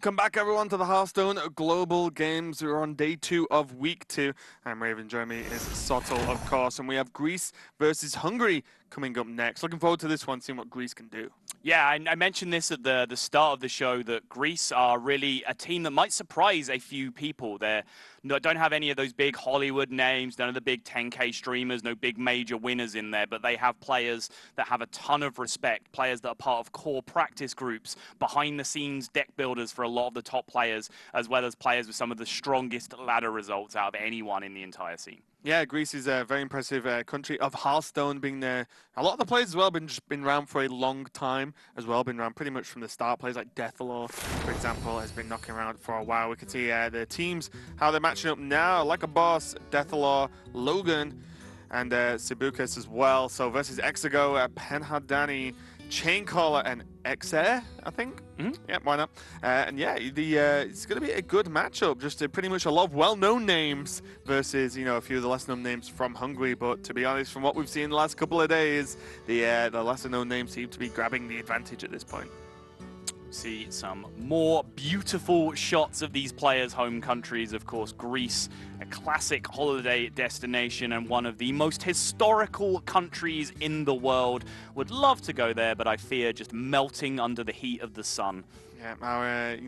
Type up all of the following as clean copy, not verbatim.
Welcome back, everyone, to the Hearthstone Global Games. We're on day 2 of week 2. I'm Raven, joining me is Sottle, of course, and we have Greece versus Hungary coming up next. Looking forward to this one, seeing what Greece can do. Yeah, I mentioned this at the start of the show, that Greece are really a team that might surprise a few people. They don't have any of those big Hollywood names, none of the big 10K streamers, no big major winners in there, but they have players that have a ton of respect, players that are part of core practice groups, behind-the-scenes deck builders for a lot of the top players, as well as players with some of the strongest ladder results out of anyone in the entire scene. Yeah, Greece is a very impressive country of Hearthstone being there. A lot of the players as well been around for a long time as well, been around pretty much from the start. Players like Deathlore, for example, has been knocking around for a while. We can see the teams, how they're matching up now. Like a Boss, Deathlore, Logan, and Sibukas as well. So versus Exego, Penhardani, Chaincaller, and Xair, I think. Yeah, why not? And yeah, it's going to be a good matchup. Just pretty much a lot of well-known names versus, you know, a few of the less-known names from Hungary. But to be honest, from what we've seen the last couple of days, the lesser-known names seem to be grabbing the advantage at this point. See some more beautiful shots of these players' home countries. Of course, Greece, a classic holiday destination and one of the most historical countries in the world. Would love to go there, but I fear just melting under the heat of the sun. Yeah, our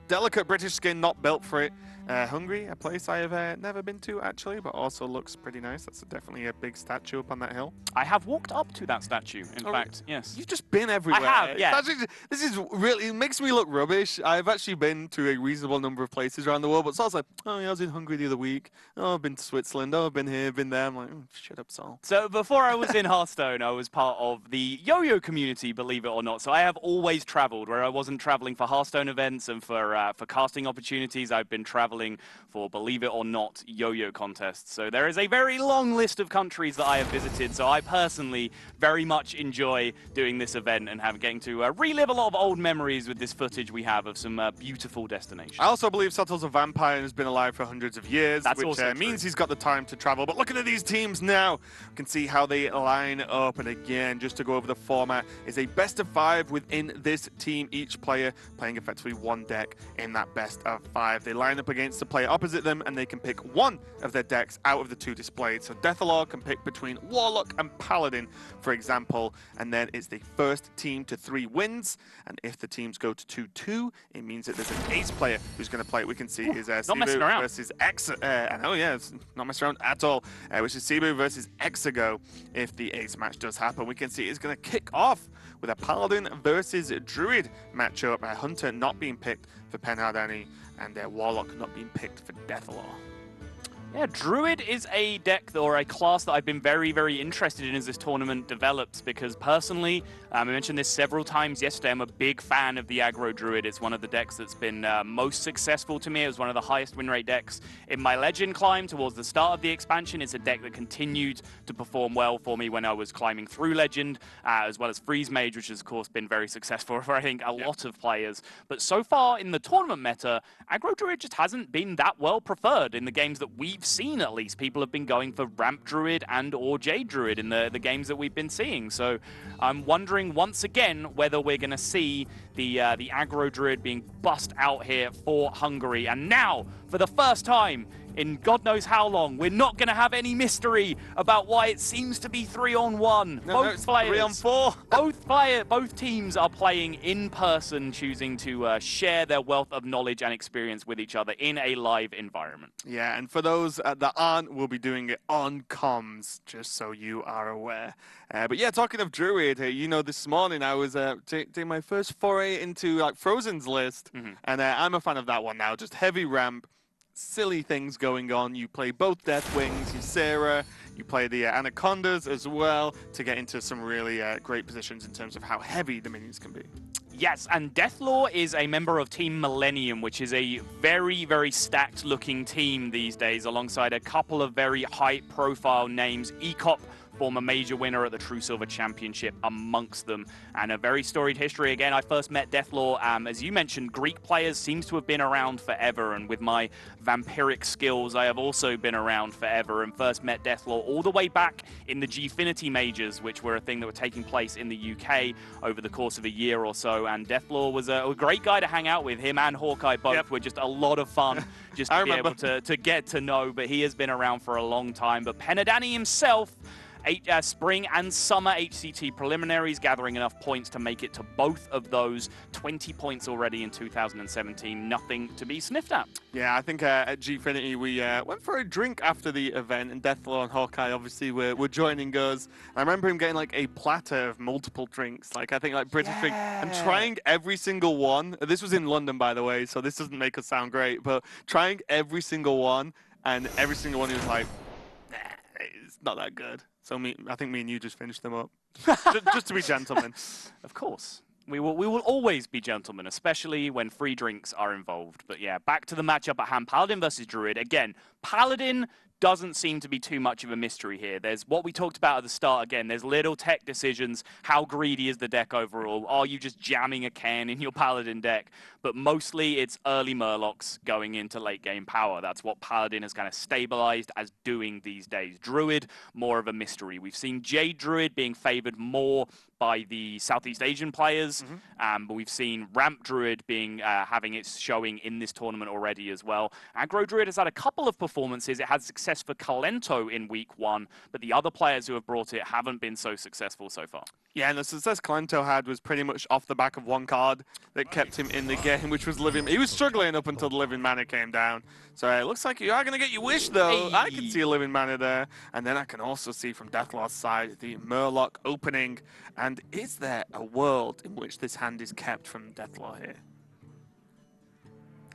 delicate British skin not built for it. Hungary, a place I have never been to actually, but also looks pretty nice. That's definitely a big statue up on that hill. I have walked up to that statue, in fact, yes. You've just been everywhere. I have, yeah. This is really, it makes me look rubbish. I've actually been to a reasonable number of places around the world, but Saul's like, oh yeah, I was in Hungary the other week. Oh, I've been to Switzerland. Oh, I've been here, been there. I'm like, oh, shut up, Saul. So before I was in Hearthstone, I was part of the yo-yo community, believe it or not. So I have always traveled. Where I wasn't traveling for Hearthstone events and for casting opportunities, I've been traveling for, believe it or not, yo-yo contests. So there is a very long list of countries that I have visited. So I personally very much enjoy doing this event and getting to relive a lot of old memories with this footage we have of some beautiful destinations. I also believe Sottle's a vampire and has been alive for hundreds of years, which means he's got the time to travel. But looking at these teams now, you can see how they line up. And again, just to go over the format, is a best of 5 within this team. Each player playing effectively one deck in that best of 5. They line up against the player opposite them, and they can pick one of their decks out of the 2 displayed. So Deathlore can pick between Warlock and Paladin, for example, and then it's the first team to 3 wins. And if the teams go to 2-2, it means that there's an ace player who's going to play it. We can see is Sibu versus I know, yeah, it's not messing around at all. Which is Sibu versus Exego. If the ace match does happen, we can see it's going to kick off with a Paladin versus Druid matchup. Hunter not being picked for Penhardani, and Warlock not being picked for Deathlore. Yeah, Druid is a deck or a class that I've been very, very interested in as this tournament develops, because personally, I mentioned this several times yesterday, I'm a big fan of the aggro Druid. It's one of the decks that's been most successful to me. It was one of the highest win rate decks in my Legend climb towards the start of the expansion. It's a deck that continued to perform well for me when I was climbing through Legend, as well as Freeze Mage, which has, of course, been very successful for, I think, a lot of players. But so far in the tournament meta, aggro Druid just hasn't been that well preferred in the games that we've seen, at least. People have been going for Ramp Druid and or Jade Druid in the games that we've been seeing. So I'm wondering once again whether we're going to see the aggro Druid being bust out here for Hungary. And now, for the first time in God knows how long, we're not going to have any mystery about why it seems to be 3-on-1. Both players, 3-on-4. both teams are playing in person, choosing to share their wealth of knowledge and experience with each other in a live environment. Yeah, and for those that aren't, we'll be doing it on comms, just so you are aware. But yeah, talking of Druid, you know, this morning I was taking my first foray into like Frozen's list, and I'm a fan of that one now. Just heavy ramp. Silly things going on. You play both Deathwings, you Sarah, you play the Anacondas as well to get into some really great positions in terms of how heavy the minions can be. Yes, and Deathlore is a member of Team Millennium, which is a very, very stacked-looking team these days, alongside a couple of very high-profile names. Ecop former major winner at the True Silver Championship amongst them, and a very storied history. Again, I first met Deathlore, as you mentioned, Greek players seems to have been around forever, and with my vampiric skills, I have also been around forever, and first met Deathlore all the way back in the Gfinity Majors, which were a thing that were taking place in the UK over the course of a year or so, and Deathlore was a great guy to hang out with. Him and Hawkeye both were just a lot of fun just to be able to get to know, but he has been around for a long time. But Penadani himself, spring and summer HCT preliminaries, gathering enough points to make it to both of those. 20 points already in 2017, nothing to be sniffed at. Yeah, I think at Gfinity we went for a drink after the event, and Deathlore and Hawkeye obviously were joining us. I remember him getting like a platter of multiple drinks, like I think like British drink, and trying every single one. This was in London, by the way, so this doesn't make us sound great, but trying every single one, and every single one he was like, nah, it's not that good. So I think me and you just finished them up, just to be gentlemen. Of course. We will always be gentlemen, especially when free drinks are involved. But yeah, back to the matchup at hand. Paladin versus Druid. Again, Paladin doesn't seem to be too much of a mystery here. There's what we talked about at the start again. There's little tech decisions. How greedy is the deck overall? Are you just jamming a can in your Paladin deck? But mostly it's early Murlocs going into late game power. That's what Paladin has kind of stabilized as doing these days. Druid, more of a mystery. We've seen Jade Druid being favored more by the Southeast Asian players, but we've seen Ramp Druid being having its showing in this tournament already as well. Aggro Druid has had a couple of performances. It had success for Kalento in week 1, but the other players who have brought it haven't been so successful so far. Yeah, and the success Kalento had was pretty much off the back of one card that kept him in the game, which was Living. He was struggling up until the Living Mana came down. So it looks like you are going to get your wish, though. Hey. I can see a Living Mana there. And then I can also see from Deathlore's side the Murloc opening. And is there a world in which this hand is kept from Deathlore here?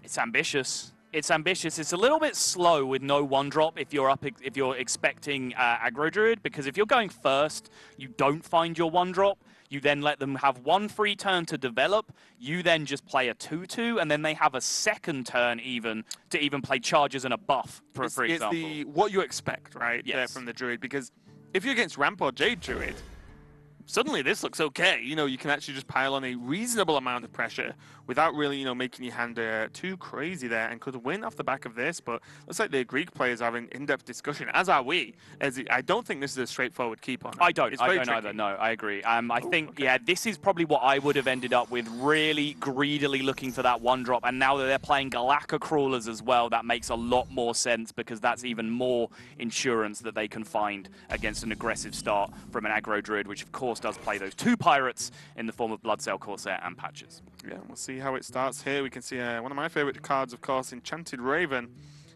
It's ambitious. It's ambitious. It's a little bit slow with no one drop if you're expecting Aggro Druid, because if you're going first, you don't find your one drop. You then let them have one free turn to develop. You then just play a 2/2, and then they have a second turn to play charges and a buff, for example. It's what you expect, right? Yes. From the Druid, because if you're against Ramp or Jade Druid, suddenly this looks okay. You know, you can actually just pile on a reasonable amount of pressure without really, making your hand too crazy there, and could win off the back of this. But looks like the Greek players are having in-depth discussion, as are we. I don't think this is a straightforward keep on. I don't either. No, I agree. I think, yeah, this is probably what I would have ended up with, really greedily looking for that one drop. And now that they're playing Galaka Crawlers as well, that makes a lot more sense, because that's even more insurance that they can find against an aggressive start from an Aggro Druid, which of course does play those 2 pirates in the form of Bloodsail Corsair and Patches. Yeah, we'll see how it starts here. We can see one of my favorite cards, of course, Enchanted Raven,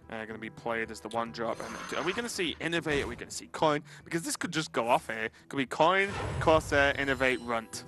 going to be played as the one drop. And are we going to see Innovate? Are we going to see Coin? Because this could just go off here. It could be Coin, Corsair, Innovate, Runt.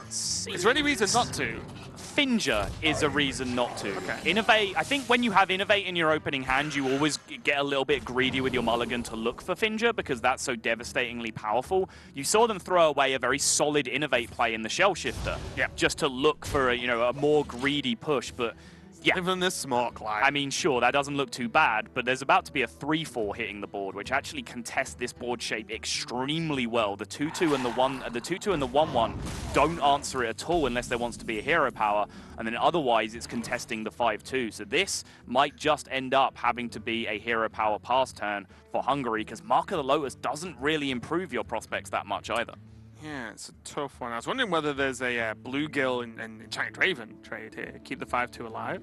Is there any reason not to? Finger is a reason not to. Okay. Innovate, I think when you have Innovate in your opening hand, you always get a little bit greedy with your mulligan to look for Finger, because that's so devastatingly powerful. You saw them throw away a very solid Innovate play in the Shell Shifter, just to look for a more greedy push, but yeah. Even this Smoke line. I mean, sure, that doesn't look too bad, but there's about to be a 3/4 hitting the board, which actually contests this board shape extremely well. The 2/2 and the 1/1 don't answer it at all unless there wants to be a hero power, and then otherwise it's contesting the 5/2. So this might just end up having to be a hero power pass turn for Hungary, because Mark of the Lotus doesn't really improve your prospects that much either. Yeah, it's a tough one. I was wondering whether there's a Bluegill and Enchanted Raven trade here. Keep the 5/2 alive,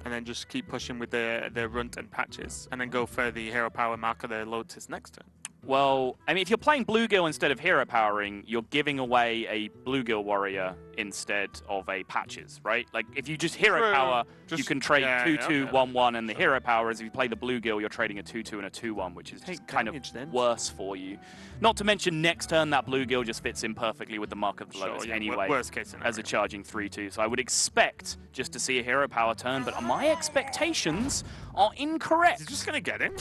and then just keep pushing with the Runt and Patches, and then go for the hero power Mark of the Lotus next turn. Well, I mean, if you're playing Bluegill instead of hero powering, you're giving away a Bluegill warrior instead of a Patches, right? Like, if you just hero power, you can trade 2/2, 1/1, and the hero power is if you play the Bluegill, you're trading a 2/2 and a 2/1, which is just kind of worse for you. Not to mention, next turn, that Bluegill just fits in perfectly with the Mark of the Lotus anyway, worst case scenario, as a charging 3/2. So I would expect just to see a hero power turn, but my expectations are incorrect. Is he just going to get him?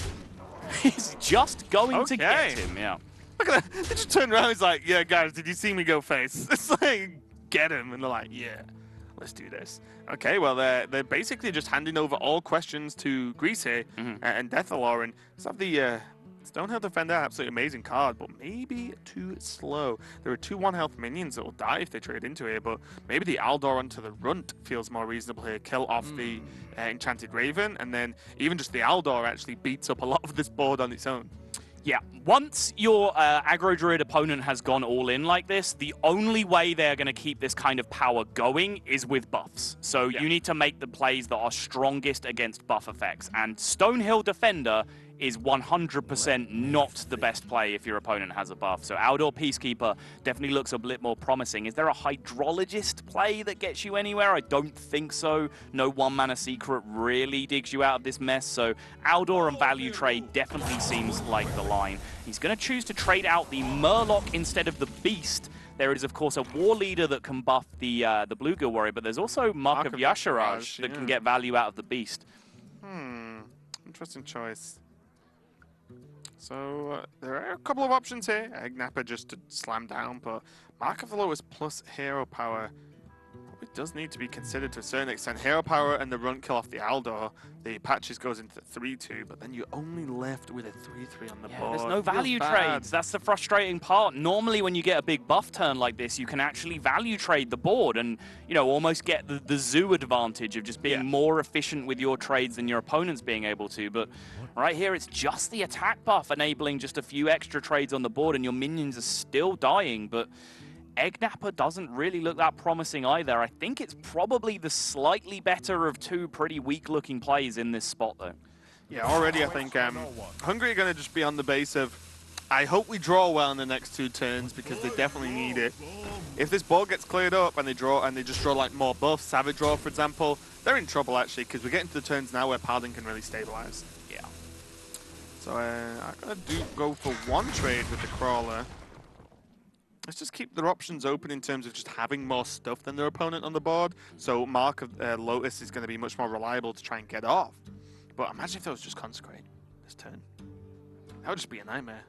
He's just going to get him, yeah. Look at that. They just turned around. He's like, yeah, guys, did you see me go face? It's like, get him. And they're like, yeah, let's do this. Okay, well, they're basically just handing over all questions to Greece here and Deathlore. And let's have the Stonehill Defender, absolutely amazing card, but maybe too slow. There are 2 1-health minions that will die if they trade into it, but maybe the Aldor onto the Runt feels more reasonable here. Kill off the Enchanted Raven, and then even just the Aldor actually beats up a lot of this board on its own. Yeah, once your aggro druid opponent has gone all in like this, the only way they're going to keep this kind of power going is with buffs. So you need to make the plays that are strongest against buff effects. And Stonehill Defender is 100% not the best play if your opponent has a buff. So Aldor Peacekeeper definitely looks a bit more promising. Is there a Hydrologist play that gets you anywhere? I don't think so. No 1-mana secret really digs you out of this mess. So Aldor and value trade definitely seems like the line. He's going to choose to trade out the Murloc instead of the Beast. There is, of course, a War Leader that can buff the Bluegill Warrior, but there's also Mark of Yasharaj that can get value out of the Beast. Interesting choice. So there are a couple of options here. Eggnapper just to slam down, but Mark of the Lowest plus hero power probably does need to be considered to a certain extent. Hero power and the Runt kill off the Aldor. The Patches goes into the 3-2, but then you're only left with a 3-3 on the board. There's no value trades. That's the frustrating part. Normally when you get a big buff turn like this, you can actually value trade the board and, you know, almost get the zoo advantage of just being more efficient with your trades than your opponent's being able to. But right here, it's just the attack buff enabling just a few extra trades on the board, and your minions are still dying. But Eggnapper doesn't really look that promising either. I think it's probably the slightly better of 2 pretty weak-looking plays in this spot, though. Yeah, already I think Hungary are going to just be on the base of, I hope we draw well in the next 2 turns because they definitely need it. If this board gets cleared up and they just draw like more buffs, Savage Draw, for example, they're in trouble actually because we're getting to the turns now where Paladin can really stabilize. Yeah. So I'm going to go for 1 trade with the Crawler. Let's just keep their options open in terms of just having more stuff than their opponent on the board. So Mark of Lotus is going to be much more reliable to try and get off. But imagine if that was just Consecrate this turn. That would just be a nightmare.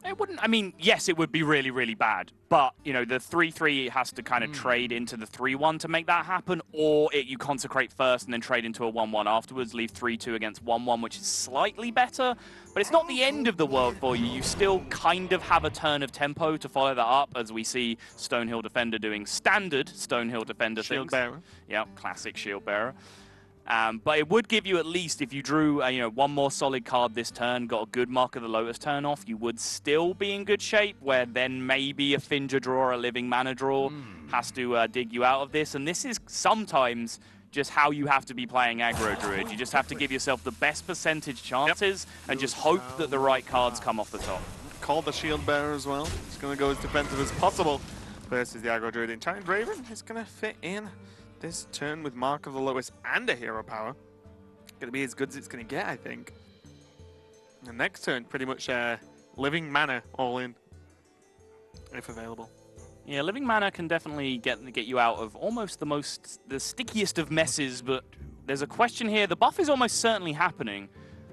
It wouldn't, I mean, yes, it would be really, really bad. But, you know, the 3-3 has to kind of trade into the 3-1 to make that happen. Or you Consecrate first and then trade into a 1-1 afterwards, leave 3-2 against 1-1, which is slightly better. But it's not the end of the world for you. You still kind of have a turn of tempo to follow that up, as we see Stonehill Defender doing standard Stonehill Defender things. Shield Bearer. Yeah, classic Shield Bearer. But it would give you at least, if you drew you know, 1 more solid card this turn, got a good Mark of the Lotus turn off, you would still be in good shape, where then maybe a Finger draw or a Living Mana draw has to dig you out of this. And this is sometimes just how you have to be playing aggro Druid. You just have to give yourself the best percentage chances and just hope that the right cards come off the top. Call the Shield Bearer as well. It's going to go as defensive as possible versus the aggro Druid. Enchanted Raven is going to fit in this turn with Mark of the Lowest and a hero power. Going to be as good as it's going to get, I think. The next turn, pretty much Living Mana all in, if available. Yeah, Living Mana can definitely get you out of almost the stickiest of messes, but there's a question here. The buff is almost certainly happening.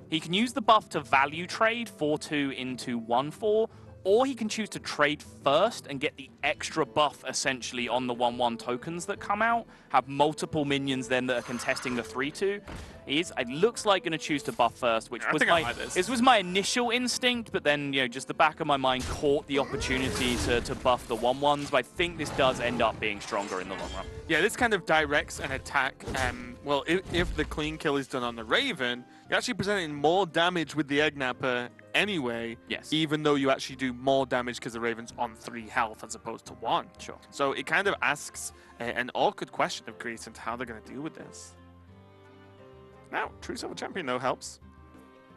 He can use the buff to value trade 4-2 into 1-4, or he can choose to trade first and get the extra buff essentially on the 1-1 tokens that come out, have multiple minions then that are contesting the 3-2. It looks like going to choose to buff first, which was my initial instinct, but then, you know, just the back of my mind caught the opportunity to buff the 1-1s, but I think this does end up being stronger in the long run. Yeah, this kind of directs an attack. Well, if the clean kill is done on the Raven, you're actually presenting more damage with the Eggnapper anyway, even though you actually do more damage because the Raven's on 3 health as opposed to 1. Sure. So it kind of asks an awkward question of Greece and how they're going to deal with this. Now, True Silver Champion, though, helps.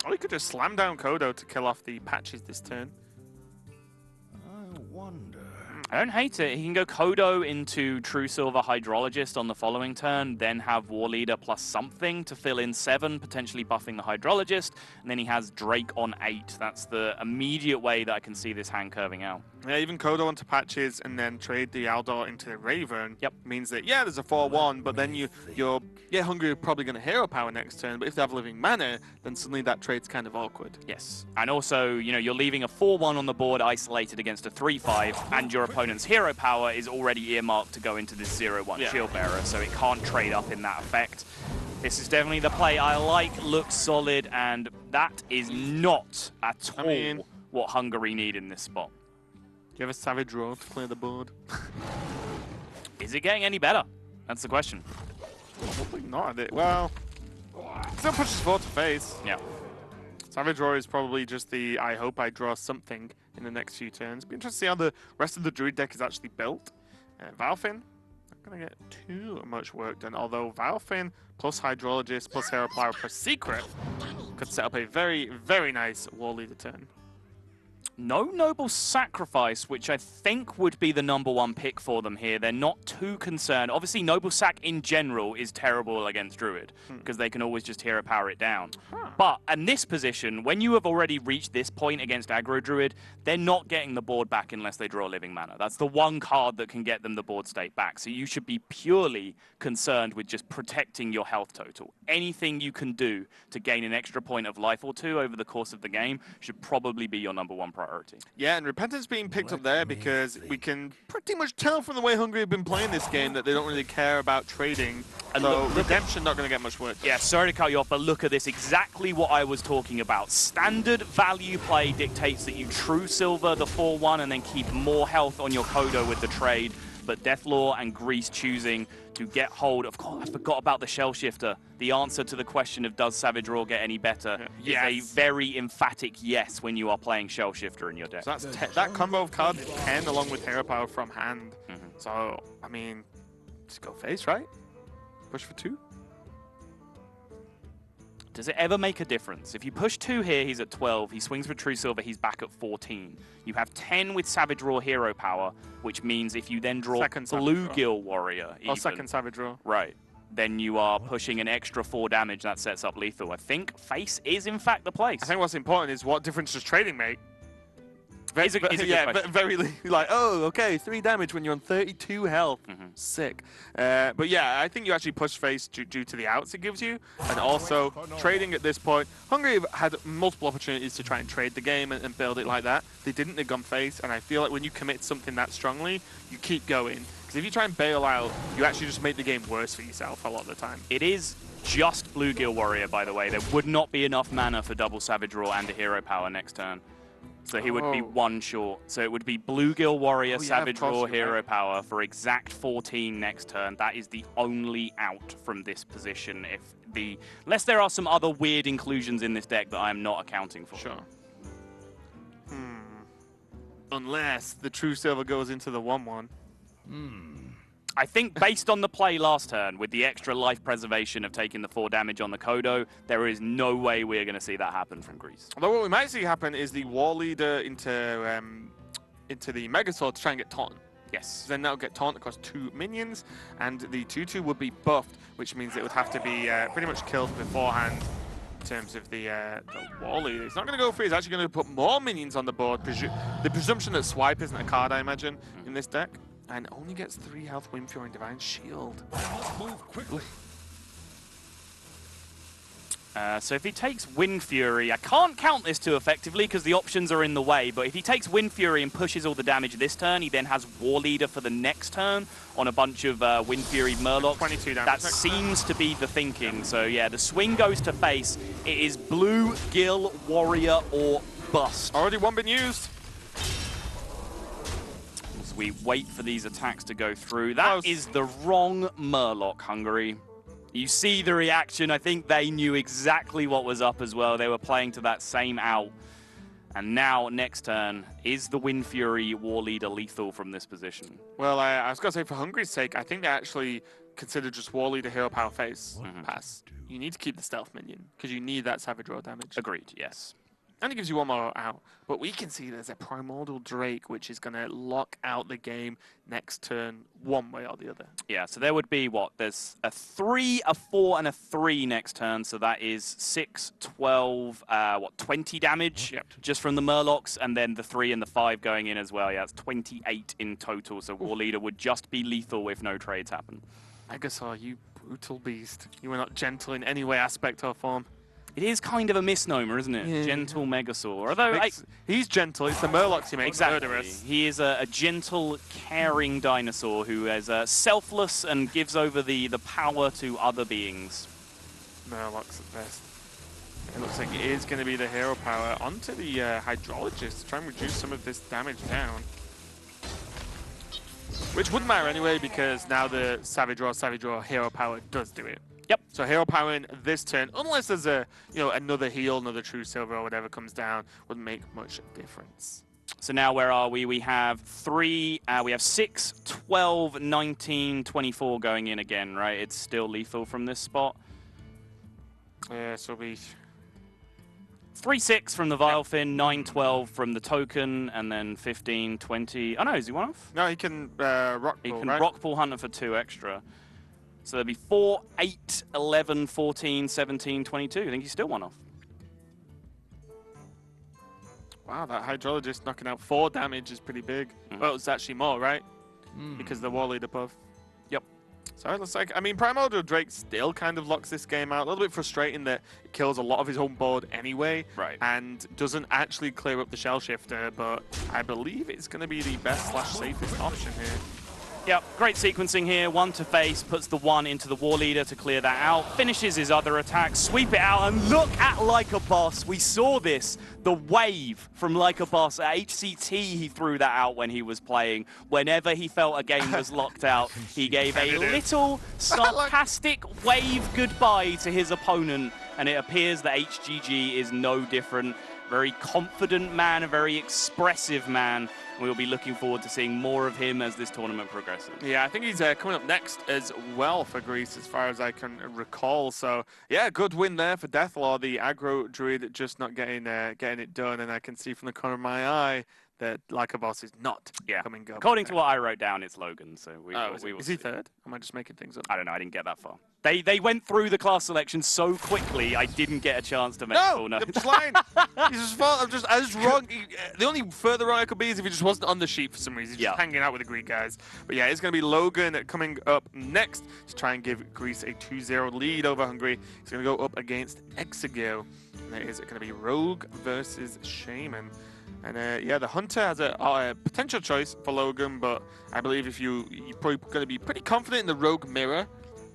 Or he could just slam down Kodo to kill off the Patches this turn. I wonder. I don't hate it. He can go Kodo into True Silver Hydrologist on the following turn, then have War Leader plus something to fill in 7, potentially buffing the Hydrologist, and then he has Drake on 8. That's the immediate way that I can see this hand curving out. Yeah, even Kodo onto Patches and then trade the Aldor into the Raven means that, yeah, there's a 4-1, but then you're Hungary are probably going to hero power next turn, but if they have Living Mana, then suddenly that trade's kind of awkward. Yes, and also, you know, you're leaving a 4-1 on the board isolated against a 3-5, and your opponent's hero power is already earmarked to go into this 0-1 Shield Bearer, so it can't trade up in that effect. This is definitely the play I like, looks solid, and that is not at all what Hungary need in this spot. Do you have a Savage Roar to clear the board? Is it getting any better? That's the question. Probably not. Well, still pushes forward to face. Yeah. Savage Roar is probably just the I hope I draw something in the next few turns. Be interested to see how the rest of the Druid deck is actually built. Valfin, not going to get too much work done, although Valfin plus Hydrologist plus Hero Power plus Secret could set up a very, very nice War Leader turn. No Noble Sacrifice, which I think would be the #1 pick for them here. They're not too concerned. Obviously, Noble Sac in general is terrible against Druid, because they can always just hero power it down. But in this position, when you have already reached this point against aggro Druid, they're not getting the board back unless they draw Living Mana. That's the one card that can get them the board state back. So you should be purely concerned with just protecting your health total. Anything you can do to gain an extra point of life or two over the course of the game should probably be your #1 priority. Yeah, and Repentance being picked up there because we can pretty much tell from the way Hungary have been playing this game that they don't really care about trading. And so Redemption not going to get much work. Yeah, sorry to cut you off, but look at this. Exactly what I was talking about. Standard value play dictates that you true silver the 4-1 and then keep more health on your Kodo with the trade. But Deathlaw and Grease choosing to get hold of... God, I forgot about the Shell Shifter. The answer to the question of does Savage Roar get any better is a very emphatic yes when you are playing Shell Shifter in your deck. So that's that combo of cards is 10 along with Hero Power from hand. So, I mean, just go face, right? Push for 2. Does it ever make a difference? If you push 2 here, he's at 12. He swings for True Silver, he's back at 14. You have 10 with Savage Roar Hero Power, which means if you then draw Bluegill Warrior... Or second Savage Roar. Right. Then you are pushing an extra 4 damage. That sets up lethal. I think face is, in fact, the place. I think what's important is what difference does trading make? Yeah, very like, oh, okay, 3 damage when you're on 32 health. Sick. But yeah, I think you actually push face due to the outs it gives you. And also, trading at this point, Hungary have had multiple opportunities to try and trade the game and build it like that. They didn't, they've gone face. And I feel like when you commit something that strongly, you keep going. Because if you try and bail out, you actually just make the game worse for yourself a lot of the time. It is just Bluegill Warrior, by the way. There would not be enough mana for double Savage Roar and a Hero Power next turn. So he would be 1 short. So it would be Bluegill Warrior, Savage Roar, Hero Power for exact 14 next turn. That is the only out from this position. Unless there are some other weird inclusions in this deck that I am not accounting for. Sure. Unless the True Silver goes into the 1-1. I think based on the play last turn, with the extra life preservation of taking the 4 damage on the Kodo, there is no way we're going to see that happen from Grease. Although what we might see happen is the War Leader into the Megazord to try and get Taunt. Yes. Then that'll get Taunt across 2 minions, and the 2-2 would be buffed, which means it would have to be pretty much killed beforehand in terms of the War Leader. It's not going to go free, it's actually going to put more minions on the board. The presumption that Swipe isn't a card, I imagine, in this deck. And only gets 3 health, Wind Fury, and Divine Shield. Move quickly. So if he takes Wind Fury, I can't count this too effectively because the options are in the way, but if he takes Wind Fury and pushes all the damage this turn, he then has War Leader for the next turn on a bunch of Wind Fury Murlocs. 22 damage. That seems to be the thinking. So yeah, the swing goes to face. It is Bluegill Warrior or bust. Already one been used. We wait for these attacks to go through. That is the wrong Murloc, Hungary. You see the reaction. I think they knew exactly what was up as well. They were playing to that same out. And now, next turn, is the Wind Fury War Leader lethal from this position? Well, I was going to say, for Hungary's sake, I think they actually consider just War Leader Hero Power face pass. You need to keep the Stealth minion, because you need that Savage Roar damage. Agreed, yes. And it gives you 1 more out. But we can see there's a Primordial Drake, which is going to lock out the game next turn one way or the other. Yeah, so there would be, what? There's a 3, a 4, and a 3 next turn. So that is 6, 12, 20 damage just from the Murlocs. And then the 3 and the 5 going in as well. Yeah, it's 28 in total. So War Leader would just be lethal if no trades happen. Megasaur, you brutal beast. You are not gentle in any way, aspect, or form. It is kind of a misnomer, isn't it? Yeah. Gentle Megasaur. Although he's gentle, it's the Murlocs he makes murderous. He is a gentle, caring dinosaur who is selfless and gives over the power to other beings. Murlocs at best. It looks like it is going to be the hero power onto the hydrologist to try and reduce some of this damage down. Which wouldn't matter anyway, because now the Savage Roar hero power does do it. Yep. So hero powering this turn, unless there's a another heal, another true silver or whatever comes down, wouldn't make much difference. So now where are we? We have 6, 12, 19, 24 going in again, right? It's still lethal from this spot. Yeah, so we 3-6 from the Vilefin, 9-12 from the token, and then 15, 20. Oh no, is he one off? No, he can rock He pull, can right? rock pull Hunter for 2 extra. So there'll be 4, 8, 11, 14, 17, 22. I think he's still one off. Wow, that hydrologist knocking out 4 damage is pretty big. Well, it's actually more, right? Because the war leader buff. Yep. So it looks like, I mean, Primordial Drake still kind of locks this game out. A little bit frustrating that it kills a lot of his own board anyway. Right. And doesn't actually clear up the Shell Shifter, but I believe it's going to be the best / safest option here. Yep, great sequencing here. 1 to face, puts the 1 into the War Leader to clear that out, finishes his other attack, sweep it out, and look at Like a Boss. We saw this, the wave from Like a Boss. At HCT, he threw that out when he was playing. Whenever he felt a game was locked out, he gave a little sarcastic wave goodbye to his opponent, and it appears that HGG is no different. Very confident man, a very expressive man. We'll be looking forward to seeing more of him as this tournament progresses. Yeah, I think he's coming up next as well for Greece, as far as I can recall. So, yeah, good win there for Deathlaw. The aggro druid just not getting it done, and I can see from the corner of my eye that Like a Boss is not coming up. According to what I wrote down, it's Logan. So we will is he third? Am I just making things up? I don't know. I didn't get that far. They went through the class selection so quickly, I didn't get a chance to make full notes. I'm just lying. He's just fault. I was wrong. The only further wrong I could be is if he just wasn't on the sheet for some reason. He's just hanging out with the Greek guys. But yeah, it's going to be Logan coming up next to try and give Greece a 2-0 lead over Hungary. He's going to go up against Exegeo. And it is going to be Rogue versus Shaman. And yeah, the Hunter has a potential choice for Logan, but I believe if you're probably going to be pretty confident in the Rogue Mirror,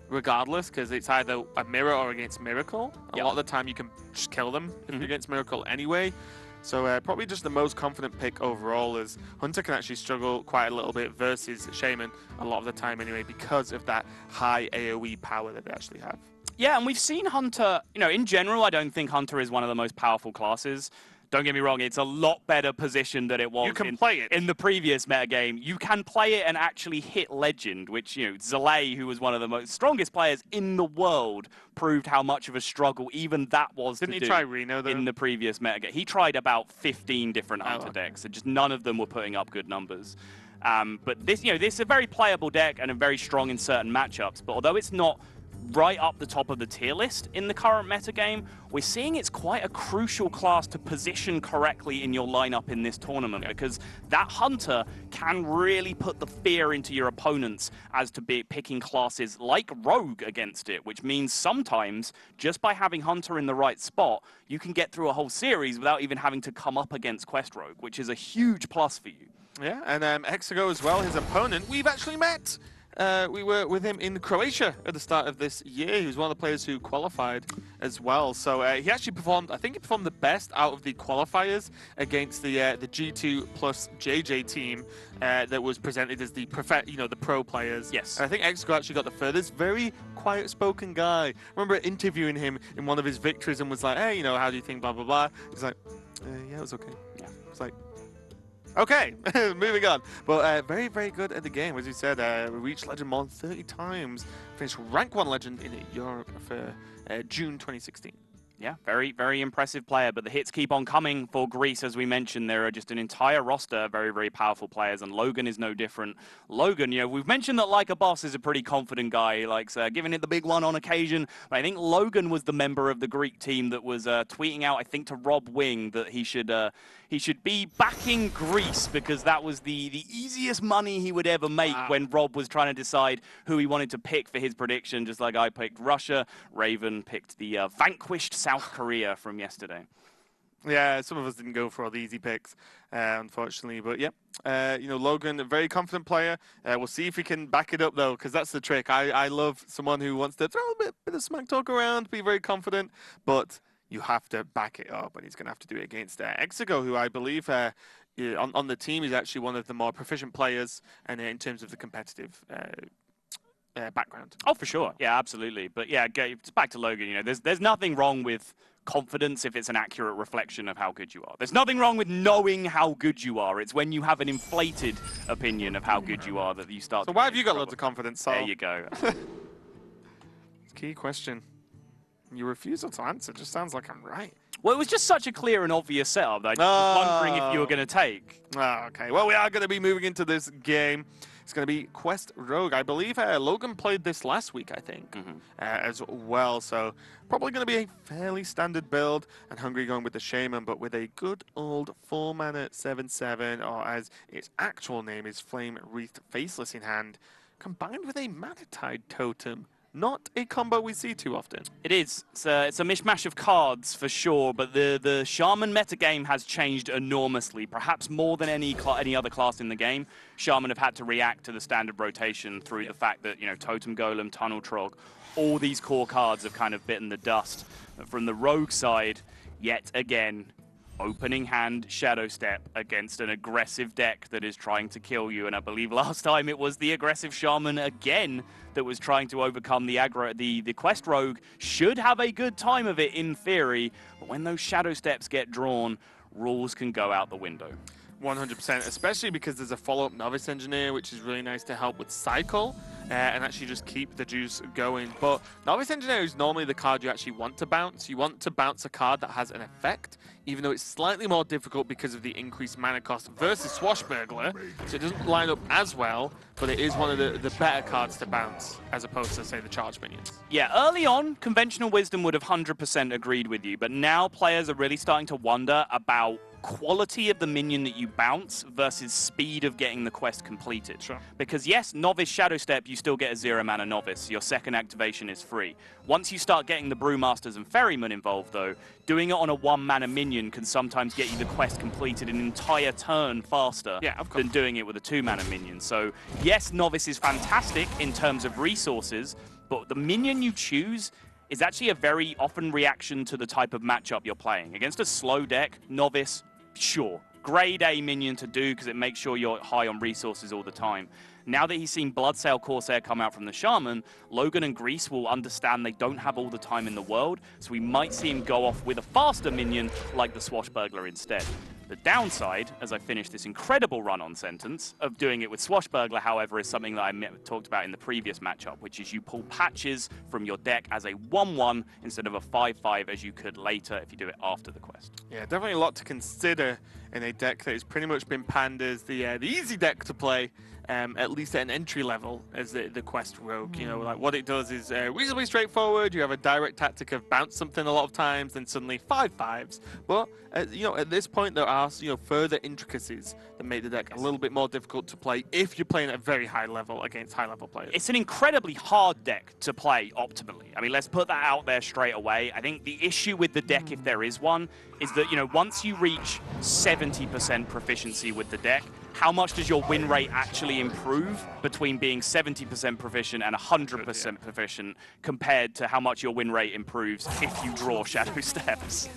regardless, because it's either a mirror or against Miracle. A lot of the time you can just kill them if you're against Miracle anyway. So probably just the most confident pick overall, is Hunter can actually struggle quite a little bit versus Shaman a lot of the time anyway, because of that high AoE power that they actually have. Yeah, and we've seen Hunter, in general, I don't think Hunter is one of the most powerful classes. Don't get me wrong, it's a lot better position than it was in the previous metagame. You can play it and actually hit Legend, which, Zalay, who was one of the most strongest players in the world, proved how much of a struggle even that was Didn't he try Reno, though? In the previous metagame. He tried about 15 different Hunter decks, and just none of them were putting up good numbers. But this, this is a very playable deck and a very strong in certain matchups, but although it's not right up the top of the tier list in the current metagame, we're seeing it's quite a crucial class to position correctly in your lineup in this tournament, because that Hunter can really put the fear into your opponents as to be picking classes like Rogue against it, which means sometimes just by having Hunter in the right spot, you can get through a whole series without even having to come up against Quest Rogue, which is a huge plus for you. Yeah, and Exego as well, his opponent, we've actually met. We were with him in Croatia at the start of this year. He was one of the players who qualified as well. So he actually performed, I think he performed the best out of the qualifiers against the G2 plus JJ team that was presented as the pro players. Yes. And I think Exego actually got the furthest. Very quiet-spoken guy. I remember interviewing him in one of his victories and was like, hey, how do you think, blah, blah, blah. He's like, yeah, it was okay. Yeah. It's like, okay, moving on. But very, very good at the game. As you said, reached Legend more than 30 times. Finished Rank 1 Legend in Europe for June 2016. Yeah, very, very impressive player, but the hits keep on coming for Greece. As we mentioned, there are just an entire roster of very, very powerful players, and Logan is no different. Logan, we've mentioned that Like a Boss is a pretty confident guy. He likes giving it the big one on occasion, but I think Logan was the member of the Greek team that was tweeting out, I think, to Rob Wing that he should be backing Greece, because that was the easiest money he would ever make when Rob was trying to decide who he wanted to pick for his prediction, just like I picked Russia. Raven picked the vanquished South Korea from yesterday. Yeah, some of us didn't go for all the easy picks, unfortunately. But yeah, you know, Logan, a very confident player. We'll see if he can back it up, though, because that's the trick. I love someone who wants to throw a bit of smack talk around, be very confident, but you have to back it up, and he's going to have to do it against Exigo, who I believe on the team is actually one of the more proficient players, and in terms of the competitive background. Oh, for sure. Yeah, absolutely. But yeah, it's back to Logan. You know, there's nothing wrong with confidence if it's an accurate reflection of how good you are. There's nothing wrong with knowing how good you are. It's when you have an inflated opinion of how good you are that you start. So why have you got loads of confidence, Saul? There you go. Key question. Your refusal to answer just sounds like I'm right. Well, it was just such a clear and obvious setup that I was wondering if you were going to take. Oh, okay. Well, we are going to be moving into this game. It's going to be Quest Rogue. I believe Logan played this last week, I think, as well. So probably going to be a fairly standard build. And Hungary going with the Shaman, but with a good old 4-mana 7/7, or as its actual name is Flame Wreathed Faceless in hand, combined with a Mana Tide Totem. Not a combo we see too often. It is. It's a mishmash of cards for sure, but the Shaman metagame has changed enormously, perhaps more than any other class in the game. Shaman have had to react to the standard rotation through the fact that, you know, Totem Golem, Tunnel Trog, all these core cards have kind of bitten the dust. But from the Rogue side, yet again, opening hand Shadow Step against an aggressive deck that is trying to kill you. And I believe last time it was the aggressive Shaman again that was trying to overcome the aggro. The Quest Rogue should have a good time of it in theory, but when those Shadow Steps get drawn, rules can go out the window. 100%, especially because there's a follow-up Novice Engineer, which is really nice to help with cycle and actually just keep the juice going. But Novice Engineer is normally the card you actually want to bounce. You want to bounce a card that has an effect, even though it's slightly more difficult because of the increased mana cost versus Swashbuckler. So it doesn't line up as well, but it is one of the better cards to bounce, as opposed to, say, the Charge Minions. Yeah, early on, conventional wisdom would have 100% agreed with you, but now players are really starting to wonder about quality of the minion that you bounce versus speed of getting the quest completed. Sure. Because yes, Novice Shadow Step, you still get a 0-mana Novice. Your second activation is free. Once you start getting the Brewmasters and Ferryman involved, though, doing it on a 1-mana minion can sometimes get you the quest completed an entire turn faster than doing it with a 2-mana minion. So yes, Novice is fantastic in terms of resources, but the minion you choose is actually a very often reaction to the type of matchup you're playing. Against a slow deck, Novice, sure, grade A minion to do because it makes sure you're high on resources all the time. Now that he's seen Bloodsail Corsair come out from the Shaman, Logan and Grease will understand they don't have all the time in the world, so we might see him go off with a faster minion like the Swashbuckler instead. The downside, as I finish this incredible run-on sentence, of doing it with Swashbuckler, however, is something that I talked about in the previous matchup, which is you pull patches from your deck as a 1/1 instead of a 5/5 as you could later if you do it after the quest. Yeah, definitely a lot to consider in a deck that has pretty much been panned as the easy deck to play, at least at an entry level, as the Quest Rogue. You know, like what it does is reasonably straightforward. You have a direct tactic of bounce something a lot of times, then suddenly 5/5s. But you know, at this point there are further intricacies that make the deck a little bit more difficult to play if you're playing at a very high level against high level players. It's an incredibly hard deck to play optimally. I mean, let's put that out there straight away. I think the issue with the deck, if there is one, is that, you know, once you reach 70% proficiency with the deck, how much does your win rate actually improve between being 70% proficient and 100% proficient compared to how much your win rate improves if you draw Shadow Steps?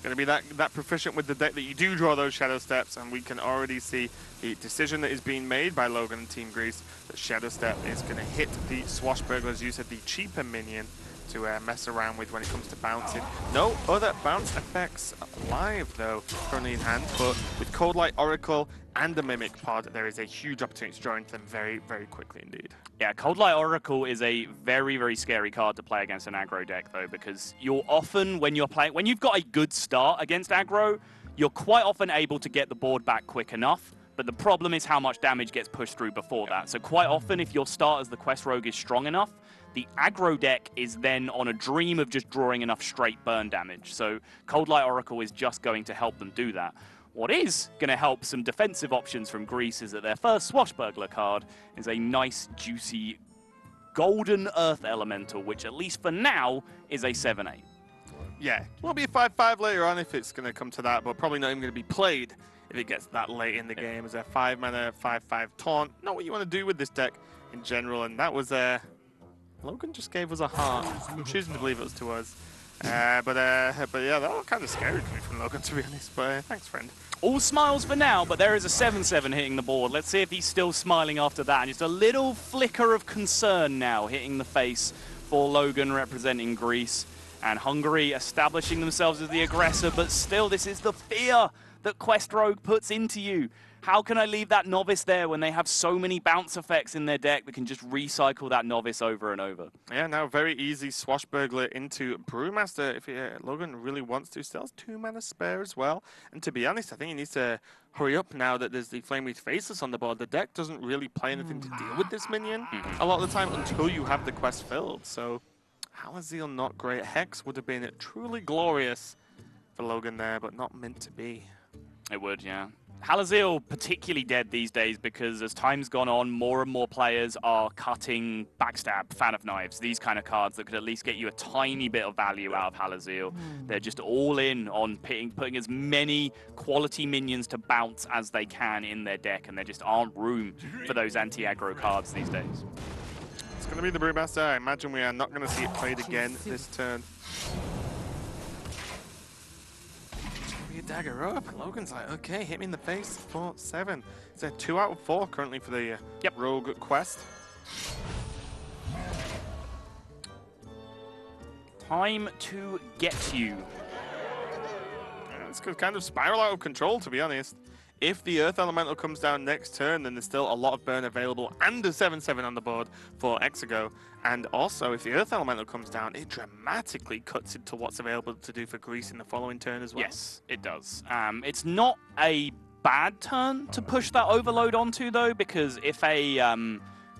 Going to be that proficient with the deck that you do draw those Shadow Steps, and we can already see the decision that is being made by Logan and Team Grease that Shadow Step is going to hit the Swashbuckler, as you said, the cheaper minion to mess around with when it comes to bouncing. No other bounce effects live, though, currently in hand, but with Cold Light Oracle and the Mimic Pod, there is a huge opportunity to draw into them very, very quickly indeed. Yeah, Cold Light Oracle is a very, very scary card to play against an aggro deck, though, because you're often, when you've got a good start against aggro, you're quite often able to get the board back quick enough. But the problem is how much damage gets pushed through before that. So quite often, if your start as the Quest Rogue is strong enough, the aggro deck is then on a dream of just drawing enough straight burn damage. So Cold Light Oracle is just going to help them do that. What is going to help some defensive options from Grease is that their first Swashbuckler card is a nice, juicy Golden Earth Elemental, which at least for now is a 7/8. Yeah, will be a 5-5 later on if it's going to come to that, but probably not even going to be played if it gets that late in the game. As a 5-mana, 5-5 taunt. Not what you want to do with this deck in general, and that was Logan just gave us a heart. I'm choosing to believe it was to us. But yeah, that was kind of scary coming from Logan, to be honest, but thanks, friend. All smiles for now, but there is a 7-7 hitting the board. Let's see if he's still smiling after that. And just a little flicker of concern now hitting the face for Logan representing Greece. And Hungary establishing themselves as the aggressor, but still this is the fear that Quest Rogue puts into you. How can I leave that Novice there when they have so many bounce effects in their deck that can just recycle that Novice over and over? Yeah, now very easy Swashbuckler into Brewmaster if Logan really wants to. Still has 2 mana spare as well. And to be honest, I think he needs to hurry up now that there's the Flame Wreath Faceless on the board. The deck doesn't really play anything to deal with this minion a lot of the time until you have the quest filled. So Halazeal not great. Hex would have been truly glorious for Logan there, but not meant to be. It would, yeah. Halazeal particularly dead these days because as time's gone on, more and more players are cutting Backstab, Fan of Knives, these kind of cards that could at least get you a tiny bit of value out of Halazeal. They're just all in on putting as many quality minions to bounce as they can in their deck, and there just aren't room for those anti-aggro cards these days. It's going to be the Brewmaster. I imagine we are not going to see it played again this turn. A dagger up. Logan's like, okay, hit me in the face for 7. It's a 2 out of 4 currently for the Rogue quest. Time to get you. Yeah, this could kind of spiral out of control, to be honest. If the Earth Elemental comes down next turn, then there's still a lot of burn available and a 7-7 on the board for Exego. And also, if the Earth Elemental comes down, it dramatically cuts into what's available to do for Greece in the following turn as well. Yes, it does. It's not a bad turn to push that Overload onto, though, because if a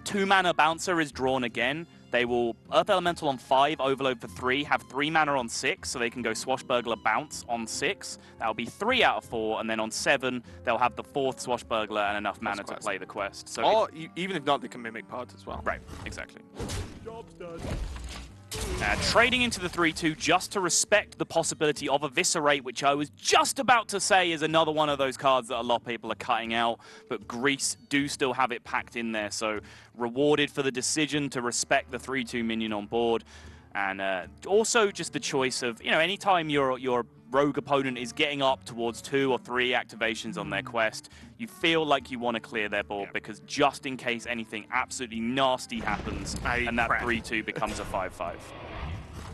2-mana bouncer is drawn again, they will Earth Elemental on 5, Overload for 3, have 3 mana on 6, so they can go Swashbuckler Bounce on 6. That'll be 3 out of 4, and then on 7, they'll have the 4th Swashbuckler and enough mana to play the quest. So or even if not, they can Mimic Pod as well. Right, exactly. Job's done. Trading into the 3-2 just to respect the possibility of Eviscerate, which I was just about to say is another one of those cards that a lot of people are cutting out, but Greece do still have it packed in there, so rewarded for the decision to respect the 3-2 minion on board. And also just the choice of, you know, anytime your rogue opponent is getting up towards 2 or 3 activations on their quest, you feel like you want to clear their board because just in case anything absolutely nasty happens and that 3-2 becomes a 5-5.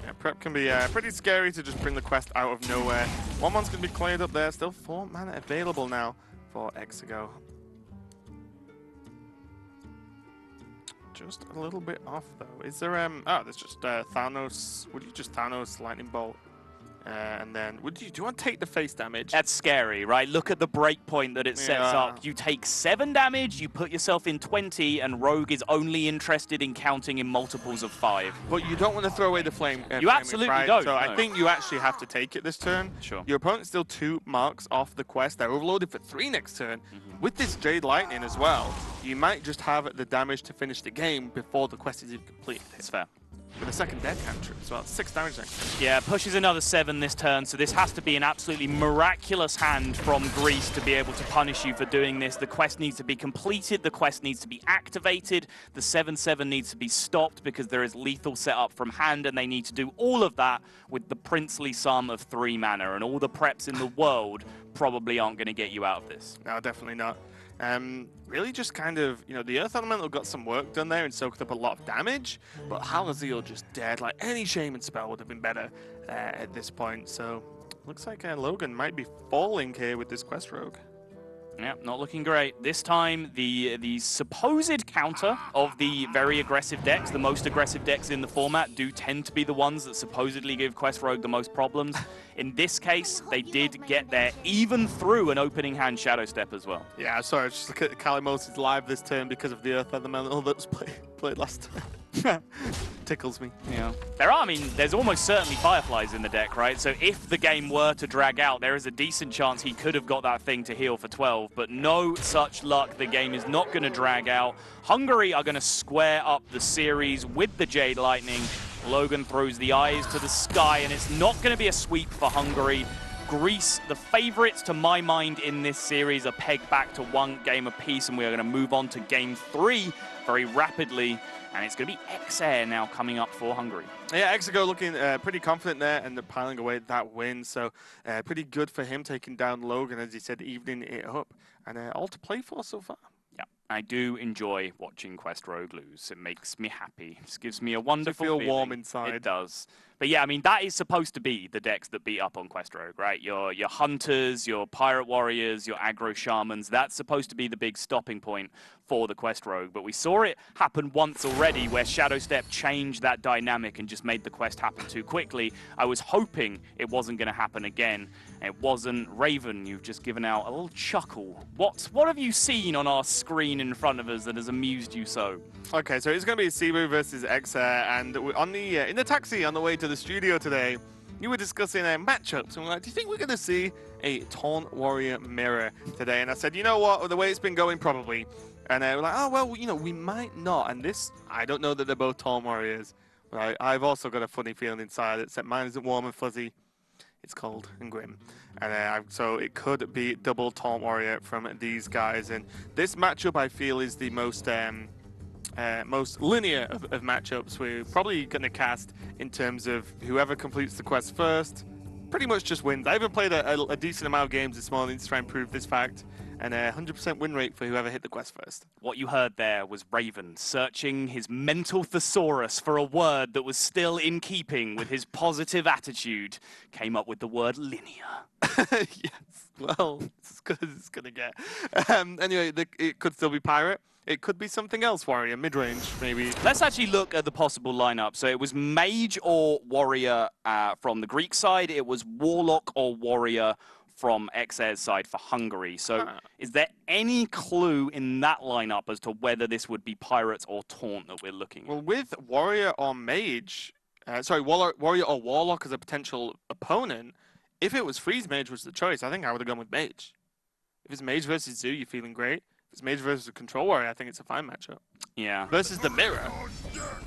Yeah, prep can be pretty scary to just bring the quest out of nowhere. 1-1's going to be cleared up there. Still 4 mana available now for Exego. Just a little bit off though. Is there oh, there's just Thanos. Would you just Thanos Lightning Bolt? And then, do you want to take the face damage? That's scary, right? Look at the breakpoint that it sets up. You take 7 damage, you put yourself in 20, and Rogue is only interested in counting in multiples of 5. But you don't want to throw away the flame. You absolutely don't. So no. I think you actually have to take it this turn. Sure. Your opponent's still 2 marks off the quest. They're overloaded for 3 next turn. With this Jade Lightning as well, you might just have the damage to finish the game before the quest is even complete. It's fair. With a second dead cantrip as well. 6 damage next turn. Yeah, pushes another 7 this turn, so this has to be an absolutely miraculous hand from Greece to be able to punish you for doing this. The quest needs to be completed, the quest needs to be activated, the 7-7 needs to be stopped because there is lethal set up from hand, and they need to do all of that with the princely sum of 3 mana, and all the preps in the world probably aren't going to get you out of this. No, definitely not. Really just kind of, you know, the Earth Elemental got some work done there and soaked up a lot of damage, but Halazeal just dead. Like, any Shaman spell would have been better at this point, so looks like Logan might be falling here with this Quest Rogue. Yeah, not looking great. This time, the supposed counter of the very aggressive decks, the most aggressive decks in the format, do tend to be the ones that supposedly give Quest Rogue the most problems. In this case, they did get there even through an opening hand Shadow Step as well. Yeah, sorry, just look at Kalimos is live this turn because of the Earth Elemental that was played last turn. Tickles me. Yeah. There's almost certainly Fireflies in the deck, right? So if the game were to drag out, there is a decent chance he could have got that thing to heal for 12, but no such luck. The game is not going to drag out. Hungary are going to square up the series with the Jade Lightning. Logan throws the eyes to the sky, and it's not going to be a sweep for Hungary. Greece, the favorites to my mind in this series, are pegged back to 1 game apiece, and we are going to move on to game 3 very rapidly. And it's going to be Xair now coming up for Hungary. Yeah, Exego looking pretty confident there and piling away that win. So pretty good for him taking down Logan, as he said, evening it up. And all to play for so far. Yeah, I do enjoy watching Quest Rogue lose. It makes me happy. It gives me a wonderful feeling. Feel warm inside. It does. But yeah, I mean, that is supposed to be the decks that beat up on Quest Rogue, right? Your Hunters, your Pirate Warriors, your Aggro Shamans. That's supposed to be the big stopping point for the Quest Rogue. But we saw it happen once already where Shadow Step changed that dynamic and just made the quest happen too quickly. I was hoping it wasn't going to happen again. It wasn't. Raven, you've just given out a little chuckle. What have you seen on our screen in front of us that has amused you so? Okay, so it's going to be Sibu versus Xair, and on the in the taxi on the way to the studio today, you were discussing matchups, and we're like, do you think we're going to see a Taunt Warrior mirror today? And I said, you know what, the way it's been going, probably. And we're like, oh, well, you know, we might not. And this, I don't know that they're both Taunt Warriors, but I've also got a funny feeling inside, except mine isn't warm and fuzzy. It's cold and grim. And so it could be double Taunt Warrior from these guys. And this matchup, I feel, is the most linear of matchups. We're probably going to cast in terms of whoever completes the quest first pretty much just wins. I even played a decent amount of games this morning to try and prove this fact, and a 100% win rate for whoever hit the quest first. What you heard there was Raven searching his mental thesaurus for a word that was still in keeping with his positive attitude. Came up with the word linear. Yes, well, it's as good as it's going to get. Anyway, it could still be Pirate. It could be something else, Warrior, mid-range, maybe. Let's actually look at the possible lineup. So it was Mage or Warrior from the Greek side. It was Warlock or Warrior from Xair's side for Hungary. So is there any clue in that lineup as to whether this would be Pirates or Taunt that we're looking at? Well, with Warrior or Mage, Warrior or Warlock as a potential opponent, if it was Freeze Mage was the choice, I think I would have gone with Mage. If it's Mage versus Zoo, you're feeling great. If it's Mage versus a Control Warrior, I think it's a fine matchup. Yeah. Versus the Mirror.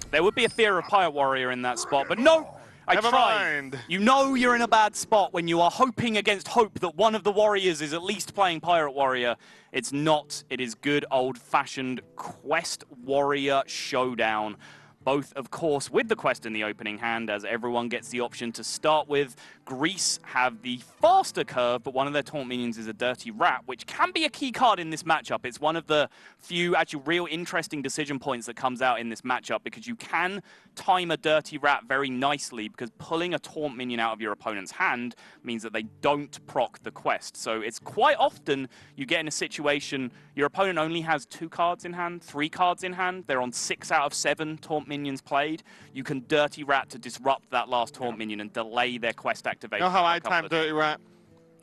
There would be a fear of Pirate Warrior in that spot, but no! Never mind. You know you're in a bad spot when you are hoping against hope that one of the Warriors is at least playing Pirate Warrior. It's not. It is good old-fashioned Quest Warrior Showdown. Both, of course, with the quest in the opening hand, as everyone gets the option to start with. Greece have the faster curve, but one of their taunt minions is a Dirty Rat, which can be a key card in this matchup. It's one of the few actually real interesting decision points that comes out in this matchup, because you can time a Dirty Rat very nicely, because pulling a taunt minion out of your opponent's hand means that they don't proc the quest. So it's quite often you get in a situation your opponent only has 2 cards in hand, 3 cards in hand. They're on 6 out of 7 taunt minions played. You can Dirty Rat to disrupt that last taunt minion and delay their quest activation. You know how I time Dirty Rat?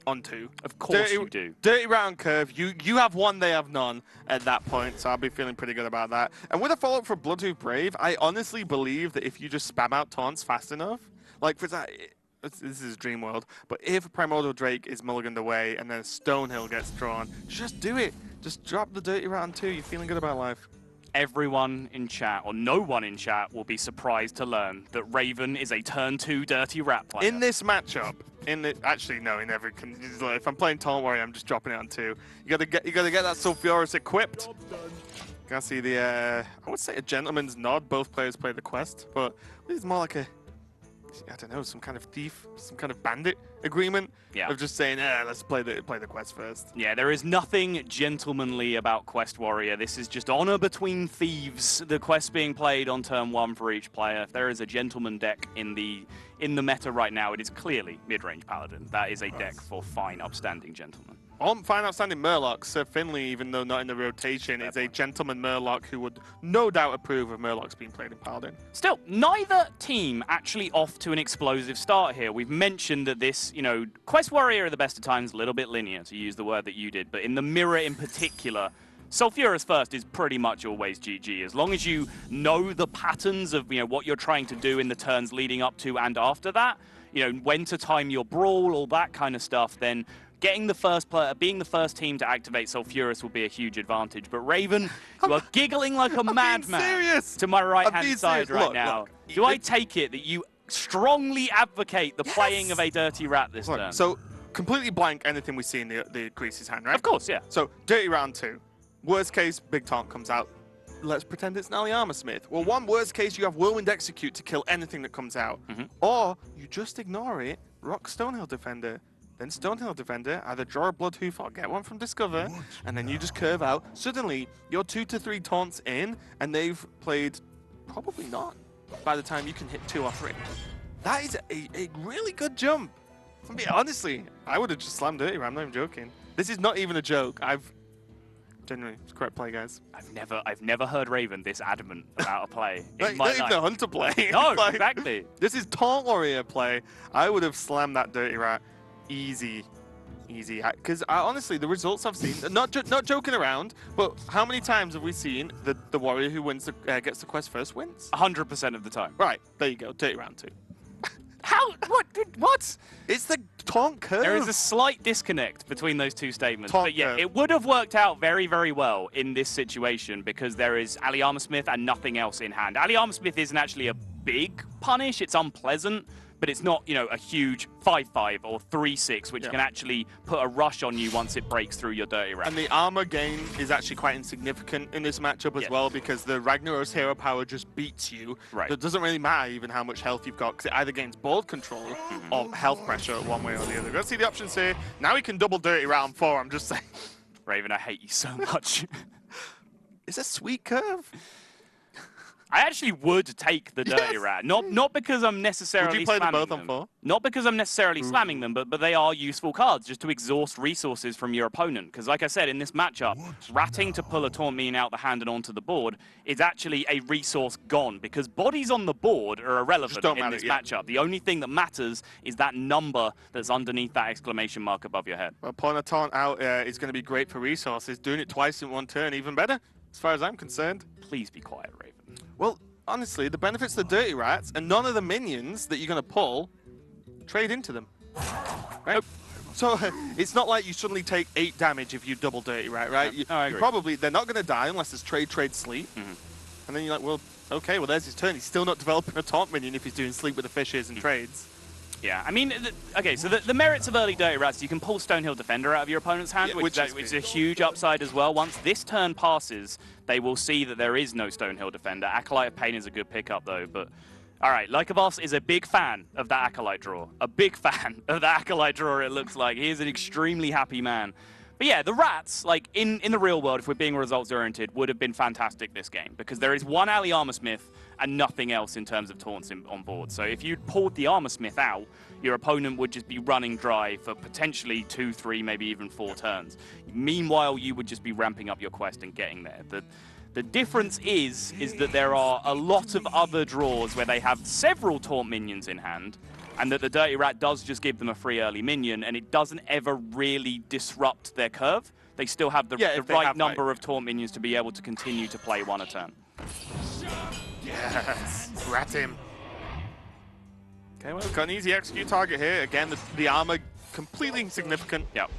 On 2. Of course you do. Dirty Rat on curve. You have 1, they have none at that point, so I'll be feeling pretty good about that. And with a follow-up for Bloodtooth Brave, I honestly believe that if you just spam out taunts fast enough, like for that, this is Dream World, but if Primordial Drake is mulliganed away and then Stonehill gets drawn, just do it. Just drop the Dirty Rat on 2. You're feeling good about life. Everyone in chat, or no one in chat, will be surprised to learn that Raven is a turn 2 Dirty Rat player. In this matchup, actually no, in every, if I'm playing Taunt Warrior, I'm just dropping it on 2. You gotta get that Sulfuris equipped. Gotta see the, I would say a gentleman's nod. Both players play the quest, but it's more like a, I don't know, some kind of thief, some kind of bandit agreement of just saying, let's play the quest first. Yeah, there is nothing gentlemanly about Quest Warrior. This is just honor between thieves. The quest being played on turn 1 for each player. If there is a gentleman deck in the meta right now, it is clearly mid-range Paladin. That is a deck for fine, upstanding gentlemen. Fine outstanding Murloc. Sir Finley, even though not in the rotation, is a gentleman Murloc who would no doubt approve of Murlocs being played in Paladin. Still, neither team actually off to an explosive start here. We've mentioned that this, Quest Warrior at the best of times, a little bit linear, to use the word that you did, but in the mirror in particular, Sulfuris first is pretty much always GG. As long as you know the patterns of what you're trying to do in the turns leading up to and after that, when to time your brawl, all that kind of stuff, then getting the first player, being the first team to activate Sulfuras will be a huge advantage. But Raven, you are giggling like a madman to my right-hand side right now. Do I take it that you strongly advocate the playing of a Dirty Rat this turn? So, completely blank anything we see in the Grease's hand, right? Of course, yeah. So, Dirty Round 2. Worst case, Big Taunt comes out. Let's pretend it's Nally Armorsmith. Well, worst case, you have Whirlwind Execute to kill anything that comes out. Or you just ignore it, rock Stonehill Defender, then Stonehill Defender, either draw a Bloodhoof or get one from Discover, and then you just curve out. Suddenly, you're 2 to 3 taunts in, and they've played probably not by the time you can hit 2 or 3. That is a really good jump. Honestly, I would have just slammed Dirty Rat, I'm not even joking. This is not even a joke. Genuinely, it's correct play, guys. I've never heard Raven this adamant about a play. Not even a Hunter play. No, like, exactly. This is Taunt Warrior play. I would have slammed that Dirty Rat easy. Because honestly, the results I've seen, not joking around, but how many times have we seen the warrior who wins gets the quest first wins? 100% of the time. Right, there you go. Dirty Round 2. How? What? It's the taunt curve. There is a slight disconnect between those two statements. But yeah, it would have worked out very, very well in this situation because there is Ali Armorsmith and nothing else in hand. Ali Armorsmith isn't actually a big punish. It's unpleasant, but it's not, you know, a huge 5-5 or 3-6, which can actually put a rush on you once it breaks through your Dirty Rat. And the armor gain is actually quite insignificant in this matchup as well, because the Ragnaros hero power just beats you. Right. It doesn't really matter even how much health you've got, because it either gains board control or health pressure one way or the other. Let's see the options here. Now we can double Dirty Round 4, I'm just saying. Raven, I hate you so much. It's a sweet curve. I actually would take the Dirty Rat, not because I'm necessarily would you play them slamming both on 4? Not because I'm necessarily slamming them, but they are useful cards just to exhaust resources from your opponent. Because like I said, in this matchup, ratting to pull a Taunt Minion out the hand and onto the board is actually a resource gone, because bodies on the board are irrelevant in this matchup. The only thing that matters is that number that's underneath that exclamation mark above your head. Well, pulling a Taunt out is going to be great for resources. Doing it twice in one turn, even better, as far as I'm concerned. Please be quiet, Raven. Well, honestly, the benefits of the Dirty Rats, and none of the minions that you're going to pull, trade into them. Right? So it's not like you suddenly take 8 damage if you double Dirty Rat, right? Yep. I agree. They're not going to die unless it's trade, sleep. And then you're like, well, okay, well, there's his turn. He's still not developing a taunt minion if he's doing sleep with the fishes and trades. Yeah, I mean, okay, so the merits of early Dirty Rats, you can pull Stonehill Defender out of your opponent's hand, which is a huge upside as well. Once this turn passes, they will see that there is no Stonehill Defender. Acolyte of Pain is a good pickup, though, but... All right, Lycabas is a big fan of that Acolyte draw. A big fan of the Acolyte draw, it looks like. He is an extremely happy man. But yeah, the Rats, like, in the real world, if we're being results-oriented, would have been fantastic this game, because there is one Ali Armorsmith and nothing else in terms of taunts on board. So if you'd pulled the Armorsmith out, your opponent would just be running dry for potentially 2, 3, maybe even 4 turns. Meanwhile, you would just be ramping up your quest and getting there. The difference is that there are a lot of other draws where they have several taunt minions in hand, and that the Dirty Rat does just give them a free early minion, and it doesn't ever really disrupt their curve. They still have the right number of taunt minions to be able to continue to play 1 a turn. Yes, rat him. Okay, well, we've got an easy execute target here. Again, the armor completely insignificant. Yep.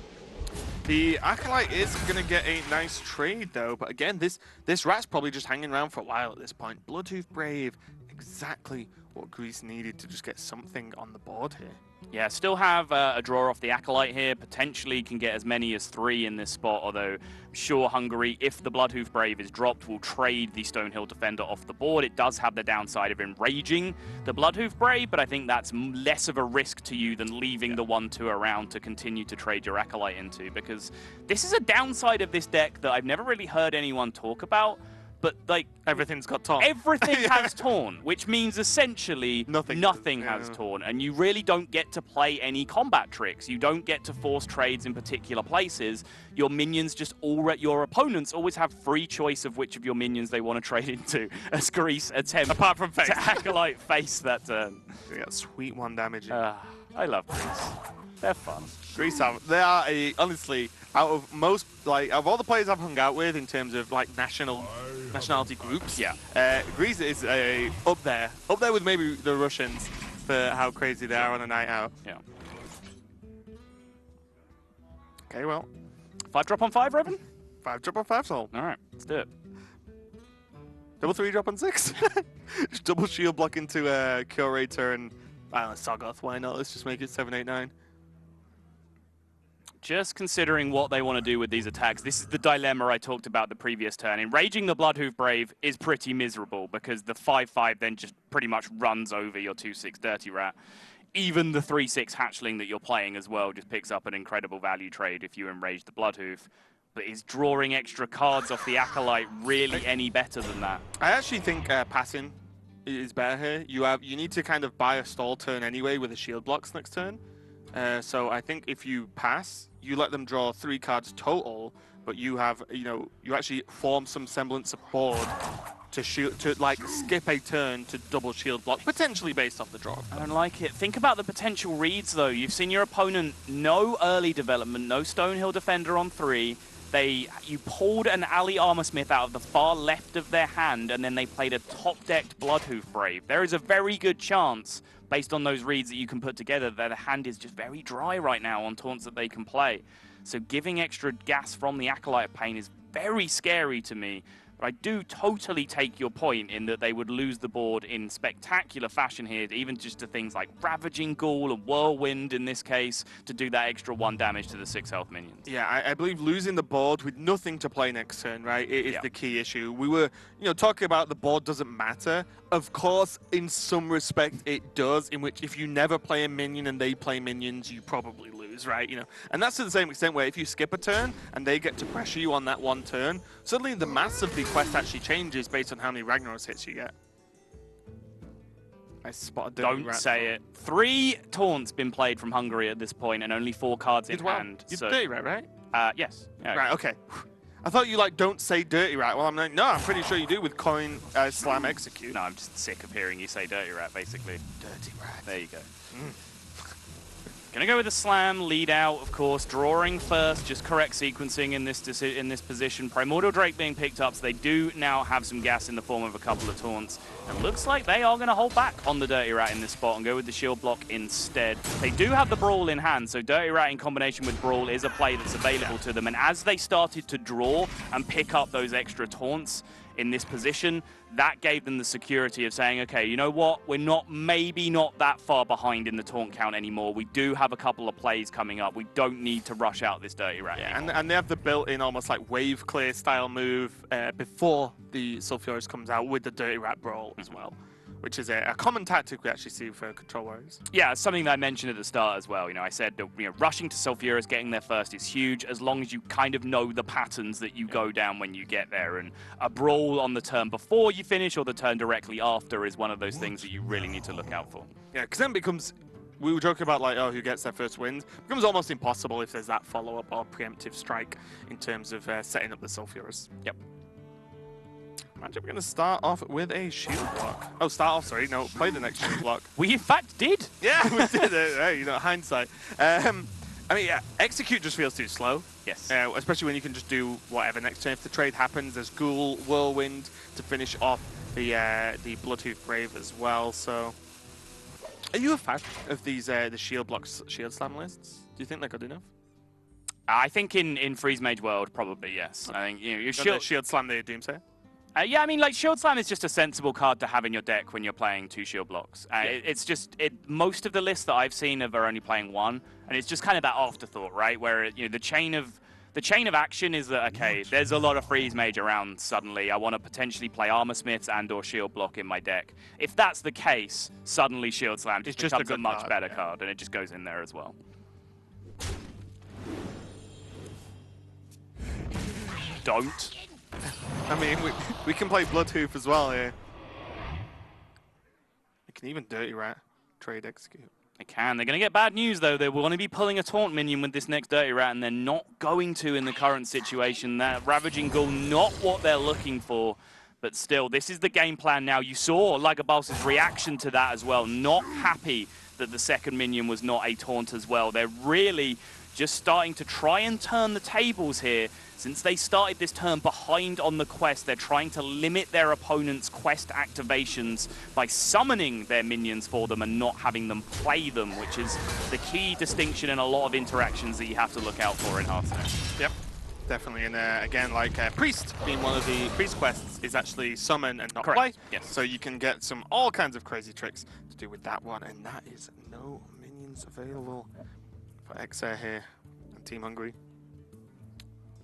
The Acolyte is going to get a nice trade, though. But again, this rat's probably just hanging around for a while at this point. Bloodhoof Brave, exactly what Grease needed to just get something on the board here. Yeah, still have a draw off the Acolyte here. Potentially can get as many as 3 in this spot, although I'm sure Hungary, if the Bloodhoof Brave is dropped, will trade the Stonehill Defender off the board. It does have the downside of enraging the Bloodhoof Brave, but I think that's less of a risk to you than leaving the 1-2 around to continue to trade your Acolyte into, because this is a downside of this deck that I've never really heard anyone talk about. But, like... Everything's got taunt. Everything has taunt, which means essentially nothing has taunt. And you really don't get to play any combat tricks. You don't get to force trades in particular places. Your minions just your opponents always have free choice of which of your minions they want to trade into. As Grease attempts apart from face. to Acolyte face that turn. We got sweet 1 damage. I love Grease. They're fun. Grease, they are honestly, out of most, like, of all the players I've hung out with in terms of, like, nationality groups, Grease is up there with maybe the Russians for how crazy they are on a night out. Yeah. Okay, well. 5 drop on 5, Revan? 5 drop on 5 soul. All right, let's do it. Double 3 drop on 6. Just double shield block into Curator and Sargoth. Why not? Let's just make it 7, 8, 9. Just considering what they want to do with these attacks, this is the dilemma I talked about the previous turn. Enraging the Bloodhoof Brave is pretty miserable because the 5/5 then just pretty much runs over your 2/6 Dirty Rat. Even the 3/6 Hatchling that you're playing as well just picks up an incredible value trade if you enrage the Bloodhoof. But is drawing extra cards off the Acolyte really any better than that? I actually think passing is better here. You need to kind of buy a stall turn anyway with the shield blocks next turn. So I think if you pass, you let them draw 3 cards total, but you have, you actually form some semblance of board to like skip a turn to double shield block, potentially based off the draw. I don't like it. Think about the potential reads though. You've seen your opponent no early development, no Stonehill Defender on 3. You pulled an Alley Armorsmith out of the far left of their hand, and then they played a top-decked Bloodhoof Brave. There is a very good chance, based on those reads that you can put together, that the hand is just very dry right now on taunts that they can play. So giving extra gas from the Acolyte Pain is very scary to me. But I do totally take your point in that they would lose the board in spectacular fashion here, even just to things like Ravaging Ghoul and Whirlwind in this case, to do that extra 1 damage to the 6 health minions. Yeah, I believe losing the board with nothing to play next turn, right, is the key issue. We were, talking about the board doesn't matter. Of course, in some respect, it does, in which if you never play a minion and they play minions, you probably lose, right? And that's to the same extent where if you skip a turn and they get to pressure you on that 1 turn, suddenly the mass of the quest actually changes based on how many Ragnaros hits you get. I spotted Don't say it. 3 taunts been played from Hungary at this point and only 4 cards in hand. You did Dirty Rat, right? Yes. Yeah. Right, okay. I thought you don't say Dirty Rat. Well, I'm like, no, I'm pretty sure you do with Coin, Slam, Execute. No, I'm just sick of hearing you say Dirty Rat, basically. Dirty Rat. There you go. Gonna go with the Slam, lead out, of course, drawing first, just correct sequencing in this position. Primordial Drake being picked up, so they do now have some gas in the form of a couple of taunts. And looks like they are gonna hold back on the Dirty Rat in this spot and go with the shield block instead. They do have the Brawl in hand, so Dirty Rat in combination with Brawl is a play that's available to them. And as they started to draw and pick up those extra taunts in this position, that gave them the security of saying, okay, you know what, we're maybe not that far behind in the taunt count anymore. We do have a couple of plays coming up. We don't need to rush out this Dirty Rat anymore. And they have the built-in almost like wave clear style move before the Sulfuris comes out with the Dirty Rat Brawl as well, which is a common tactic we actually see for Control Warriors. Yeah, it's something that I mentioned at the start as well. I said that rushing to Sulfuris, getting there first is huge, as long as you kind of know the patterns that you go down when you get there. And a Brawl on the turn before you finish or the turn directly after is one of those things that you really need to look out for. Yeah, because then it becomes, we were joking about who gets their first wins. It becomes almost impossible if there's that follow-up or preemptive strike in terms of setting up the Sulfuris. Yep. Imagine we're going to start off with a shield block. Oh, play the next shield block. We in fact did. Yeah, we did it. Hey, hindsight. Execute just feels too slow. Yes. Especially when you can just do whatever next turn. If the trade happens, there's Ghoul, Whirlwind to finish off the Bloodhoof Brave as well. So, are you a fan of these the shield blocks, shield slam lists? Do you think they're good enough? I think in Freeze Mage world, probably yes. I think your shield slam the Doomsayer. Yeah, I mean, Shield Slam is just a sensible card to have in your deck when you're playing 2 shield blocks. It's just, most of the lists that I've seen are only playing 1, and it's just kind of that afterthought, right? Where the chain of action is that, okay, there's a lot of Freeze Mage around suddenly. I want to potentially play Armorsmiths and or Shield Block in my deck. If that's the case, suddenly Shield Slam just becomes a much better card, and it just goes in there as well. Don't. I mean, we can play Bloodhoof as well here. We can even Dirty Rat trade Execute. They can. They're going to get bad news, though. They will want to be pulling a Taunt minion with this next Dirty Rat, and they're not going to in the current situation. That Ravaging Ghoul, not what they're looking for. But still, this is the game plan now. You saw Lagabalsa's reaction to that as well. Not happy that the second minion was not a Taunt as well. They're really just starting to try and turn the tables here. Since they started this turn behind on the quest, they're trying to limit their opponent's quest activations by summoning their minions for them and not having them play them, which is the key distinction in a lot of interactions that you have to look out for in Hearthstone. Yep, definitely. And again, like Priest being one of the Priest quests is actually summon and not play. Yes. So you can get all kinds of crazy tricks to do with that one. And that is no minions available for Xair here and Team Hungary.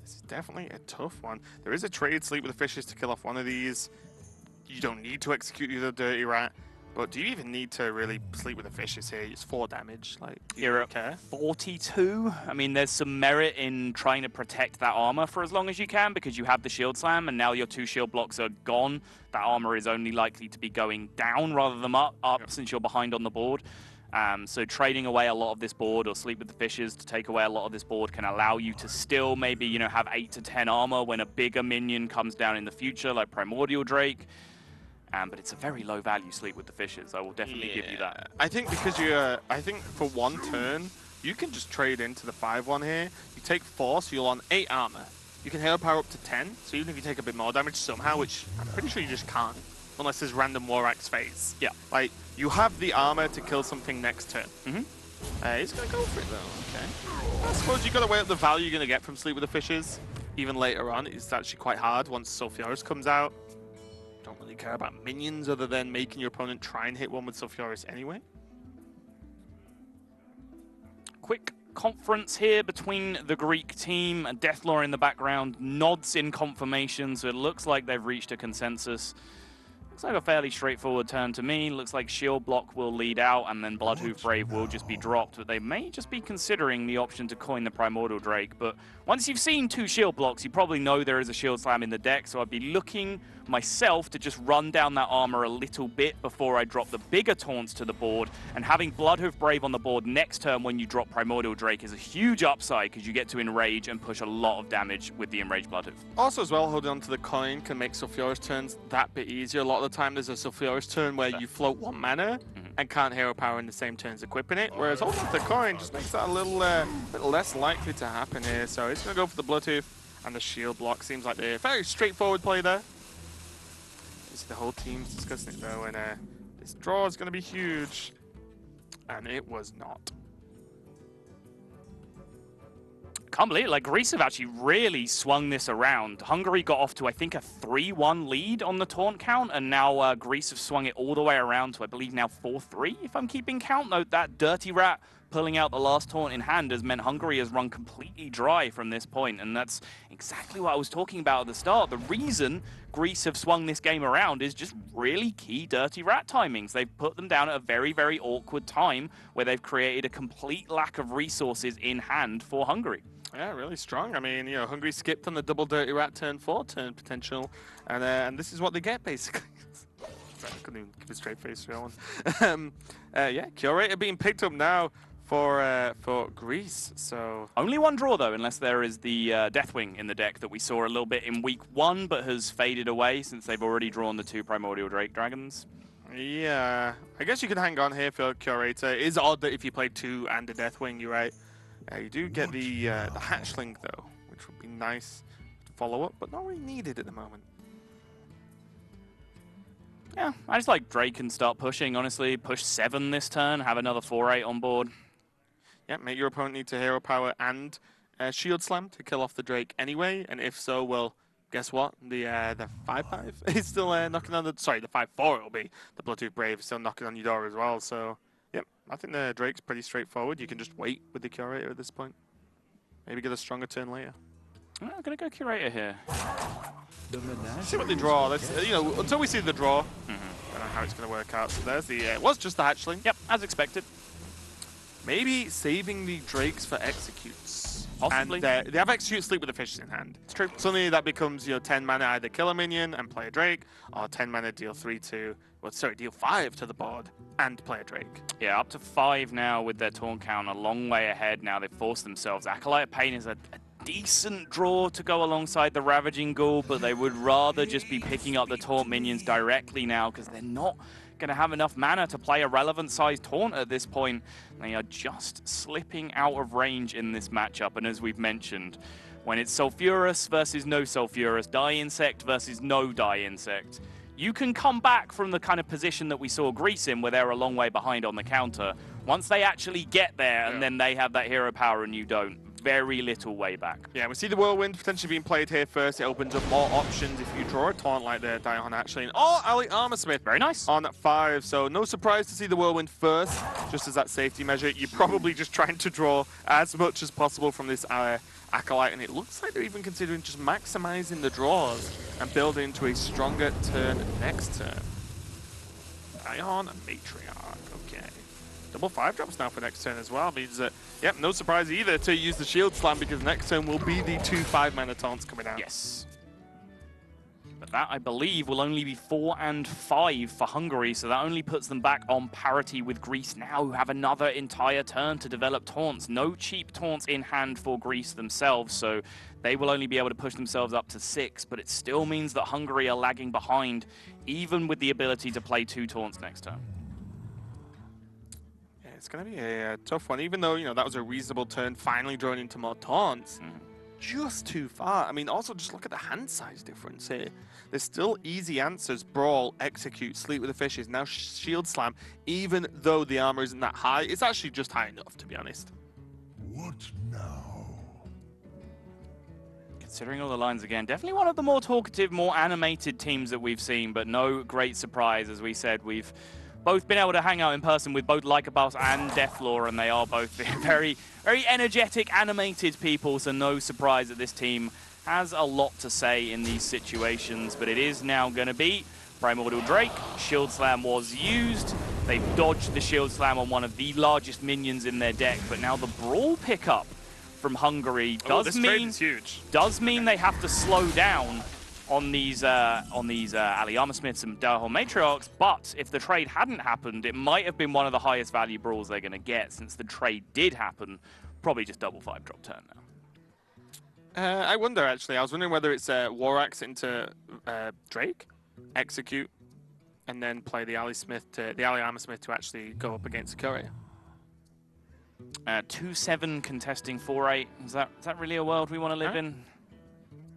This is definitely a tough one. There is a trade, Sleep with the Fishes, to kill off one of these. You don't need to execute the other Dirty Rat, but do you even need to really Sleep with the Fishes here? It's 4 damage. Like, you're at care? 42. I mean, there's some merit in trying to protect that armor for as long as you can because you have the shield slam, and now your 2 shield blocks are gone. That armor is only likely to be going down rather than up yep. Since you're behind on the board. So trading away a lot of this board or Sleep with the Fishes to take away a lot of this board can allow you to still maybe, you know, have 8 to 10 armor when a bigger minion comes down in the future, like Primordial Drake. But it's a very low value Sleep with the Fishes. I will definitely give you that. I think because I think for one turn, you can just trade into the 5-1 here. You take 4, so you're on 8 armor. You can hero power up to 10, so even if you take a bit more damage somehow, which I'm pretty sure you just can't, unless there's random War Axe phase. Yeah. Like, you have the armor to kill something next turn. Mm-hmm. He's going to go for it, though. Okay. I suppose you've got to weigh up the value you're going to get from Sleep with the Fishes. Even later on, it's actually quite hard once Sulfuris comes out. Don't really care about minions other than making your opponent try and hit one with Sulfuris anyway. Quick conference here between the Greek team. Deathlore in the background nods in confirmation, so it looks like they've reached a consensus. Looks like a fairly straightforward turn to me. Looks like Shield Block will lead out and then Bloodhoof Brave will just be dropped, but they may just be considering the option to coin the Primordial Drake. But once you've seen 2 Shield Blocks, you probably know there is a Shield Slam in the deck, so I'd be looking myself to just run down that armor a little bit before I drop the bigger taunts to the board, and having Bloodhoof Brave on the board next turn when you drop Primordial Drake is a huge upside because you get to enrage and push a lot of damage with the enraged Bloodhoof. Also as well, holding on to the coin can make Sulfuris turns that bit easier. A lot of the time there's a Sulfuris turn where you float 1 mana and can't hero power in the same turns equipping it, whereas holding on to the coin just makes that a little bit less likely to happen here. So he's going to go for the Bloodhoof and the Shield Block. Seems like they're very straightforward play there. The whole team's discussing it though, and this draw is going to be huge, and it was not. Can't believe it. Like, Greece have actually really swung this around. Hungary got off to, I think, a 3-1 lead on the taunt count, and now Greece have swung it all the way around to, I believe, now 4-3, if I'm keeping count. Note that Dirty Rat pulling out the last taunt in hand has meant Hungary has run completely dry from this point, and that's exactly what I was talking about at the start. The reason Greece have swung this game around is just really key Dirty Rat timings. They've put them down at a very, very awkward time where they've created a complete lack of resources in hand for Hungary. Yeah, really strong. I mean, you know, Hungary skipped on the double Dirty Rat turn 4 turn potential, and this is what they get, basically. I couldn't even give a straight face for that one. Yeah, Curator being picked up now for Greece, so... Only 1 draw, though, unless there is the Deathwing in the deck that we saw a little bit in week 1, but has faded away since they've already drawn the 2 Primordial Drake Dragons. Yeah, I guess you could hang on here for Curator. It is odd that if you play 2 and a Deathwing, you're right. You do get the Hatchling, though, which would be nice to follow up, but not really needed at the moment. Yeah, I just like Drake and start pushing, honestly. Push 7 this turn, have another 4-8 on board. Yeah, make your opponent need to hero power and shield slam to kill off the Drake anyway, and if so, well, guess what? The 5-5 is still knocking on the... Sorry, the 5-4 it'll be. The Bloodhoof Brave is still knocking on your door as well, so... Yep, I think the Drake's pretty straightforward. You can just wait with the Curator at this point. Maybe get a stronger turn later. I'm going to go Curator here. Let's see what they draw. Let's, you know, until we see the draw, I don't know how it's going to work out. So there's the... it was just the Hatchling. Yep, as expected. Maybe saving the Drakes for Executes. Possibly. And they have Execute Sleep with the Fishes in hand. It's true. Suddenly that becomes, you know, 10 mana either kill a minion and play a Drake, or 10 mana deal 3 to... Well, sorry, deal 5 to the board and play a Drake. Yeah, up to 5 now with their taunt count, a long way ahead now. They've forced themselves. Acolyte of Pain is a decent draw to go alongside the Ravaging Ghoul, but they would rather just be picking up the taunt minions directly now because they're not going to have enough mana to play a relevant-sized taunt at this point. They are just slipping out of range in this matchup, and as we've mentioned, when it's Sulfurous versus no Sulfurous, Die Insect versus no Die Insect, you can come back from the kind of position that we saw Greece in, where they're a long way behind on the counter. Once they actually get there, and then they have that hero power and you don't, very little way back. Yeah, we see the Whirlwind potentially being played here first. It opens up more options if you draw a taunt like the Dion actually. Oh, Ali Armorsmith. Very nice. On 5, so no surprise to see the Whirlwind first, just as that safety measure. You're probably just trying to draw as much as possible from this Acolyte, and it looks like they're even considering just maximizing the draws and building into a stronger turn next turn. Dion and Matriarch, okay. Double 5-drops now for next turn as well. Means that, yep, no surprise either to use the Shield Slam, because next turn will be the 2 5-mana taunts coming out. Yes. But that, I believe, will only be 4 and 5 for Hungary, so that only puts them back on parity with Greece now, who have another entire turn to develop taunts. No cheap taunts in hand for Greece themselves, so they will only be able to push themselves up to 6, but it still means that Hungary are lagging behind, even with the ability to play 2 taunts next turn. It's going to be a tough one, even though, you know, that was a reasonable turn, finally drawing into more taunts. Just too far. I mean, also just look at the hand size difference here. There's still easy answers: Brawl, Execute, Sleep with the Fishes, now Shield Slam. Even though the armor isn't that high, it's actually just high enough, to be honest. What now? Considering all the lines again, definitely one of the more talkative, more animated teams that we've seen, but no great surprise. As we said, we've both been able to hang out in person with both Lycabas and Deathlore, and they are both very, very energetic, animated people, so no surprise that this team has a lot to say in these situations. But it is now going to be Primordial Drake. Shield Slam was used. They've dodged the Shield Slam on one of the largest minions in their deck, but now the Brawl pickup from Hungary does mean they have to slow down on these Ali Armorsmiths and Dahon Matriarchs, but if the trade hadn't happened, it might have been one of the highest value brawls they're going to get. Since the trade did happen, probably just double 5-drop turn now. I wonder, actually. I was wondering whether it's War Axe into Drake, Execute, and then play the Ali Armorsmith to actually go up against Courier. 2-7 contesting 4-8. Is that really a world we want to live in?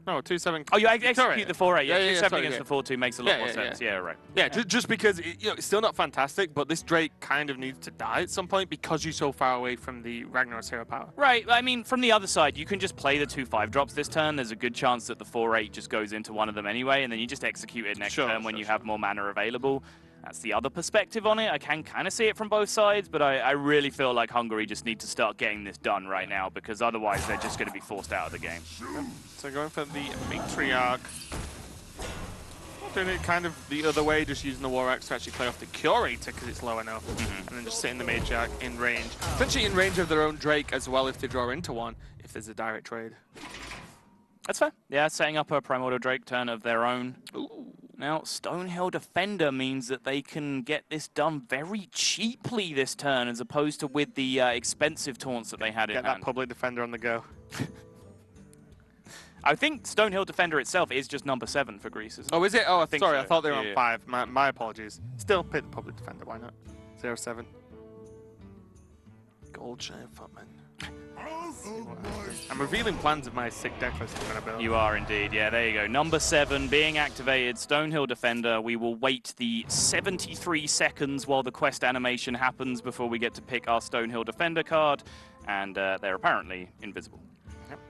No, 2-7. Oh, you execute the 4-8. Yeah, 2-7 sorry, against the 4-2 makes a lot more sense. Yeah, right. Yeah, just because it's still not fantastic, but this Drake kind of needs to die at some point because you're so far away from the Ragnar's hero power. Right. I mean, from the other side, you can just play the 2 5-drops this turn. There's a good chance that the 4-8 just goes into one of them anyway, and then you just execute it next turn when you have more mana available. That's the other perspective on it. I can kind of see it from both sides, but I really feel like Hungary just need to start getting this done right now, because otherwise they're just going to be forced out of the game. So going for the Matriarch. Doing it kind of the other way, just using the War Axe to actually play off the Curator because it's low enough, and then just sitting the Matriarch in range. Essentially in range of their own Drake as well if they draw into one, if there's a direct trade. That's fair. Yeah, setting up a Primordial Drake turn of their own. Ooh. Now, Stonehill Defender means that they can get this done very cheaply this turn, as opposed to with the expensive taunts that they had in hand. Get that Public Defender on the go. I think Stonehill Defender itself is just number 7 for Greece, isn't it? Oh, is it? Oh, think sorry, so. I thought they were on 5. My apologies. Still pick the Public Defender, why not? 0-7. Gold Giant Footman. I'm revealing plans of my sick deck list I'm going to build. You are indeed. Yeah, there you go. Number 7 being activated. Stonehill Defender. We will wait the 73 seconds while the quest animation happens before we get to pick our Stonehill Defender card. And they're apparently invisible. Yep.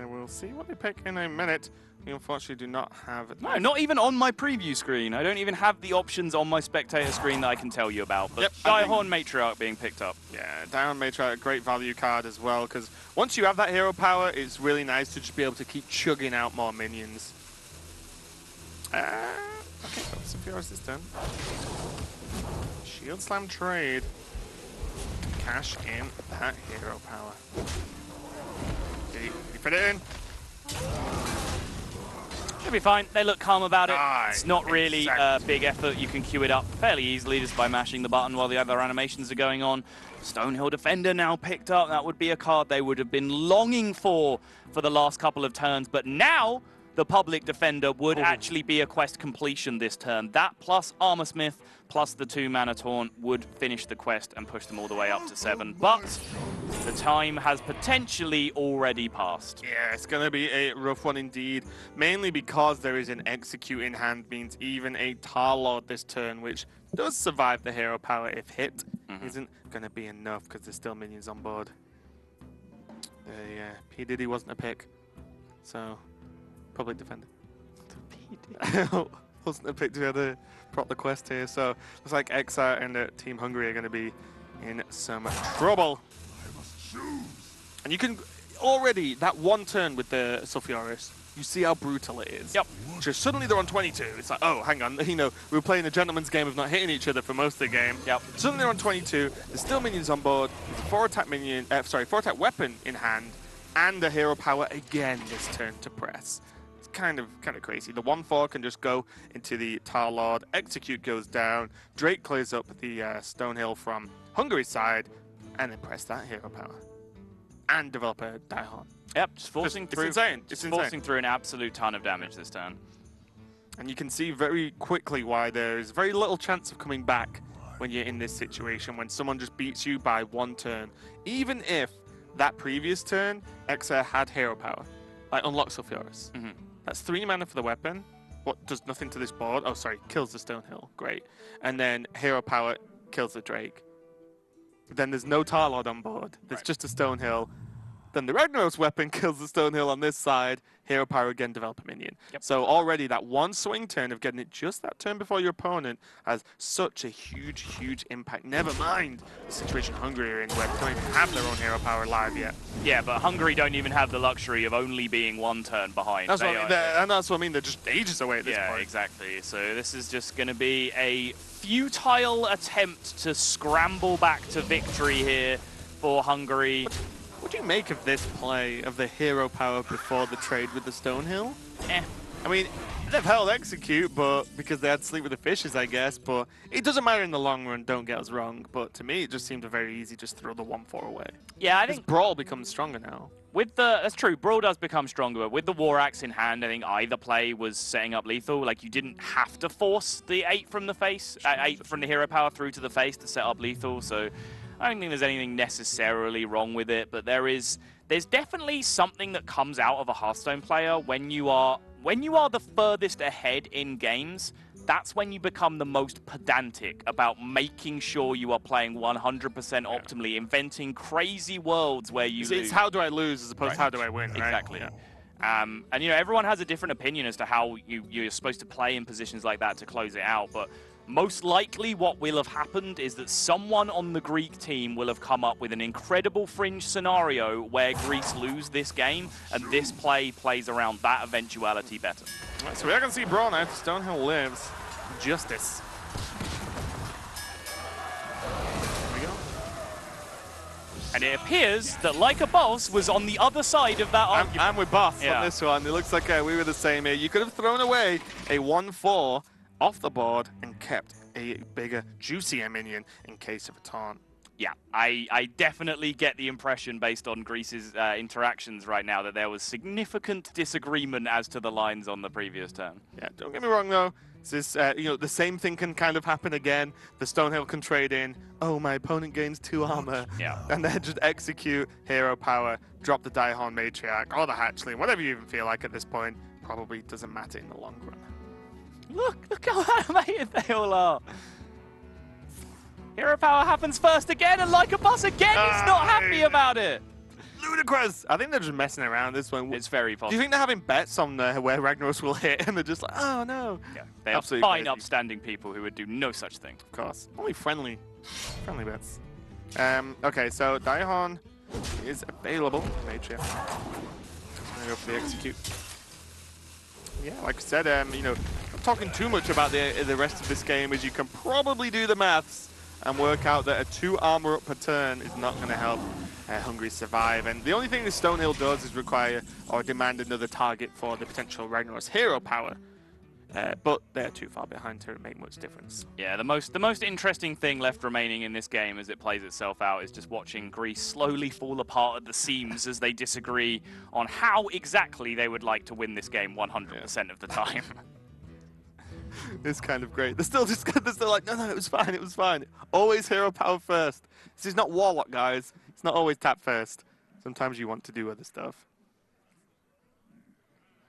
We'll see what they pick in a minute. We unfortunately do not have... No, not even on my preview screen. I don't even have the options on my spectator screen that I can tell you about. But Diehorn Matriarch being picked up. Yeah, Diehorn Matriarch, a great value card as well, because once you have that hero power, it's really nice to just be able to keep chugging out more minions. Okay, got some Furious this turn. Shield Slam trade. Cash in that hero power. Did he fit it in? Should be fine. They look calm about it. Nice. It's not really a big effort. You can queue it up fairly easily just by mashing the button while the other animations are going on. Stonehill Defender now picked up. That would be a card they would have been longing for the last couple of turns. But now the Public Defender would actually be a quest completion this turn. That plus Armorsmith plus the 2-mana Taunt would finish the quest and push them all the way up to 7. But the time has potentially already passed. Yeah, it's going to be a rough one indeed, mainly because there is an Execute in hand, means even a Tar Lord this turn, which does survive the hero power if hit, isn't going to be enough because there's still minions on board. Yeah, P. Diddy wasn't a pick, so Public Defender. Wasn't a pick to be able to prop the quest here, so looks like Exa and Team Hungary are going to be in some trouble. And you can already, that one turn with the Sulfuris, you see how brutal it is. Yep. Just suddenly they're on 22. It's like, oh, hang on, you know, we were playing a gentleman's game of not hitting each other for most of the game. Yep. Suddenly they're on 22. There's still minions on board. There's a 4-attack minion, 4-attack weapon in hand, and a hero power again this turn to press. It's kind of crazy. The 1/4 can just go into the Tar Lord. Execute goes down. Drake clears up the Stonehill from Hungary's side, and then press that hero power and develop a Daihon. Yep, just forcing through. It's insane. It's insane. Forcing through an absolute ton of damage this turn. And you can see very quickly why there's very little chance of coming back when you're in this situation, when someone just beats you by 1 turn. Even if that previous turn, Exa had hero power, like unlock Sulfuris. That's 3 mana for the weapon. What does nothing to this board? Oh, sorry, kills the Stonehill. Great. And then hero power kills the Drake. Then there's no Tar Lord on board. There's just a Stonehill. Then the Ragnaros weapon kills the Stonehill on this side. Hero power again, develop a minion. Yep. So already that one swing turn of getting it just that turn before your opponent has such a huge impact. Never mind the situation Hungary are in where they don't even have their own hero power live yet. Yeah, but Hungary don't even have the luxury of only being 1 turn behind. That's what I mean. And that's what I mean. They're just ages away at this point. Yeah, exactly. So this is just going to be a futile attempt to scramble back to victory here for Hungary. What do you make of this play of the hero power before the trade with the Stonehill? I mean, they've held Execute, but because they had Sleep with the Fishes, I guess. But it doesn't matter in the long run, don't get us wrong. But to me, it just seemed a very easy just throw the 1/4 away. Yeah, I think Brawl becomes stronger now. With the, that's true, Brawl does become stronger, but with the War Axe in hand, I think either play was setting up lethal. Like, you didn't have to force the 8 from the face, 8 from the hero power through to the face to set up lethal, so I don't think there's anything necessarily wrong with it, but there's definitely something that comes out of a Hearthstone player when you are the furthest ahead in games. That's when you become the most pedantic about making sure you are playing 100% optimally, inventing crazy worlds where you lose. It's how do I lose as opposed to how do I win, right? Exactly. Yeah. And, you know, everyone has a different opinion as to how you're supposed to play in positions like that to close it out, but most likely what will have happened is that someone on the Greek team will have come up with an incredible fringe scenario where Greece lose this game, and this play plays around that eventuality better. Right, so we are going to see Brawl now. Stonehill lives. Justice. There we go. And it appears that Like a Boss was on the other side of that argument. I'm with Boss on this one. It looks like we were the same here. You could have thrown away a 1/4 off the board and kept a bigger, juicier minion in case of a taunt. Yeah, I definitely get the impression based on Greece's interactions right now that there was significant disagreement as to the lines on the previous turn. Yeah, don't get me wrong though. This you know, the same thing can kind of happen again. The Stonehill can trade in, oh, my opponent gains 2 armor. Yeah. And then just execute hero power, drop the Daihon Matriarch, or the Hatchling, whatever you even feel like at this point. Probably doesn't matter in the long run. Look how animated they all are. Hero power happens first again, and Like a Boss again, he's not happy about it. Ludicrous! I think they're just messing around this one. It's very possible. Do you think they're having bets on where Ragnaros will hit, and they're just like, oh no? Yeah, they are fine, upstanding people who would do no such thing. Of course. Only friendly bets. Okay, so Daihon is available. Matriarch. I'm gonna go for the execute. Yeah, like I said, you know, not talking too much about the rest of this game, as you can probably do the maths and work out that a 2 armor up per turn is not going to help Hungary survive. And the only thing the Stonehill does is require or demand another target for the potential Ragnaros hero power. but they're too far behind to make much difference. Yeah, the most interesting thing left remaining in this game as it plays itself out is just watching Greece slowly fall apart at the seams as they disagree on how exactly they would like to win this game 100% of the time. It's kind of great. They're still like, no, it was fine. Always hero power first. This is not Warlock, guys. It's not always tap first. Sometimes you want to do other stuff.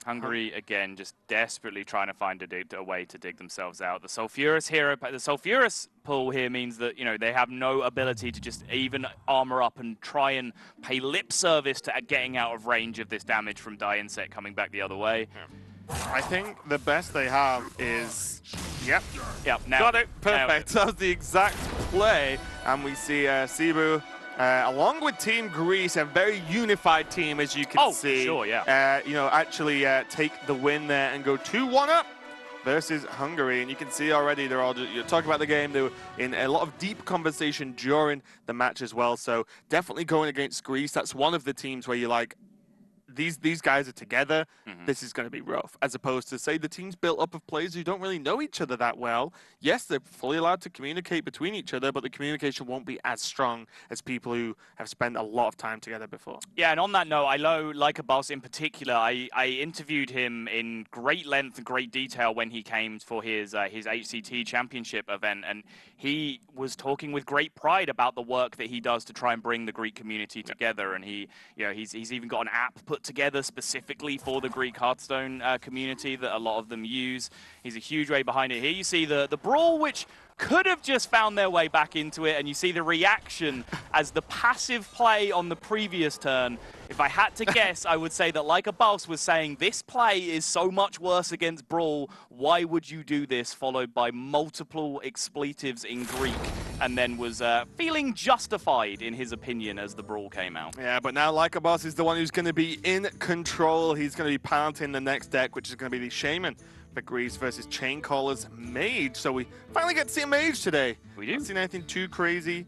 Hungary, again, just desperately trying to find a way to dig themselves out. The Sulfurous pull here means that, you know, they have no ability to just even armor up and try and pay lip service to getting out of range of this damage from Die Insect coming back the other way. Yeah. I think the best they have is... Yep. Now, got it. Perfect. That was the exact play. And we see Cebu... along with Team Greece, a very unified team, as you can see. Sure, yeah. You know, actually take the win there and go 2-1 up versus Hungary. And you can see already they're all you're talking about the game. They were in a lot of deep conversation during the match as well. So definitely going against Greece. That's one of the teams where you're like, these guys are together, this is going to be rough. As opposed to, say, the team's built up of players who don't really know each other that well. Yes, they're fully allowed to communicate between each other, but the communication won't be as strong as people who have spent a lot of time together before. Yeah, and on that note, I know Boss in particular, I interviewed him in great length and great detail when he came for his HCT championship event, and he was talking with great pride about the work that he does to try and bring the Greek community together. And he's even got an app put together specifically for the Greek Hearthstone community that a lot of them use. He's a huge way behind it. Here you see the brawl, which could have just found their way back into it, and you see the reaction as the passive play on the previous turn. If I had to guess, I would say that Like a Boss was saying, this play is so much worse against Brawl, why would you do this? Followed by multiple expletives in Greek, and then was feeling justified in his opinion as the Brawl came out. Yeah, but now Like a Boss is the one who's going to be in control. He's going to be piloting the next deck, which is going to be the Shaman for Greece versus Chaincaller's Mage. So we finally get to see a Mage today. We do. Haven't seen anything too crazy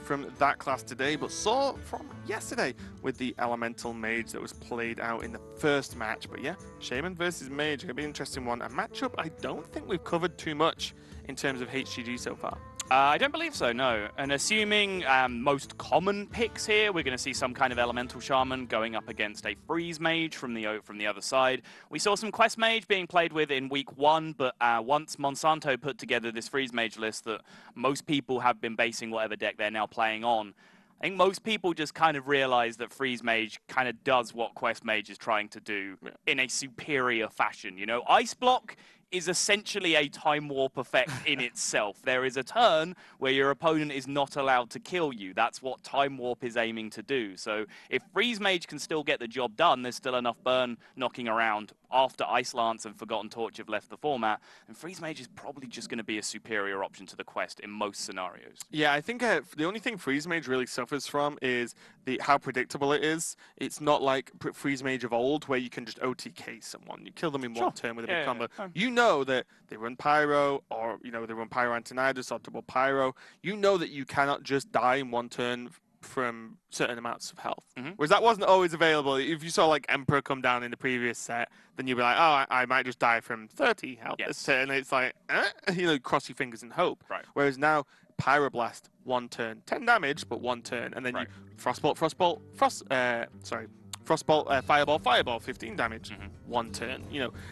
from that class today, but saw from yesterday with the Elemental Mage that was played out in the first match. But yeah, Shaman versus Mage, going to be an interesting one. A matchup I don't think we've covered too much in terms of HGG so far. I don't believe so, no. And assuming most common picks here, we're going to see some kind of Elemental Shaman going up against a Freeze Mage from the other side. We saw some Quest Mage being played with in week 1, but once Monsanto put together this Freeze Mage list that most people have been basing whatever deck they're now playing on, I think most people just kind of realize that Freeze Mage kind of does what Quest Mage is trying to do in a superior fashion. You know, Ice Block is essentially a time warp effect in itself. There is a turn where your opponent is not allowed to kill you. That's what time warp is aiming to do. So if Freeze Mage can still get the job done, there's still enough burn knocking around after Ice Lance and Forgotten Torch have left the format, and Freeze Mage is probably just going to be a superior option to the Quest in most scenarios. Yeah, I think the only thing Freeze Mage really suffers from is how predictable it is. It's not like Freeze Mage of old where you can just OTK someone. You kill them in one turn with a big combo. You know that they run Pyro, or they run Pyro Antonidas or double Pyro. You know that you cannot just die in one turn from certain amounts of health. Whereas that wasn't always available. If you saw like Emperor come down in the previous set, then you'd be like, oh, I might just die from 30 health this turn. And it's like, cross your fingers and hope. Right. Whereas now, Pyroblast, 1 turn, 10 damage, but 1 turn. And then you Frostbolt, Fireball, 15 damage, 1 turn.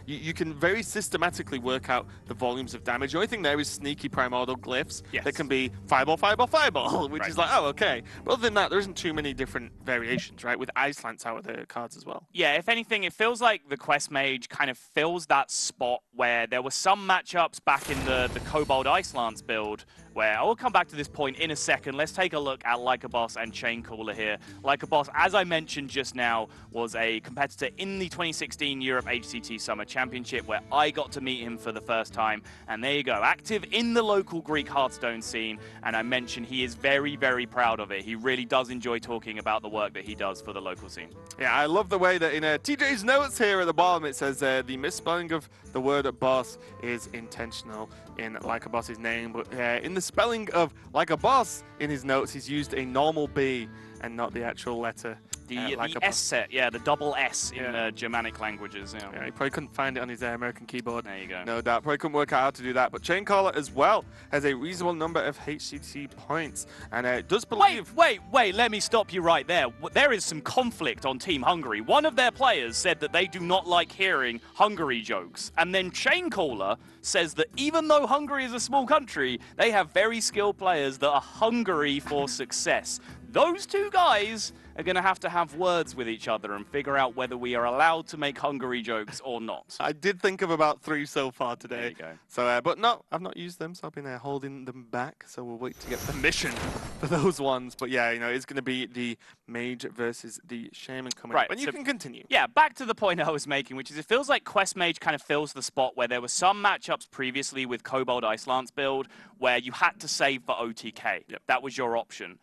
You can very systematically work out the volumes of damage. The only thing there is sneaky primordial glyphs that can be Fireball, which is like, oh, okay. But other than that, there isn't too many different variations, right? With Ice Lance out of the cards as well. Yeah, if anything, it feels like the Quest Mage kind of fills that spot where there were some matchups back in the Kobold Ice Lance build where I will come back to this point in a second. Let's take a look at Like a Boss and Chaincaller here. Like a Boss, as I mentioned just now, was a competitor in the 2016 Europe HCT Summer Championship where I got to meet him for the first time. And there you go, active in the local Greek Hearthstone scene. And I mentioned he is very, very proud of it. He really does enjoy talking about the work that he does for the local scene. Yeah, I love the way that in TJ's notes here at the bottom, it says the misspelling of the word boss is intentional in Like a Boss's name. But in the spelling of Like a Boss in his notes, he's used a normal B and not the actual letter The like S set, yeah, the double S in Germanic languages. Yeah. Yeah, he probably couldn't find it on his American keyboard. There you go. No doubt. Probably couldn't work out how to do that. But Chaincaller as well has a reasonable number of HCT points. And it does believe... Wait, let me stop you right there. There is some conflict on Team Hungary. One of their players said that they do not like hearing Hungary jokes. And then Chaincaller says that even though Hungary is a small country, they have very skilled players that are hungry for success. Those two guys are going to have words with each other and figure out whether we are allowed to make Hungary jokes or not. I did think of about 3 so far today. There you go. So, but no, I've not used them, so I've been holding them back. So we'll wait to get permission for those ones. But yeah, you know, it's going to be the Mage versus the Shaman coming up. And you can continue. Yeah, back to the point I was making, which is it feels like Quest Mage kind of fills the spot where there were some matchups previously with Kobold Ice Lance build where you had to save for OTK. Yep. That was your option.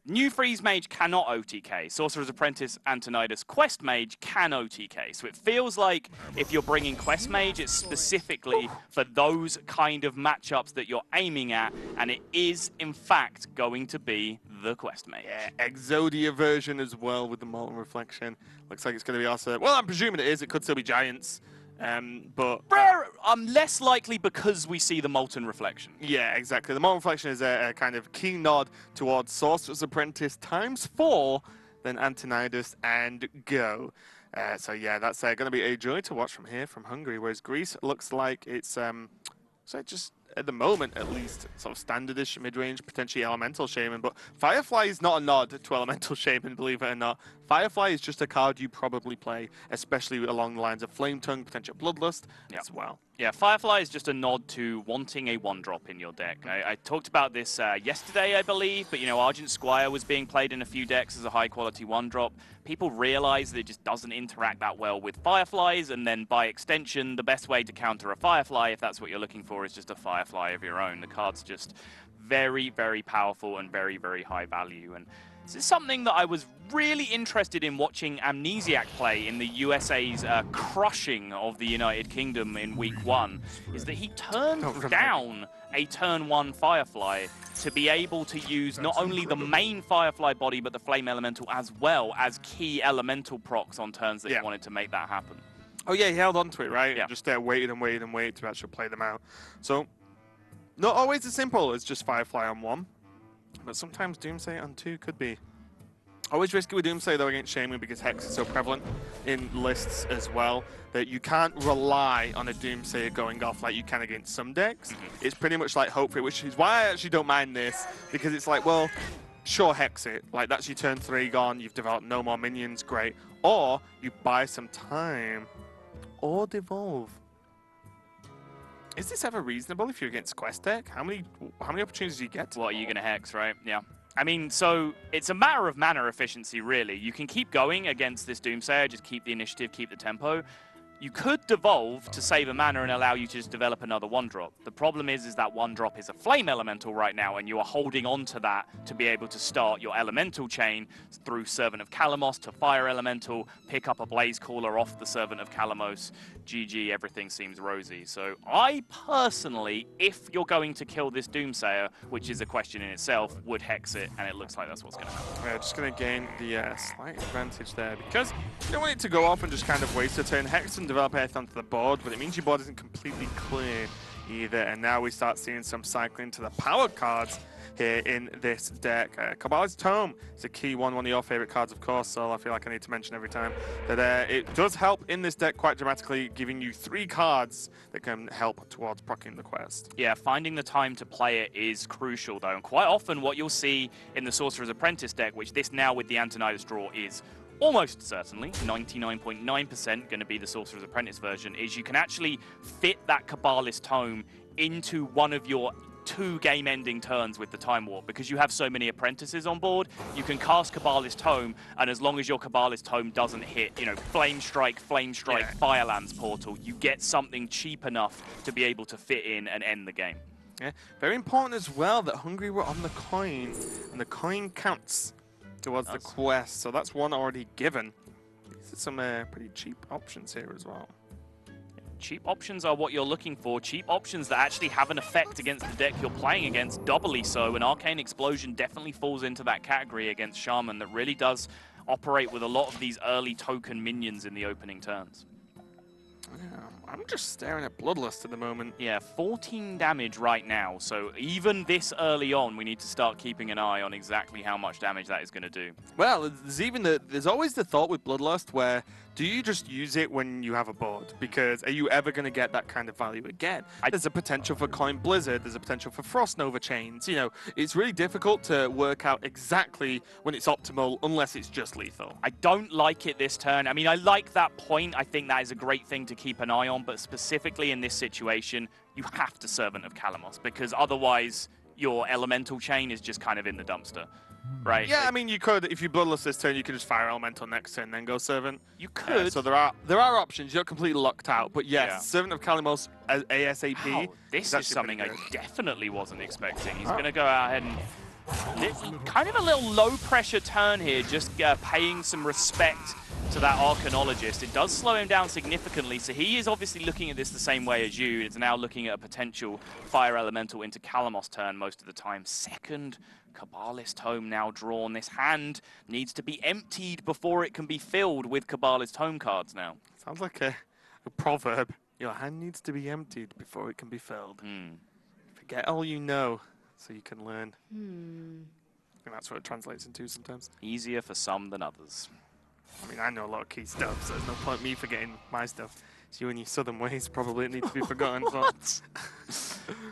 New Freeze Mage cannot OTK. Sorcerer's Apprentice, Antonidas, Quest Mage can OTK. So it feels like if you're bringing Quest Mage, it's specifically for those kind of matchups that you're aiming at, and it is, in fact, going to be the Quest Mage. Yeah, Exodia version as well with the Molten Reflection. Looks like it's going to be also... Well, I'm presuming it is. It could still be Giants. But rare, less likely because we see the Molten Reflection. Yeah, exactly. The Molten Reflection is a kind of key nod towards Sorcerer's Apprentice ×4, then Antonidas and go. So yeah, that's going to be a joy to watch from here from Hungary, whereas Greece looks like it's so just at the moment at least sort of standardish mid-range, potentially Elemental Shaman, but Firefly is not a nod to Elemental Shaman, believe it or not. Firefly is just a card you probably play, especially along the lines of Flame Tongue, potential Bloodlust as well. Yeah, Firefly is just a nod to wanting a 1-drop in your deck. I talked about this yesterday, I believe, but you know, Argent Squire was being played in a few decks as a high-quality 1-drop. People realize that it just doesn't interact that well with Fireflies, and then by extension, the best way to counter a Firefly, if that's what you're looking for, is just a Firefly of your own. The card's just very, very powerful and very, very high value. And this is something that I was really interested in watching Amnesiac play in the USA's crushing of the United Kingdom in Week 1, is that he turned down a turn 1 Firefly to be able to use not only the main Firefly body, but the Flame Elemental as well as key Elemental procs on turns that he wanted to make that happen. Oh yeah, he held on to it, right? Yeah. And just waited and waited and waited to actually play them out. So, not always as simple as just Firefly on 1. But sometimes Doomsay on 2 could be. Always risky with Doomsay though against Shaman because Hex is so prevalent in lists as well that you can't rely on a Doomsayer going off like you can against some decks. It's pretty much like hope for it, which is why I actually don't mind this, because it's like, well, sure, Hex it. Like, that's your turn 3 gone, you've developed no more minions, great. Or you buy some time or devolve. Is this ever reasonable if you're against Quest deck? How many opportunities do you get? What are you going to Hex, right? Yeah. I mean, so it's a matter of mana efficiency, really. You can keep going against this Doomsayer, just keep the initiative, keep the tempo. You could devolve to save a mana and allow you to just develop another 1-drop. The problem is that 1-drop is a Flame Elemental right now, and you are holding on to that to be able to start your Elemental chain through Servant of Kalamos to Fire Elemental, pick up a Blaze Caller off the Servant of Kalamos. GG, everything seems rosy. So I personally, if you're going to kill this Doomsayer, which is a question in itself, would Hex it, and it looks like that's what's going to happen. Yeah, just going to gain the slight advantage there, because you don't want it to go off and just kind of waste a turn. Hex and develop anything onto the board, but it means your board isn't completely clear either. And now we start seeing some cycling to the power cards here in this deck. Kabbalah's Tome is a key one of your favorite cards, of course, so I feel like I need to mention every time that it does help in this deck quite dramatically, giving you 3 cards that can help towards proccing the quest. Yeah, finding the time to play it is crucial, though, and quite often what you'll see in the Sorcerer's Apprentice deck, which this now with the Antonidas draw is almost certainly 99.9% going to be the Sorcerer's Apprentice version, is you can actually fit that Kabbalist Tome into one of your 2 game-ending turns with the Time Warp. Because you have so many apprentices on board, you can cast Kabbalist Tome, and as long as your Kabbalist Tome doesn't hit, you know, Flame Strike, Firelands Portal, you get something cheap enough to be able to fit in and end the game. Yeah, very important as well that Hungary were on the coin, and the coin counts towards the quest, so that's one already given. These are some pretty cheap options here as well. Cheap options are what you're looking for. Cheap options that actually have an effect against the deck you're playing against, doubly so. And Arcane Explosion definitely falls into that category against Shaman that really does operate with a lot of these early token minions in the opening turns. Yeah, I'm just staring at Bloodlust at the moment. Yeah, 14 damage right now, so even this early on, we need to start keeping an eye on exactly how much damage that is going to do. Well, there's always the thought with Bloodlust where, do you just use it when you have a board? Because are you ever going to get that kind of value again? There's a potential for Coin Blizzard, there's a potential for Frost Nova Chains. You know, it's really difficult to work out exactly when it's optimal unless it's just lethal. I don't like it this turn. I mean, I like that point. I think that is a great thing to keep an eye on, but specifically in this situation, you have to Servant of Kalamos, because otherwise your elemental chain is just kind of in the dumpster. Right. Yeah, I mean, you could, if you Bloodlust this turn, you could just fire Elemental next turn, then go Servant. You could. So there are options. You're not completely locked out. But yes, yeah. Servant of Kalamos ASAP. Wow, this is something I definitely wasn't expecting. He's going to go out ahead and kind of a little low-pressure turn here, just paying some respect to that Arcanologist. It does slow him down significantly, so he is obviously looking at this the same way as you. It's now looking at a potential Fire Elemental into Kalamos turn most of the time. Second Kabbalist Tome now drawn. This hand needs to be emptied before it can be filled with Kabbalist Tome cards now. Sounds like a proverb. Your hand needs to be emptied before it can be filled. Forget all you know so you can learn. I think that's what it translates into sometimes. Easier for some than others. I mean, I know a lot of key stuff, so there's no point me forgetting my stuff. It's you and your southern ways probably need to be forgotten. What? What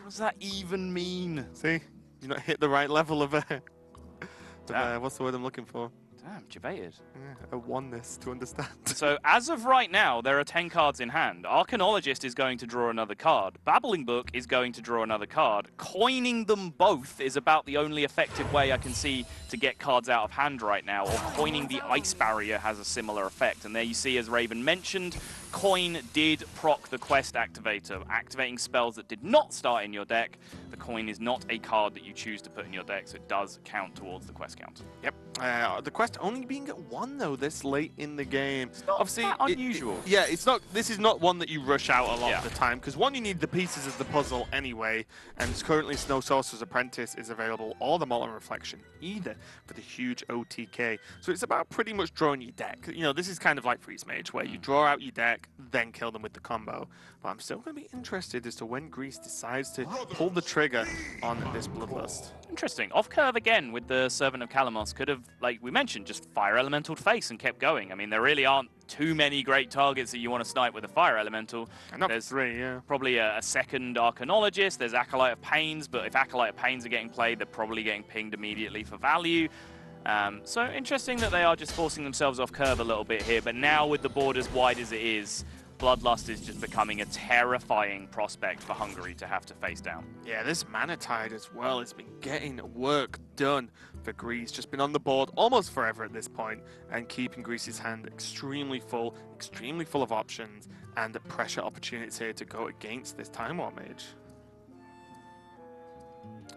does that even mean? See? You not hit the right level of what's the word I'm looking for? Damn, debated. Yeah, a oneness to understand. So as of right now, there are 10 cards in hand. Arcanologist is going to draw another card. Babbling Book is going to draw another card. Coining them both is about the only effective way I can see to get cards out of hand right now, or coining the Ice Barrier has a similar effect. And there you see, as Raven mentioned, Coin did proc the Quest Activator, activating spells that did not start in your deck. The Coin is not a card that you choose to put in your deck, so it does count towards the quest count. Yep. The quest only being at 1 though this late in the game. It's not obviously that unusual. Yeah, it's not. This is not one that you rush out a lot of the time, because one, you need the pieces of the puzzle anyway, and currently Snow Sorcerer's Apprentice is available, or the Molten Reflection either, for the huge OTK. So it's about pretty much drawing your deck. You know, this is kind of like Freeze Mage, where you draw out your deck, then kill them with the combo. But I'm still going to be interested as to when Greece decides to pull the trigger on this Bloodlust. Interesting. Off curve again with the Servant of Kalamos. Could have, like we mentioned, just Fire Elemental face and kept going. I mean, there really aren't too many great targets that you want to snipe with a Fire Elemental. There's 3, yeah. Probably a second Arcanologist. There's Acolyte of Pains, but if Acolyte of Pains are getting played, they're probably getting pinged immediately for value. So interesting that they are just forcing themselves off curve a little bit here. But now with the board as wide as it is, Bloodlust is just becoming a terrifying prospect for Hungary to have to face down. Yeah, this Mana Tide as well has been getting work done for Greece. Just been on the board almost forever at this point, and keeping Greece's hand extremely full of options, and the pressure opportunities here to go against this Time War Mage.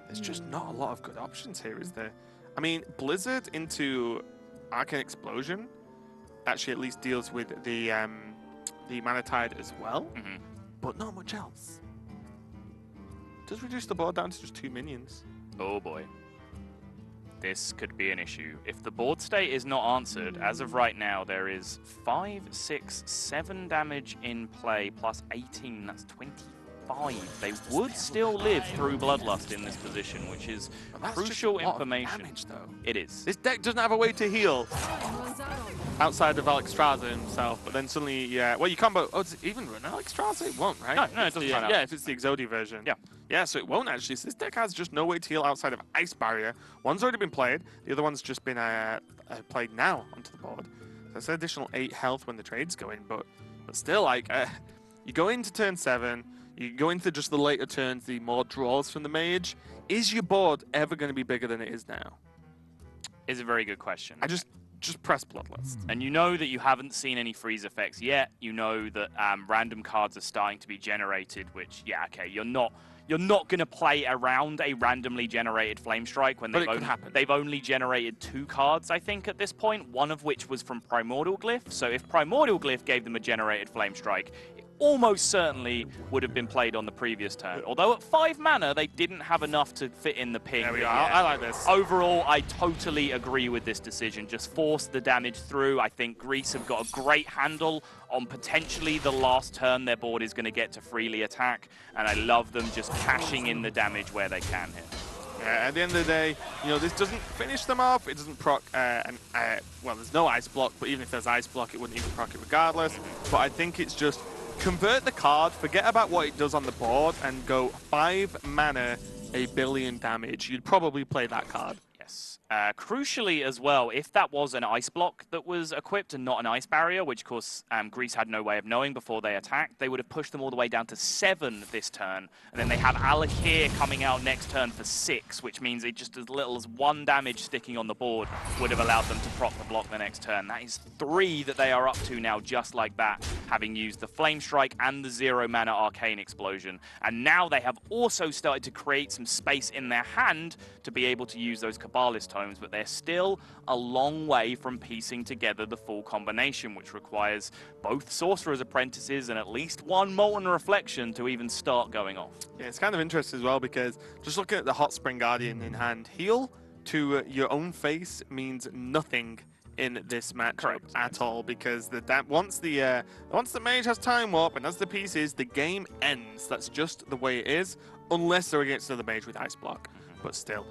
There's just not a lot of good options here, is there? I mean, Blizzard into Arcane Explosion actually at least deals with the Mana Tide as well, but not much else. Does reduce the board down to just 2 minions. Oh boy. This could be an issue. If the board state is not answered, as of right now, there is 5, 6, 7 damage in play, plus 18, that's 25. They would still live through Bloodlust in this position, which is crucial information. Damage, though. It is. This deck doesn't have a way to heal outside of Alexstrasza himself, but then suddenly, well, you combo. Oh, does it even run Alexstrasza? It won't, right? No, it doesn't run out. Yeah, if it's the Exodia version. Yeah, so it won't actually. So this deck has just no way to heal outside of Ice Barrier. One's already been played. The other one's just been played now onto the board. So it's an additional 8 health when the trades go in, but still, like, you go into turn 7. You go into just the later turns, the more draws from the Mage. Is your board ever going to be bigger than it is now? Is a very good question. I just press Bloodlust. And you know that you haven't seen any freeze effects yet. You know that random cards are starting to be generated, which, yeah, okay, you're not going to play around a randomly generated Flame Strike when they've only generated 2 cards, I think, at this point, one of which was from Primordial Glyph. So if Primordial Glyph gave them a generated Flame Strike, it almost certainly would have been played on the previous turn. Although at 5 mana, they didn't have enough to fit in the ping. There we go. I like this. Overall, I totally agree with this decision. Just force the damage through. I think Greece have got a great handle on potentially the last turn their board is going to get to freely attack. And I love them just cashing in the damage where they can here. At the end of the day, you know, this doesn't finish them off. It doesn't proc, well, there's no ice block, but even if there's ice block, it wouldn't even proc it regardless. But I think it's just convert the card, forget about what it does on the board, and go 5 mana, 1 billion damage. You'd probably play that card. Yes. Crucially as well, if that was an ice block that was equipped and not an ice barrier, which of course Greece had no way of knowing before they attacked, they would have pushed them all the way down to 7 this turn. And then they have Alakir coming out next turn for 6, which means it just as little as 1 damage sticking on the board would have allowed them to proc the block the next turn. That is 3 that they are up to now, just like that, having used the Flame Strike and the 0 mana Arcane Explosion. And now they have also started to create some space in their hand to be able to use those Kabbalist tomes, but they're still a long way from piecing together the full combination, which requires both Sorcerer's Apprentices and at least 1 Molten Reflection to even start going off. Yeah, it's kind of interesting as well, because just looking at the Hot Spring Guardian in hand, heal to your own face means nothing in this matchup at all, because once the mage has Time Warp and has the pieces, the game ends. That's just the way it is, unless they're against another mage with Ice Block. But still,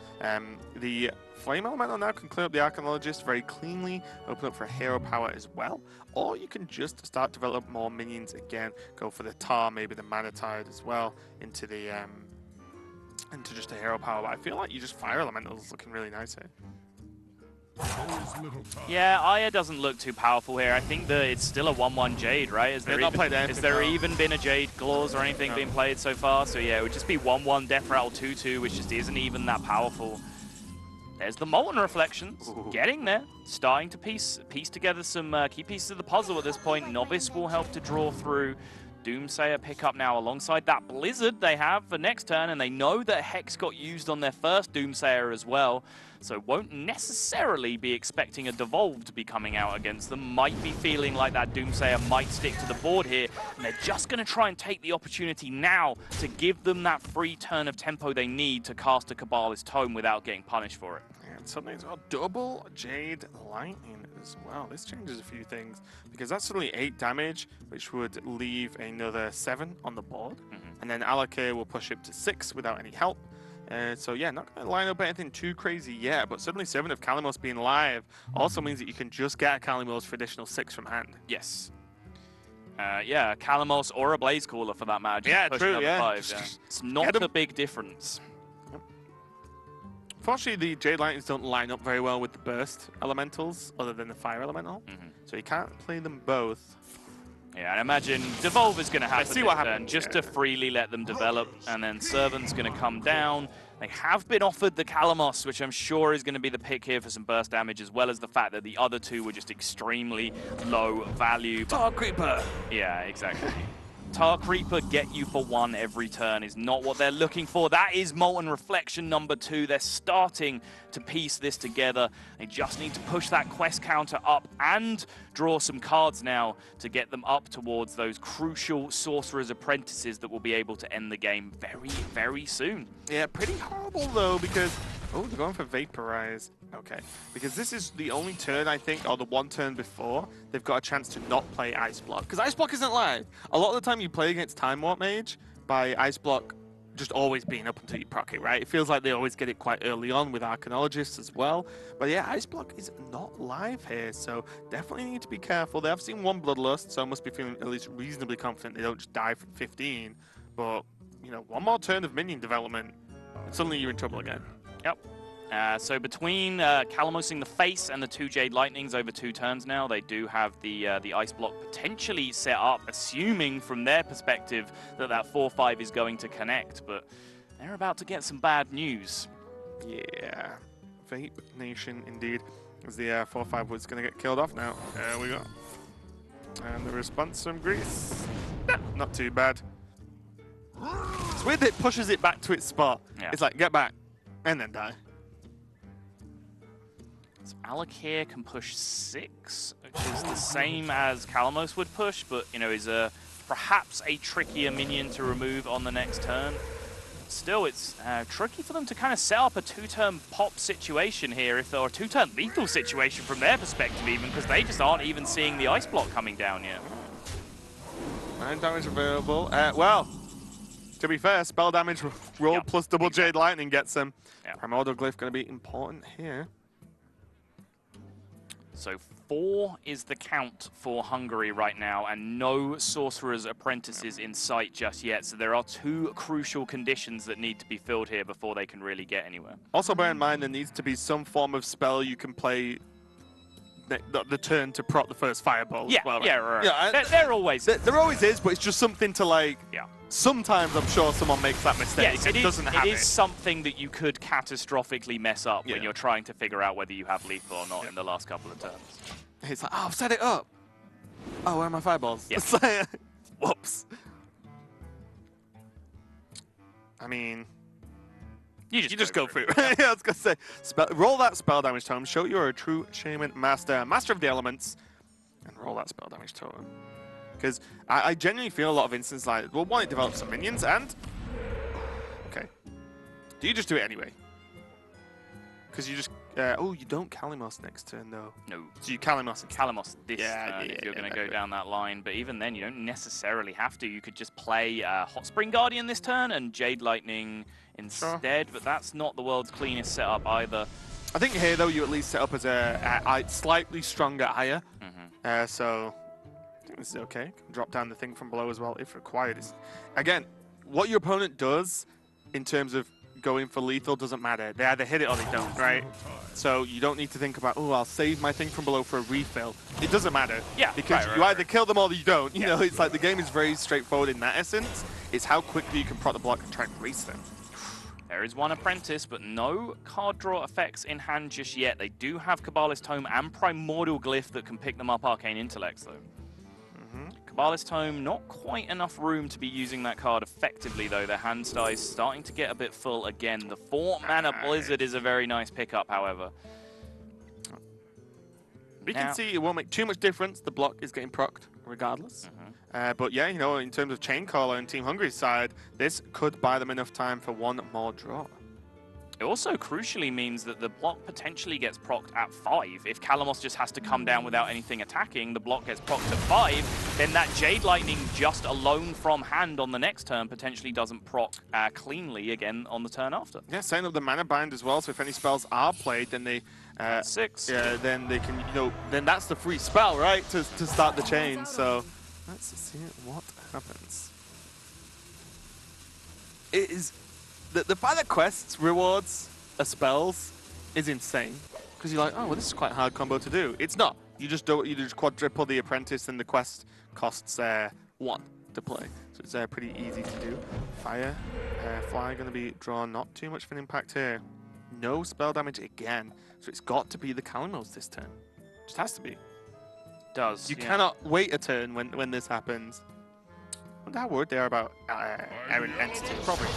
the Flame Elemental now can clear up the Archaeologist very cleanly, open up for hero power as well. Or you can just start to develop more minions again, go for the Tar, maybe the Mana Tide as well, into just a hero power. But I feel like you just Fire Elementals looking really nice here. Yeah, Aya doesn't look too powerful here. I think that it's still a 1-1 Jade, right? Has there even been a Jade Claws or anything being played so far? So yeah, it would just be 1-1 Death Rattle 2-2, which just isn't even that powerful. There's the Molten Reflections, getting there, starting to piece together some key pieces of the puzzle at this point. Novice will help to draw through. Doomsayer pick up now alongside that Blizzard they have for next turn, and they know that Hex got used on their first Doomsayer as well, so won't necessarily be expecting a Devolve to be coming out against them. Might be feeling like that Doomsayer might stick to the board here, and they're just going to try and take the opportunity now to give them that free turn of tempo they need to cast a Kabbalist Tome without getting punished for it. And suddenly it's got double Jade Lightning as well. This changes a few things, because that's suddenly 8 damage, which would leave another 7 on the board. And then Alakir will push it to 6 without any help. So yeah, not going to line up anything too crazy yet, but suddenly 7 of Kalimos being live also means that you can just get a Kalimos for additional 6 from hand. Yes. Yeah, Kalimos or a Blaze Caller for that matter. Yeah, true, yeah. 5, yeah. It's not a big difference. Unfortunately, the Jade Lightnings don't line up very well with the Burst Elementals, other than the Fire Elemental. So you can't play them both. Yeah, and imagine Devolve is going to happen just to freely let them develop, and then Servant's going to come down. They have been offered the Kalimos, which I'm sure is going to be the pick here for some burst damage, as well as the fact that the other 2 were just extremely low value. Tar Creeper! Yeah, exactly. Tar Creeper get you for 1 every turn is not what they're looking for. That is Molten Reflection number 2. They're starting to piece this together. They just need to push that quest counter up and draw some cards now to get them up towards those crucial Sorcerer's Apprentices that will be able to end the game very, very soon. Yeah, pretty horrible though, because oh, they're going for Vaporize. Okay, because this is the only turn, I think, or the 1 turn before, they've got a chance to not play Ice Block. Because Ice Block isn't live. A lot of the time you play against Time Warp Mage by Ice Block just always being up until you proc it, right? It feels like they always get it quite early on with Archaeologists as well. But yeah, Ice Block is not live here, so definitely need to be careful. They have seen 1 Bloodlust, so must be feeling at least reasonably confident they don't just die from 15. But, you know, 1 more turn of minion development, and suddenly you're in trouble again. Yep. So between Kalimosing the face and the 2 Jade Lightnings over 2 turns now, they do have the Ice Block potentially set up, assuming from their perspective that that 4-5 is going to connect. But they're about to get some bad news. Yeah, Vape Nation indeed. As the 4-5 was going to get killed off now. There we go. And the response from Greece, not too bad. It's weird that it pushes it back to its spot. Yeah. It's like, get back, and then die. So Alakir can push 6, which is the same as Kalimos would push, but, you know, is a perhaps a trickier minion to remove on the next turn. Still, it's tricky for them to kind of set up a 2-turn pop situation here, or a 2-turn lethal situation from their perspective even, because they just aren't even seeing the ice block coming down yet. 9 damage available. Well, to be fair, spell damage roll plus double Jade Lightning gets them. Primordial Glyph going to be important here. So 4 is the count for Hungary right now, and no Sorcerer's Apprentices in sight just yet. So there are 2 crucial conditions that need to be filled here before they can really get anywhere. Also bear in mind there needs to be some form of spell you can play the turn to proc the first fireball as well, right? Yeah, right. Yeah, there always is. There always is, but it's just something to like... Yeah. Sometimes I'm sure someone makes that mistake. Yes, it is something that you could catastrophically mess up when you're trying to figure out whether you have lethal or not in the last couple of turns. It's like, oh, I've set it up. Oh, where are my fireballs? Yeah. Whoops. I mean... You just go for it. Yeah, I was going to say, roll that spell damage totem, show you're a true Shaman master, master of the elements, and roll that spell damage totem. Because I genuinely feel a lot of instances like, well, one, it develops some minions, and... Okay. Do you just do it anyway? Because you just... oh, you don't Kalimos next turn, though. No. So you Kalimos and Kalimos this turn if you're going to go down that line. But even then, you don't necessarily have to. You could just play Hot Spring Guardian this turn and Jade Lightning instead, but that's not the world's cleanest setup either. I think here, though, you at least set up as a slightly stronger Aya. So I think this is okay. Can drop down the thing from below as well if required. Again, what your opponent does in terms of going for lethal doesn't matter. They either hit it or they don't, right? So you don't need to think about, oh, I'll save my thing from below for a refill. It doesn't matter. Yeah. Because you either kill them or you don't. You know, it's like the game is very straightforward in that essence. It's how quickly you can proc the block and try and race them. There is one Apprentice, but no card draw effects in hand just yet. They do have Kabbalist Tome and Primordial Glyph that can pick them up Arcane Intellects, though. Kabbalist Tome, not quite enough room to be using that card effectively, though. Their hand size starting to get a bit full again. The 4-mana Blizzard is a very nice pickup, however. We can see it won't make too much difference. The block is getting procced regardless. But yeah, you know, in terms of Chaincaller and Team Hungary's side, this could buy them enough time for one more draw. It also crucially means that the block potentially gets procced at 5. If Kalimos just has to come down without anything attacking, the block gets procced at 5, then that Jade Lightning just alone from hand on the next turn potentially doesn't proc cleanly again on the turn after. Yeah, setting up the mana bind as well, so if any spells are played, then they... 6. Yeah, then they can, you know, then that's the free spell, right, to start the chain, so... Let's see what happens. It is... The fact that quests rewards spells is insane. Because you're like, oh, well, this is quite a hard combo to do. It's not. You just quadruple the Apprentice and the quest costs 1 to play. So it's pretty easy to do. Fire, Fly going to be drawn. Not too much of an impact here. No spell damage again. So it's got to be the Kalimos this turn. Just has to be. Does. You cannot wait a turn when this happens. I wonder how worried they are about Errant Entity. Probably.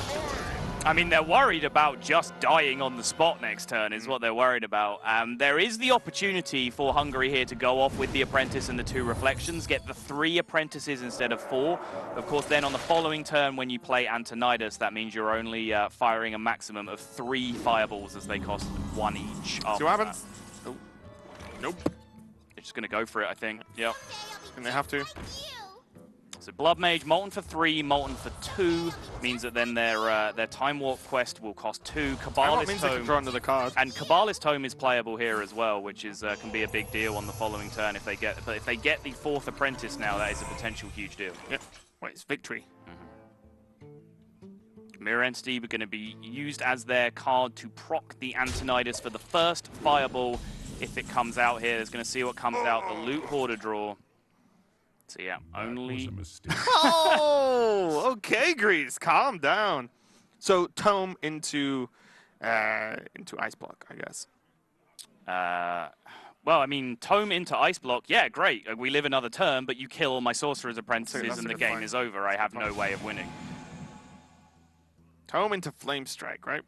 I mean, they're worried about just dying on the spot next turn is what they're worried about. There is the opportunity for Hungary here to go off with the Apprentice and the 2 Reflections, get the 3 Apprentices instead of 4. Of course, then on the following turn when you play Antonidas, that means you're only firing a maximum of 3 Fireballs as they cost 1 each. See what happens? Oh. Nope. They're just going to go for it, I think. Yep. And they have to. So Blood Mage, Molten for 3, Molten for 2, means that then their Time Warp quest will cost 2. Kabbalist Tome, draw another card. And Kabbalist Tome is playable here as well, which is can be a big deal on the following turn if they get. But if they get the 4th Apprentice now, that is a potential huge deal. Yep. Wait, it's victory. Mirror Entity are going to be used as their card to proc the Antonidas for the first Fireball. If it comes out here, it's going to see what comes out. The Loot Hoarder draw. So yeah, only... Oh, okay, Grease, calm down. So Tome into Ice Block, I guess. Well, I mean, Tome into Ice Block, yeah, great. We live another turn, but you kill all my Sorcerer's Apprentices and the game is over. I have no way of winning. Tome into Flame Strike, right?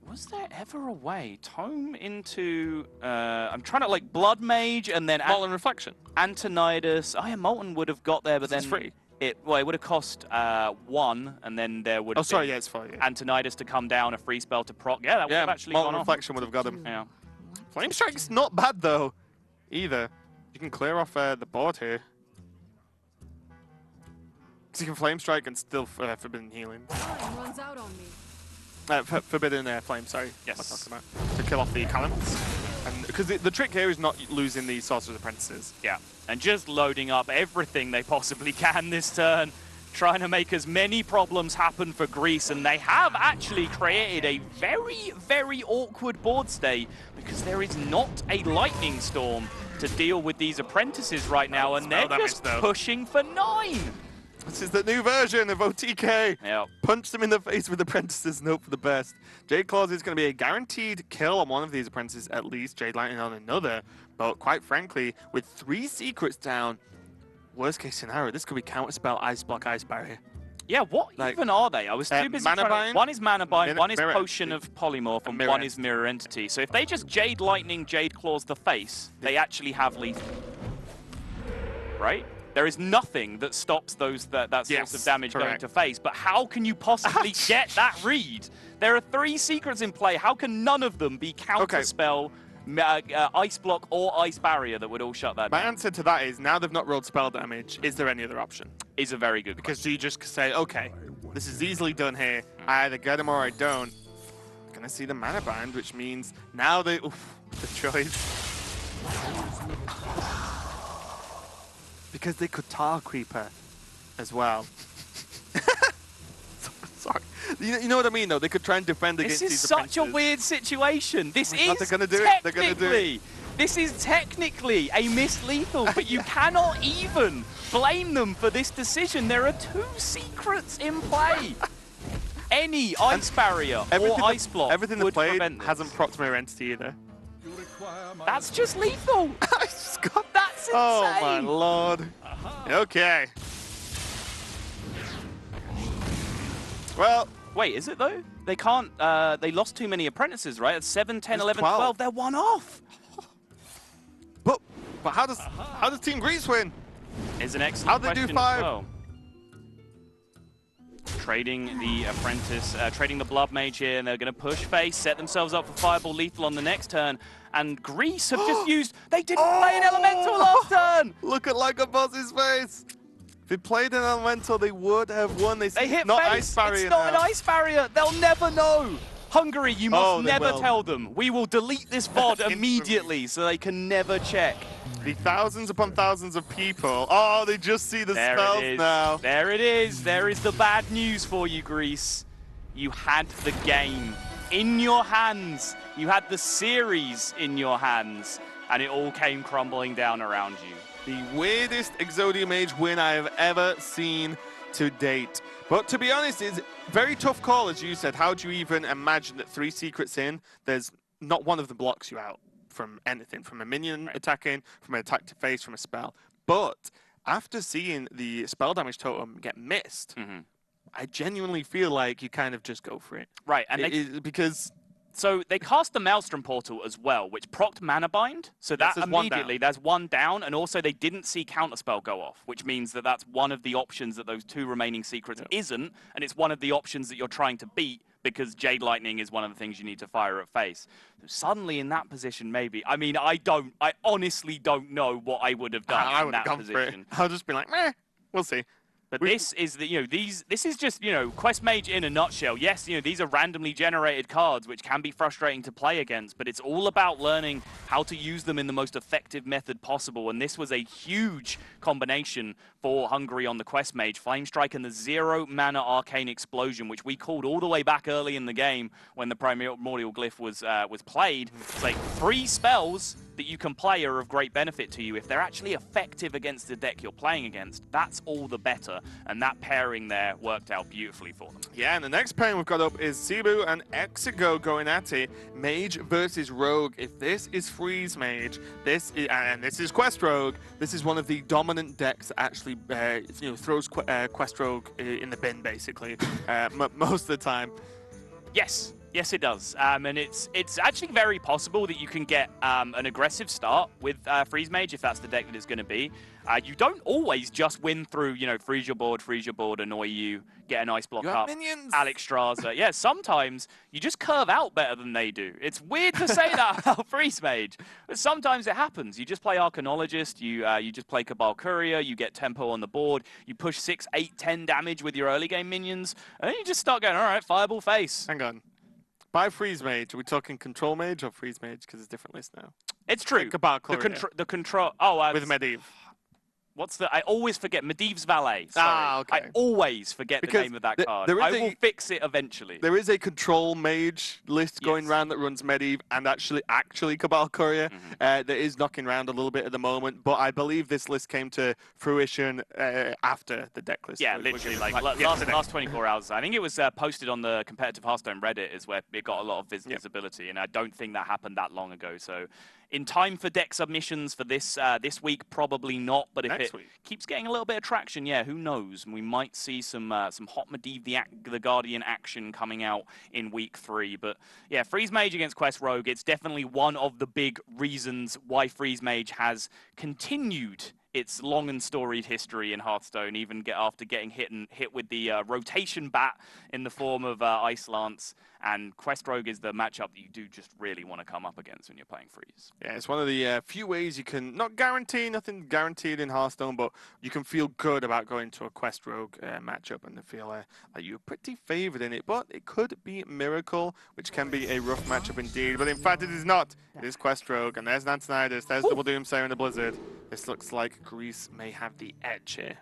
Was there ever a way? Tome into... I'm trying to, like, Blood Mage and then... Molten Reflection. Antonidas. Oh, yeah, Molten would have got there, but then... It's free. It would have cost 1, and then there would have Oh, sorry, yeah, it's free. Yeah. Antonidas to come down, a free spell to proc. Yeah, that would have actually Molten gone Reflection would have got him. Yeah. Flame Strike's not bad, though, either. You can clear off the board here. Because you can Flame Strike and still Forbidden Healing. Runs out on me. Forbidden Flame, sorry. Yes. What I'm talking about. To kill off the Calants. And because the trick here is not losing the Sorcerer's Apprentices. Yeah, and just loading up everything they possibly can this turn, trying to make as many problems happen for Greece, and they have actually created a very, very awkward board state because there is not a Lightning Storm to deal with these apprentices right now, and they're just pushing for 9. This is the new version of OTK. Yep. Punch them in the face with apprentices and hope for the best. Jade Claws is going to be a guaranteed kill on one of these apprentices at least. Jade Lightning on another. But quite frankly, with 3 secrets down, worst case scenario, this could be Counterspell, Ice Block, Ice Barrier. Yeah, what even are they? I was too busy trying to... One is Mana Bind, one is Potion of Polymorph, and one is Mirror Entity. So if they just Jade Lightning, Jade Claws the face, they actually have lethal. Right? There is nothing that stops that source of damage going to face, but how can you possibly get that read? There are 3 secrets in play. How can none of them be Counterspell, Ice Block, or Ice Barrier that would all shut that down? My answer to that is, now they've not rolled spell damage, is there any other option? Is a very good Because do you just say, okay, this is easily done here. I either get them or I don't. I'm going to see the Mana Bind, which means now they... Oof, the choice. Because they could Tar Creeper as well. Sorry. You know what I mean, though? They could try and defend against these This is such a weird situation. This is they're gonna do it. They're gonna do it. This is technically a missed lethal, but you cannot even blame them for this decision. There are 2 secrets in play. Any Ice Barrier or Ice Block everything would they played prevent this. hasn't procced Mirror Entity either. That's just lethal. That's insane. Oh my lord. Okay. Well, wait, is it though? They can't. They lost too many apprentices, right? At 7, 10, 11, 12. 12. They're 1 off. But how does Team Greece win? Is an excellent How'd they do question 5? as well. Trading the apprentice, trading the Blood Mage here, and they're going to push face, set themselves up for Fireball Lethal on the next turn. And Greece have just used... They didn't play an Elemental last turn! Look at Lycoboss's face! If they played an Elemental, they would have won. They hit not face. Ice Barrier It's not now. an Ice Barrier. They'll never know. Hungary, you must never tell them. We will delete this VOD immediately so they can never check. The thousands upon thousands of people. Oh, they just see the spells now. There it is. There is the bad news for you, Greece. You had the game in your hands. You had the series in your hands, and it all came crumbling down around you. The weirdest Exodia Mage win I have ever seen to date. But to be honest, it's a very tough call, as you said. How do you even imagine that 3 secrets in, there's not one of them blocks you out from anything, from a minion attacking, from an attack to face, from a spell. But after seeing the spell damage totem get missed, I genuinely feel like you kind of just go for it. Right, and because... So they cast the Maelstrom Portal as well, which procced Mana Bind. So that immediately, there's 1 down, and also they didn't see Counterspell go off, which means that that's one of the options that those 2 remaining secrets isn't, and it's one of the options that you're trying to beat, because Jade Lightning is one of the things you need to fire at face. So suddenly in that position, maybe. I mean, I honestly don't know what I would have done in that position. I'll just be like, meh, we'll see. But this is the, this is just, Quest Mage in a nutshell. Yes, these are randomly generated cards, which can be frustrating to play against, but it's all about learning how to use them in the most effective method possible. And this was a huge combination for Hungary on the Quest Mage. Flame Strike and the 0 mana Arcane Explosion, which we called all the way back early in the game when the Primordial Glyph was played. It's like 3 spells that you can play are of great benefit to you. If they're actually effective against the deck you're playing against, that's all the better. And that pairing there worked out beautifully for them. Yeah, and the next pairing we've got up is Cebu and Exigo going at it. Mage versus Rogue. If this is Freeze Mage, this is Quest Rogue, this is one of the dominant decks that actually throws Quest Rogue in the bin, basically, most of the time. Yes. Yes, it does. And it's actually very possible that you can get an aggressive start with Freeze Mage if that's the deck that it's going to be. You don't always just win through, you know, freeze your board, annoy you, get a nice block You up. have minions. Alex Straza. Yeah, sometimes you just curve out better than they do. It's weird to say that about Freeze Mage, but sometimes it happens. You just play Arcanologist, you just play Cabal Courier, you get tempo on the board, you push 6, 8, 10 damage with your early game minions, and then you just start going, all right, Fireball face. Hang on. By Freeze Mage, are we talking Control Mage or Freeze Mage? Because it's a different list now. It's true. Like Cabal Courier. The control. Oh, with Medivh. What's the? I always forget Medivh's Valet. Sorry. Ah, okay. I always forget the name of that card. I will fix it eventually. There is a Control Mage list going around that runs Medivh and actually Cabal Courier that is knocking around a little bit at the moment. But I believe this list came to fruition after the deck list. Yeah, literally like last 24 hours. I think it was posted on the competitive Hearthstone Reddit is where it got a lot of visibility, and I don't think that happened that long ago. So. In time for deck submissions for this week, probably not. But if it keeps getting a little bit of traction, yeah, who knows? We might see some hot Medivh the Guardian action coming out in week 3. But yeah, Freeze Mage against Quest Rogue, it's definitely one of the big reasons why Freeze Mage has continued its long and storied history in Hearthstone, even after getting hit with the rotation bat in the form of Ice Lance. And Quest Rogue is the matchup that you do just really want to come up against when you're playing Freeze. Yeah, it's one of the few ways you can, not guarantee, nothing guaranteed in Hearthstone, but you can feel good about going to a Quest Rogue matchup and feel like you're pretty favored in it. But it could be Miracle, which can be a rough matchup indeed. But in fact, it is not. It is Quest Rogue, and there's Nantonidas, there's Double Doomsayer in the Blizzard. This looks like Greece may have the edge here.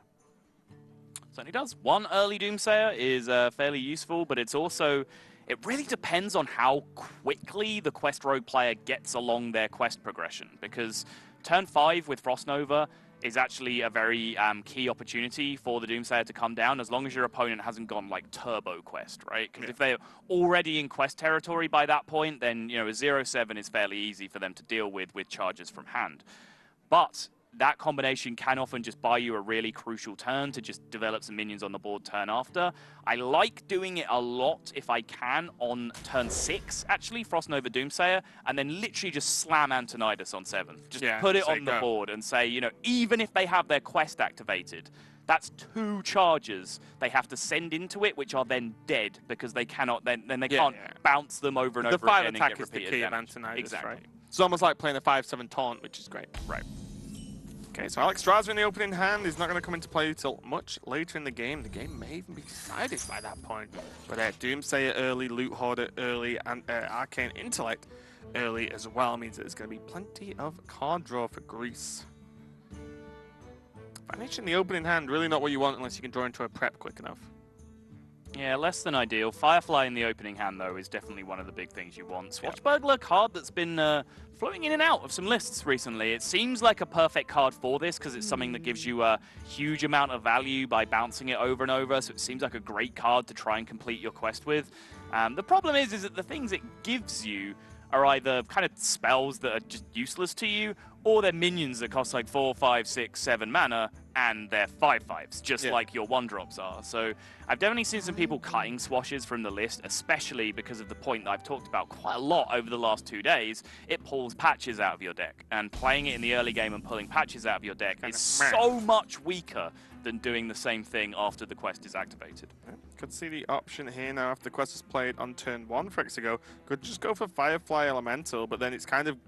Certainly does. One early Doomsayer is fairly useful, but it's also... It really depends on how quickly the Quest Rogue player gets along their quest progression, because turn 5 with Frost Nova is actually a very key opportunity for the Doomsayer to come down, as long as your opponent hasn't gone like Turbo Quest, right? Because if they're already in quest territory by that point, then you know a 0-7 is fairly easy for them to deal with charges from hand. But that combination can often just buy you a really crucial turn to just develop some minions on the board turn after. I like doing it a lot if I can on turn 6, actually, Frost Nova Doomsayer, and then literally just slam Antonidas on 7. Just put it on the board and say, you know, even if they have their quest activated, that's 2 charges they have to send into it, which are then dead because they cannot, then they can't bounce them over and over again and get repeated damage. The 5 attack is the key of Antonidas, exactly. Right? It's almost like playing a 5-7 taunt, which is great. Right. Okay, so Alex Straza in the opening hand is not going to come into play until much later in the game. The game may even be decided by that point. But Doomsayer early, Loot Hoarder early, and Arcane Intellect early as well means that there's going to be plenty of card draw for Greece. Vanish in the opening hand, really not what you want unless you can draw into a prep quick enough. Yeah, less than ideal. Firefly in the opening hand, though, is definitely one of the big things you want. Swashbuckler card that's been floating in and out of some lists recently. It seems like a perfect card for this because it's something that gives you a huge amount of value by bouncing it over and over, so it seems like a great card to try and complete your quest with. The problem is that the things it gives you are either kind of spells that are just useless to you, or they're minions that cost like 4, 5, 6, 7 mana, and they're 5/5s, just like your 1-drops are. So I've definitely seen some people cutting swashes from the list, especially because of the point that I've talked about quite a lot over the last 2 days. It pulls patches out of your deck, and playing it in the early game and pulling patches out of your deck is so much weaker than doing the same thing after the quest is activated. Could see the option here now after the quest is played on turn 1 for Exigo. Could just go for Firefly Elemental, but then it's kind of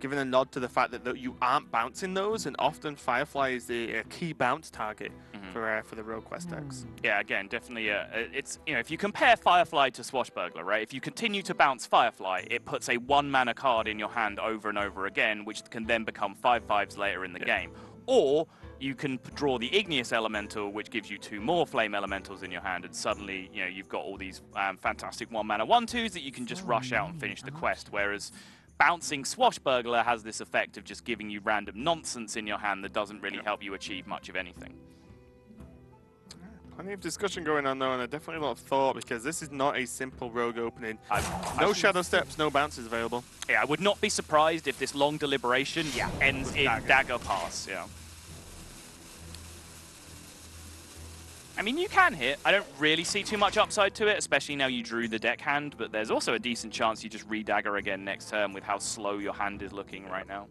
giving a nod to the fact that you aren't bouncing those, and often Firefly is the key bounce target for the Rogue Quest decks. Yeah, again, definitely, it's, you know, if you compare Firefly to Swashbuckler, right, if you continue to bounce Firefly, it puts a 1-mana card in your hand over and over again, which can then become 5/5s later in the game. Or you can draw the Igneous Elemental, which gives you 2 more Flame Elementals in your hand, and suddenly, you know, you've got all these fantastic 1-mana 1/2s that you can just rush out and finish the quest, whereas bouncing Swashbuckler has this effect of just giving you random nonsense in your hand that doesn't really help you achieve much of anything. Plenty of discussion going on though, and definitely a lot of thought, because this is not a simple Rogue opening. No Shadow Steps, no bounces available. Yeah, I would not be surprised if this long deliberation ends in Dagger Pass. Yeah. I mean, you can hit. I don't really see too much upside to it, especially now you drew the deck hand, but there's also a decent chance you just re-dagger again next turn with how slow your hand is looking right now.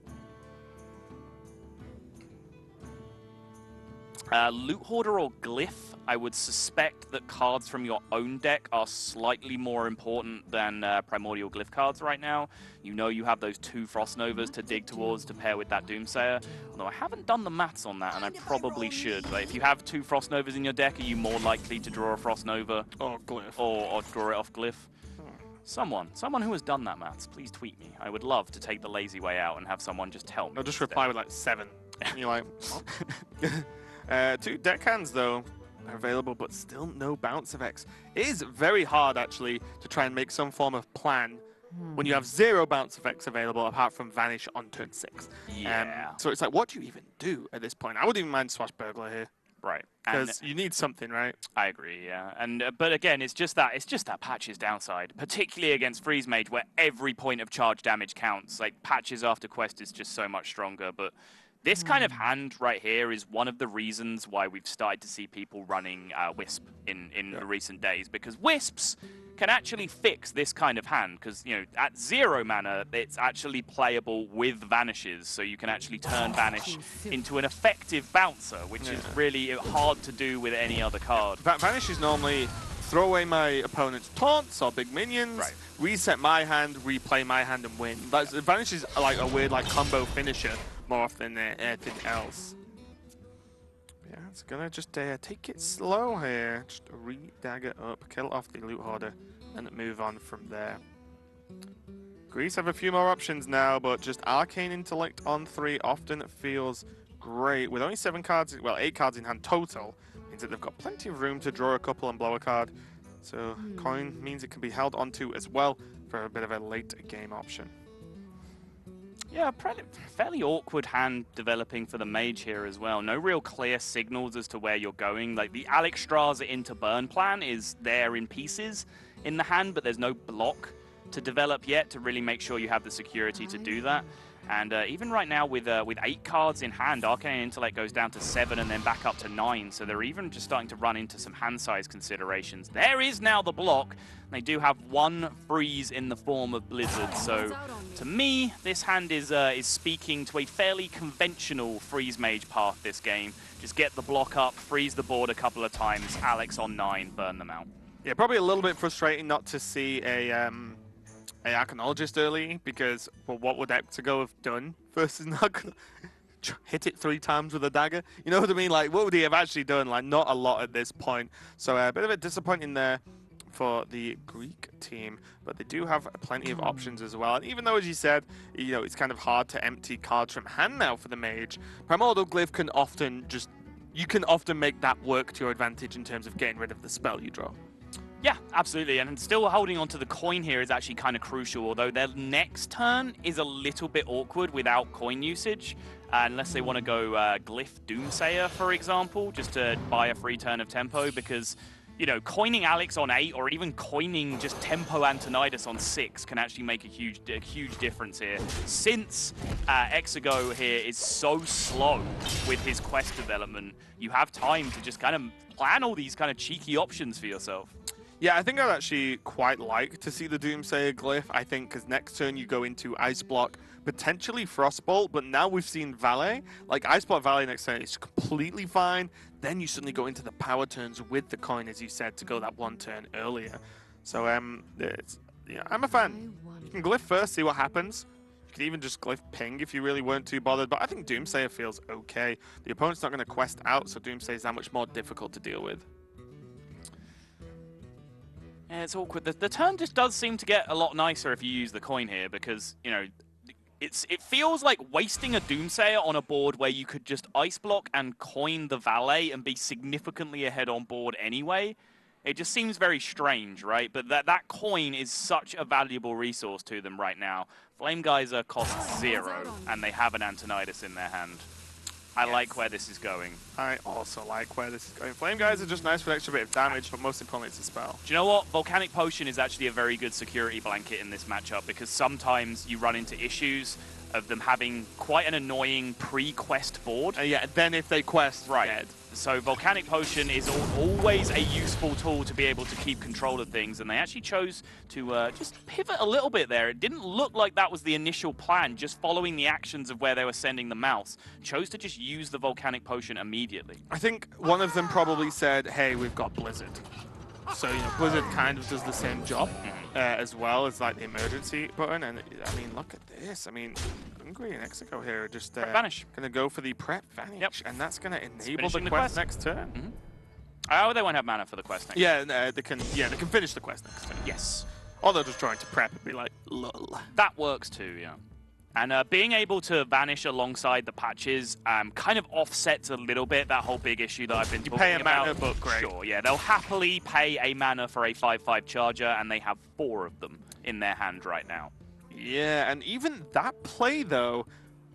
Loot Hoarder or Glyph, I would suspect that cards from your own deck are slightly more important than Primordial Glyph cards right now. You know you have those 2 Frost Novas to dig towards to pair with that Doomsayer. Although I haven't done the maths on that, and I probably should. Like, if you have 2 Frost Novas in your deck, are you more likely to draw a Frost Nova? Or Glyph. Or draw it off Glyph? Someone who has done that maths, please tweet me. I would love to take the lazy way out and have someone just tell me. I'll just reply with like 7. And you're like, what? 2 deckhands, though, are available, but still no bounce effects. It is very hard, actually, to try and make some form of plan when you have 0 bounce effects available, apart from Vanish on turn 6. Yeah. So it's like, what do you even do at this point? I wouldn't even mind Swashbuckler here. Right. Because you need something, right? I agree, yeah. And but again, it's just that Patch's downside, particularly against Freeze Mage, where every point of charge damage counts. Like, Patches after Quest is just so much stronger, but this kind of hand right here is one of the reasons why we've started to see people running Wisp in the recent days, because Wisps can actually fix this kind of hand, because, you know, at 0 mana, it's actually playable with Vanishes, so you can actually turn Vanish into an effective bouncer, which is really hard to do with any other card. Vanish is normally throw away my opponent's taunts or big minions, reset my hand, replay my hand, and win. Vanish is like a weird like combo finisher more often than anything else. Yeah, it's gonna just take it slow here. Just re-dagger up, kill off the Loot Hoarder, and move on from there. Greece have a few more options now, but just Arcane Intellect on 3 often feels great. With only 7 cards, well, 8 cards in hand total, means that they've got plenty of room to draw a couple and blow a card. So Coin means it can be held onto as well for a bit of a late game option. Yeah, fairly awkward hand developing for the Mage here as well. No real clear signals as to where you're going. Like, the Alexstrasza into burn plan is there in pieces in the hand, but there's no block to develop yet to really make sure you have the security to do that. And even right now with 8 cards in hand, Arcane Intellect goes down to 7 and then back up to 9. So they're even just starting to run into some hand size considerations. There is now the block. They do have 1 freeze in the form of Blizzard. So to me, this hand is speaking to a fairly conventional Freeze Mage path this game. Just get the block up, freeze the board a couple of times, Alex on 9, burn them out. Yeah, probably a little bit frustrating not to see a Arcanologist early, because, well, what would Exego have done versus Nug? Hit it 3 times with a dagger? You know what I mean? Like, what would he have actually done? Like, not a lot at this point. So a bit of a disappointing there for the Greek team, but they do have plenty of options as well. And even though, as you said, you know, it's kind of hard to empty cards from hand now for the Mage, Primordial Glyph can often you can often make that work to your advantage in terms of getting rid of the spell you draw. Yeah, absolutely, and still holding on to the coin here is actually kind of crucial, although their next turn is a little bit awkward without coin usage, unless they want to go Glyph Doomsayer, for example, just to buy a free turn of tempo, because, you know, coining Alex on 8 or even coining just Tempo Antonidas on 6 can actually make a huge difference here. Since Exego here is so slow with his quest development, you have time to just kind of plan all these kind of cheeky options for yourself. Yeah, I think I'd actually quite like to see the Doomsayer Glyph, I think, because next turn you go into Ice Block, potentially Frostbolt, but now we've seen Valet. Like, Ice Block Valet next turn is completely fine. Then you suddenly go into the power turns with the coin, as you said, to go that 1 turn earlier. So, I'm a fan. You can Glyph first, see what happens. You could even just Glyph Ping if you really weren't too bothered, but I think Doomsayer feels okay. The opponent's not going to quest out, so Doomsayer is that much more difficult to deal with. Yeah, it's awkward. The turn just does seem to get a lot nicer if you use the coin here, because, you know, it feels like wasting a Doomsayer on a board where you could just Ice Block and coin the Valet and be significantly ahead on board anyway. It just seems very strange, right? But that coin is such a valuable resource to them right now. Flame Geyser costs 0, and they have an Antonidas in their hand. I like where this is going. I also like where this is going. Flame Geyser are just nice for an extra bit of damage, but most importantly, it's a spell. Do you know what? Volcanic Potion is actually a very good security blanket in this matchup, because sometimes you run into issues of them having quite an annoying pre-quest board. Yeah, then if they quest, right. dead. So Volcanic Potion is always a useful tool to be able to keep control of things, and they actually chose to just pivot a little bit there. It didn't look like that was the initial plan, just following the actions of where they were sending the mouse. Chose to just use the Volcanic Potion immediately. I think one of them probably said, hey, we've got Blizzard. So, you know, Blizzard kind of does the same job as well as like the emergency button. And I mean, look at this. I mean, Hungary and Mexico here are just vanish. Going to go for the prep vanish. Yep. And that's going to enable the quest next turn. Oh, they won't have mana for the quest next turn. Yeah, they can finish the quest next turn. Yes. Or they're just trying to prep and be like, lol. That works too, yeah. And being able to vanish alongside the patches kind of offsets a little bit that whole big issue that I've been talking about. You pay a mana, but great. Sure, yeah. They'll happily pay a mana for a 5/5 charger, and they have 4 of them in their hand right now. Yeah, and even that play, though,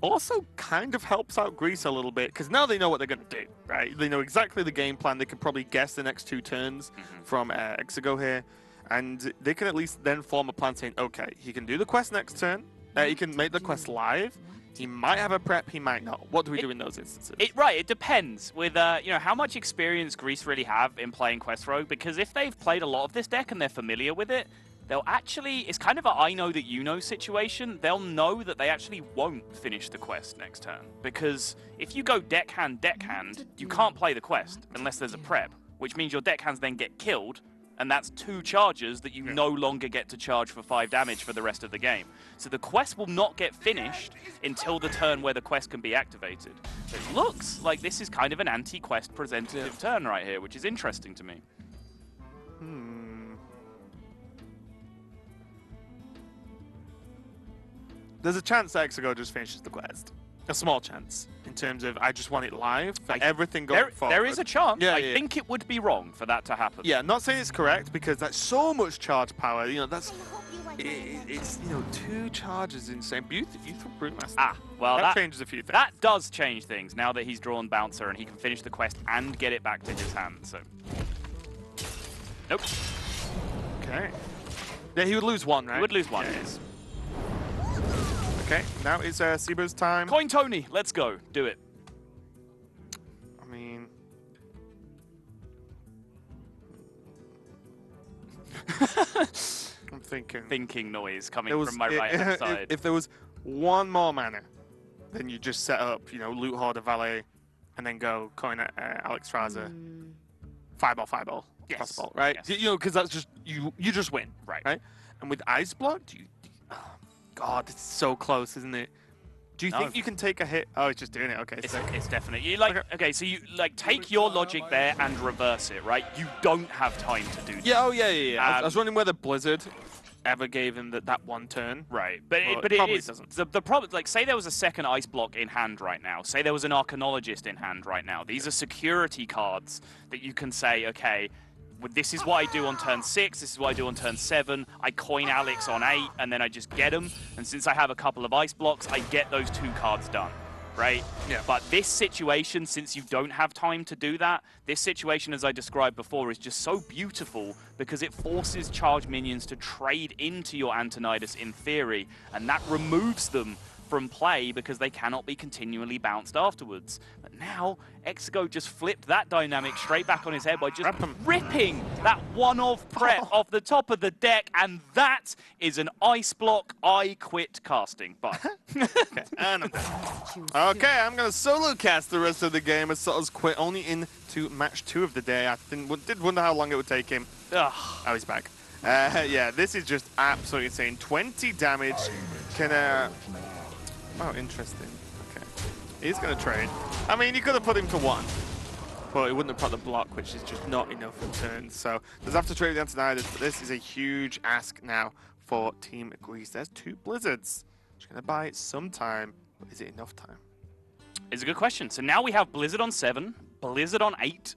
also kind of helps out Greece a little bit, because now they know what they're going to do, right? They know exactly the game plan. They can probably guess the next 2 turns from Exego here, and they can at least then form a plan saying, okay, he can do the quest next turn. He can make the quest live. He might have a prep, he might not. What do we do in those instances? It depends with you know, how much experience Greece really have in playing Quest Rogue, because if they've played a lot of this deck and they're familiar with it, they'll actually, it's kind of a I know that you know situation. They'll know that they actually won't finish the quest next turn, because if you go deckhand, you can't play the quest unless there's a prep, which means your deckhands then get killed, and that's 2 charges that you no longer get to charge for 5 damage for the rest of the game. So the quest will not get finished until the turn where the quest can be activated. So it looks like this is kind of an anti-quest presentative turn right here, which is interesting to me. There's a chance that Exego just finishes the quest. A small chance, in terms of I just want it live for everything going forward. There is a chance. Yeah, I think it would be wrong for that to happen. Yeah, not saying it's correct, because that's so much charge power. You know, that's it's you know, 2 charges insane. You throw Brewmaster. Ah, well that changes a few things. That does change things now that he's drawn Bouncer and he can finish the quest and get it back to his hand. So, nope. Okay. Yeah, he would lose 1, right? He would lose 1. Yes. Okay, now it's Siba's time. Coin Tony, let's go. Do it. I mean... I'm thinking... Thinking noise coming from my right-hand side. If there was 1 more mana, then you just set up, you know, Loot Hoarder Valet, and then go coin Alex Raza. Fireball. Yes. Possible, right? Yes. You know, because that's just, you just win. Right. And with Ice Block, oh, God, it's so close, isn't it? Do you think you can take a hit? Oh, it's just doing it. Okay, it's definitely. You okay, so you take your logic there and reverse it, right? You don't have time to do that. Yeah. Oh, yeah. I was wondering whether Blizzard ever gave him that 1 turn. Right, but it probably doesn't. The problem, like, say there was a second Ice Block in hand right now. Say there was an Arcanologist in hand right now. These are security cards that you can say, okay, this is what I do on turn 6, this is what I do on turn 7, I coin Alex on 8, and then I just get them. And since I have a couple of Ice Blocks, I get those 2 cards done, right? Yeah. But this situation, since you don't have time to do that, this situation, as I described before, is just so beautiful because it forces charge minions to trade into your Antonidas in theory, and that removes them from play because they cannot be continually bounced afterwards. But now, Exego just flipped that dynamic straight back on his head by just ripping that one-off prep off the top of the deck, and that is an Ice Block I quit casting. Bye. Okay, and I'm done. Okay, I'm going to solo cast the rest of the game as Soto's quit only into match 2 of the day. I did wonder how long it would take him. Oh, he's back. Yeah, this is just absolutely insane. 20 damage. Can oh, interesting. Okay. He's going to trade. I mean, you could have put him to 1, but he wouldn't have put the block, which is just not enough in turns. So, does have to trade the Antonidas, but this is a huge ask now for Team Greece. There's 2 Blizzards. Just going to buy it some time, but is it enough time? It's a good question. So now we have Blizzard on 7, Blizzard on 8,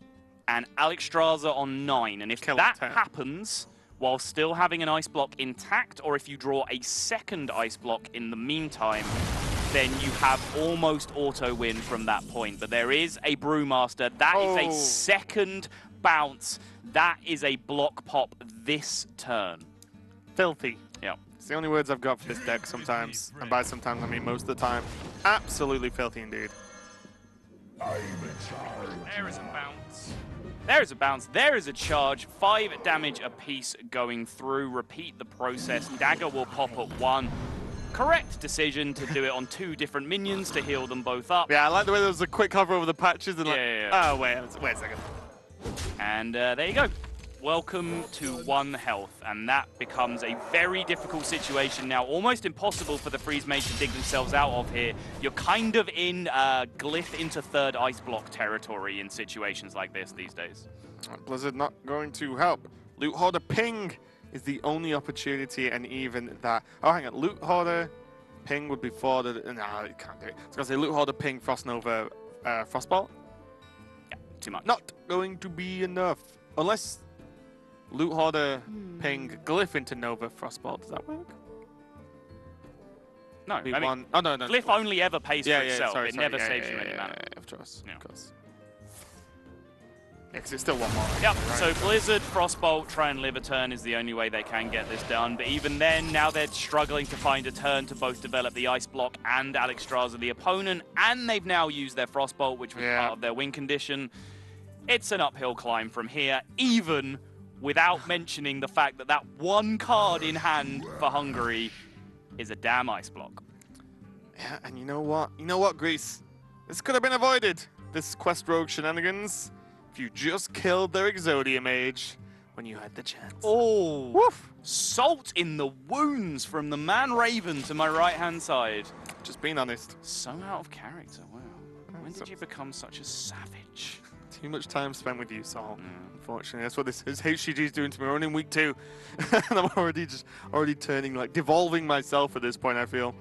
and Alex Straza on 9. And if that happens while still having an Ice Block intact, or if you draw a second Ice Block in the meantime, then you have almost auto win from that point. But there is a Brewmaster. That is a second bounce. That is a block pop this turn. Filthy. Yeah. It's the only words I've got for this deck sometimes. And by sometimes, I mean most of the time. Absolutely filthy indeed. There is a bounce. There is a bounce. There is a charge. 5 damage apiece going through. Repeat the process. Dagger will pop at 1. Correct decision to do it on 2 different minions to heal them both up. Yeah, I like the way there was a quick hover over the patches and oh, wait a second. And there you go. Welcome to 1 health, and that becomes a very difficult situation now. Almost impossible for the Freeze Mage to dig themselves out of here. You're kind of in Glyph into 3rd ice block territory in situations like this these days. Blizzard not going to help. Loot Hoarder Ping is the only opportunity, and even that... Oh, hang on. Loot Hoarder Ping would be for the... No, it can't do it. I was going to say Loot Hoarder Ping, Frost Nova, Frostbolt. Yeah, too much. Not going to be enough. Unless Loot Hoarder Ping Glyph into Nova Frostbolt. Does that work? No, I mean, oh, no. Glyph only ever pays for itself. Sorry, it never saves you any mana. Of course. Yeah, of course. Yeah, because it's still 1 more. Yep, right? So Blizzard, Frostbolt, try and live a turn is the only way they can get this done. But even then, now they're struggling to find a turn to both develop the Ice Block and Alexstrasza, the opponent, and they've now used their Frostbolt, which was part of their win condition. It's an uphill climb from here, even without mentioning the fact that that 1 card in hand for Hungary is a damn Ice Block. Yeah, and you know what? You know what, Greece? This could have been avoided, this Quest Rogue shenanigans, if you just killed their Exodia Mage when you had the chance. Oh, woof! Salt in the wounds from the man Raven to my right-hand side. Just being honest. So out of character, wow. When did you become such a savage? Too much time spent with you, Saul. Unfortunately, that's what this HCG is doing to me. We're only in week 2, and I'm already turning, like, devolving myself at this point, I feel.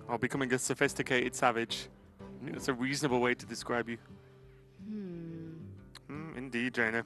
Or becoming a sophisticated savage. I think that's a reasonable way to describe you. Indeed, Jaina.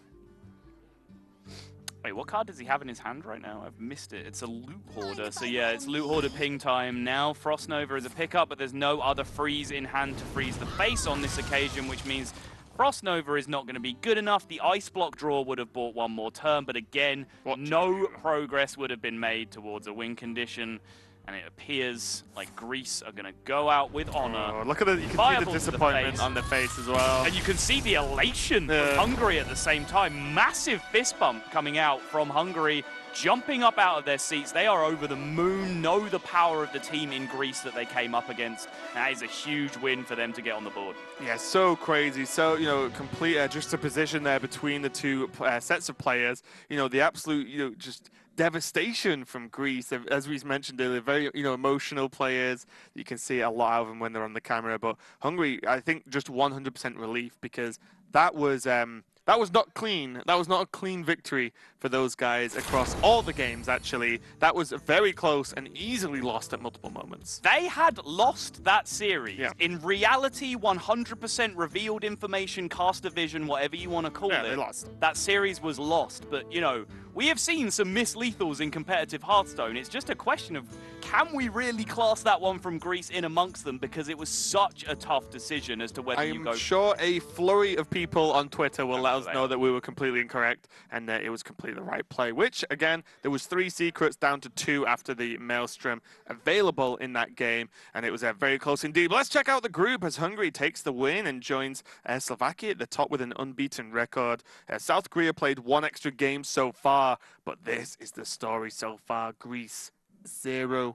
Wait, what card does he have in his hand right now? I've missed it. It's a Loot Hoarder. So yeah, it's Loot Hoarder Ping time. Now Frost Nova is a pickup, but there's no other freeze in hand to freeze the face on this occasion, which means Frost Nova is not going to be good enough. The Ice Block draw would have bought 1 more turn, but again, no progress would have been made towards a win condition. And it appears like Greece are going to go out with honor. Oh, look at it. You can see the disappointment on their face as well. And you can see the elation of Hungary at the same time. Massive fist bump coming out from Hungary, jumping up out of their seats. They are over the moon, know the power of the team in Greece that they came up against. That is a huge win for them to get on the board. Yeah, so crazy. So, you know, complete just a position there between the 2 sets of players. You know, the absolute, you know, just devastation from Greece. As we mentioned earlier, very, you know, emotional players. You can see a lot of them when they're on the camera. But Hungary, I think, just 100% relief, because that was not clean. That was not a clean victory for those guys across all the games, actually. That was very close and easily lost at multiple moments. They had lost that series. Yeah. In reality, 100% revealed information, caster vision, whatever you want to call it. They lost. That series was lost. But, you know, we have seen some Miss Lethals in competitive Hearthstone. It's just a question of, can we really class that one from Greece in amongst them? Because it was such a tough decision as to whether you go... I'm sure a flurry of people on Twitter will let us know that we were completely incorrect and that it was completely the right play, which, again, there was 3 secrets down to 2 after the Maelstrom available in that game, and it was very close indeed. But let's check out the group as Hungary takes the win and joins Slovakia at the top with an unbeaten record. South Korea played 1 extra game so far, but this is the story so far. Greece 0-2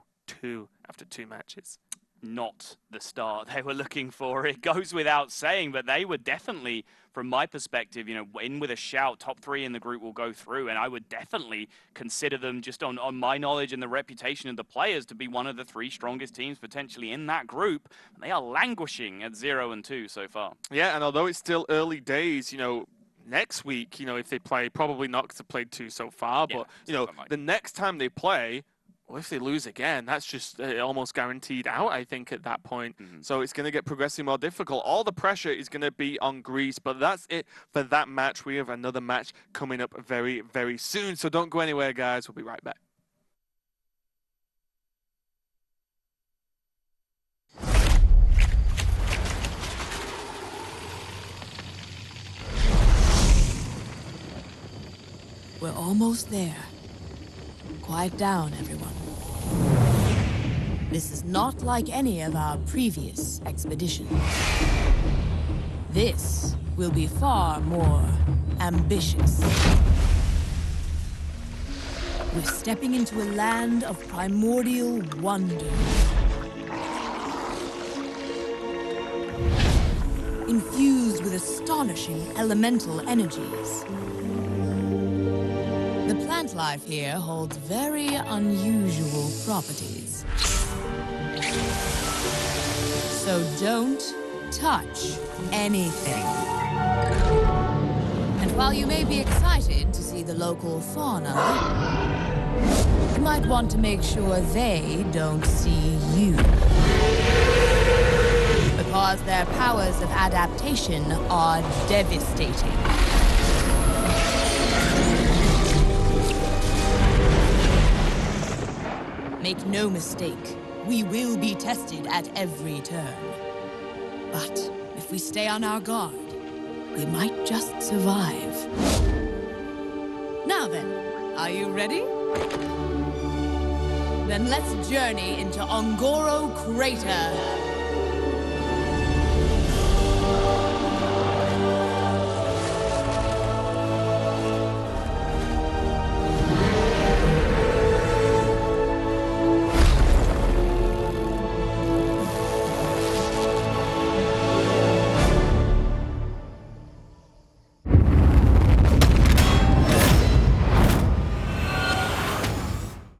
after 2 matches. Not the start they were looking for. It goes without saying, but they were definitely, from my perspective, you know, in with a shout. Top 3 in the group will go through, and I would definitely consider them, just on my knowledge and the reputation of the players, to be one of the 3 strongest teams potentially in that group. And they are languishing at 0-2 so far. Yeah, and although it's still early days, you know, next week, you know, if they play, probably not because they've played 2 so far, but, you know, the next time they play, well, if they lose again, that's just almost guaranteed out, I think, at that point. So it's going to get progressively more difficult. All the pressure is going to be on Greece, but that's it for that match. We have another match coming up very, very soon. So don't go anywhere, guys. We'll be right back. We're almost there. Quiet down, everyone. This is not like any of our previous expeditions. This will be far more ambitious. We're stepping into a land of primordial wonder. Infused with astonishing elemental energies. The plant life here holds very unusual properties. So don't touch anything. And while you may be excited to see the local fauna, you might want to make sure they don't see you. Because their powers of adaptation are devastating. Make no mistake, we will be tested at every turn. But if we stay on our guard, we might just survive. Now then, are you ready? Then let's journey into Ongoro Crater.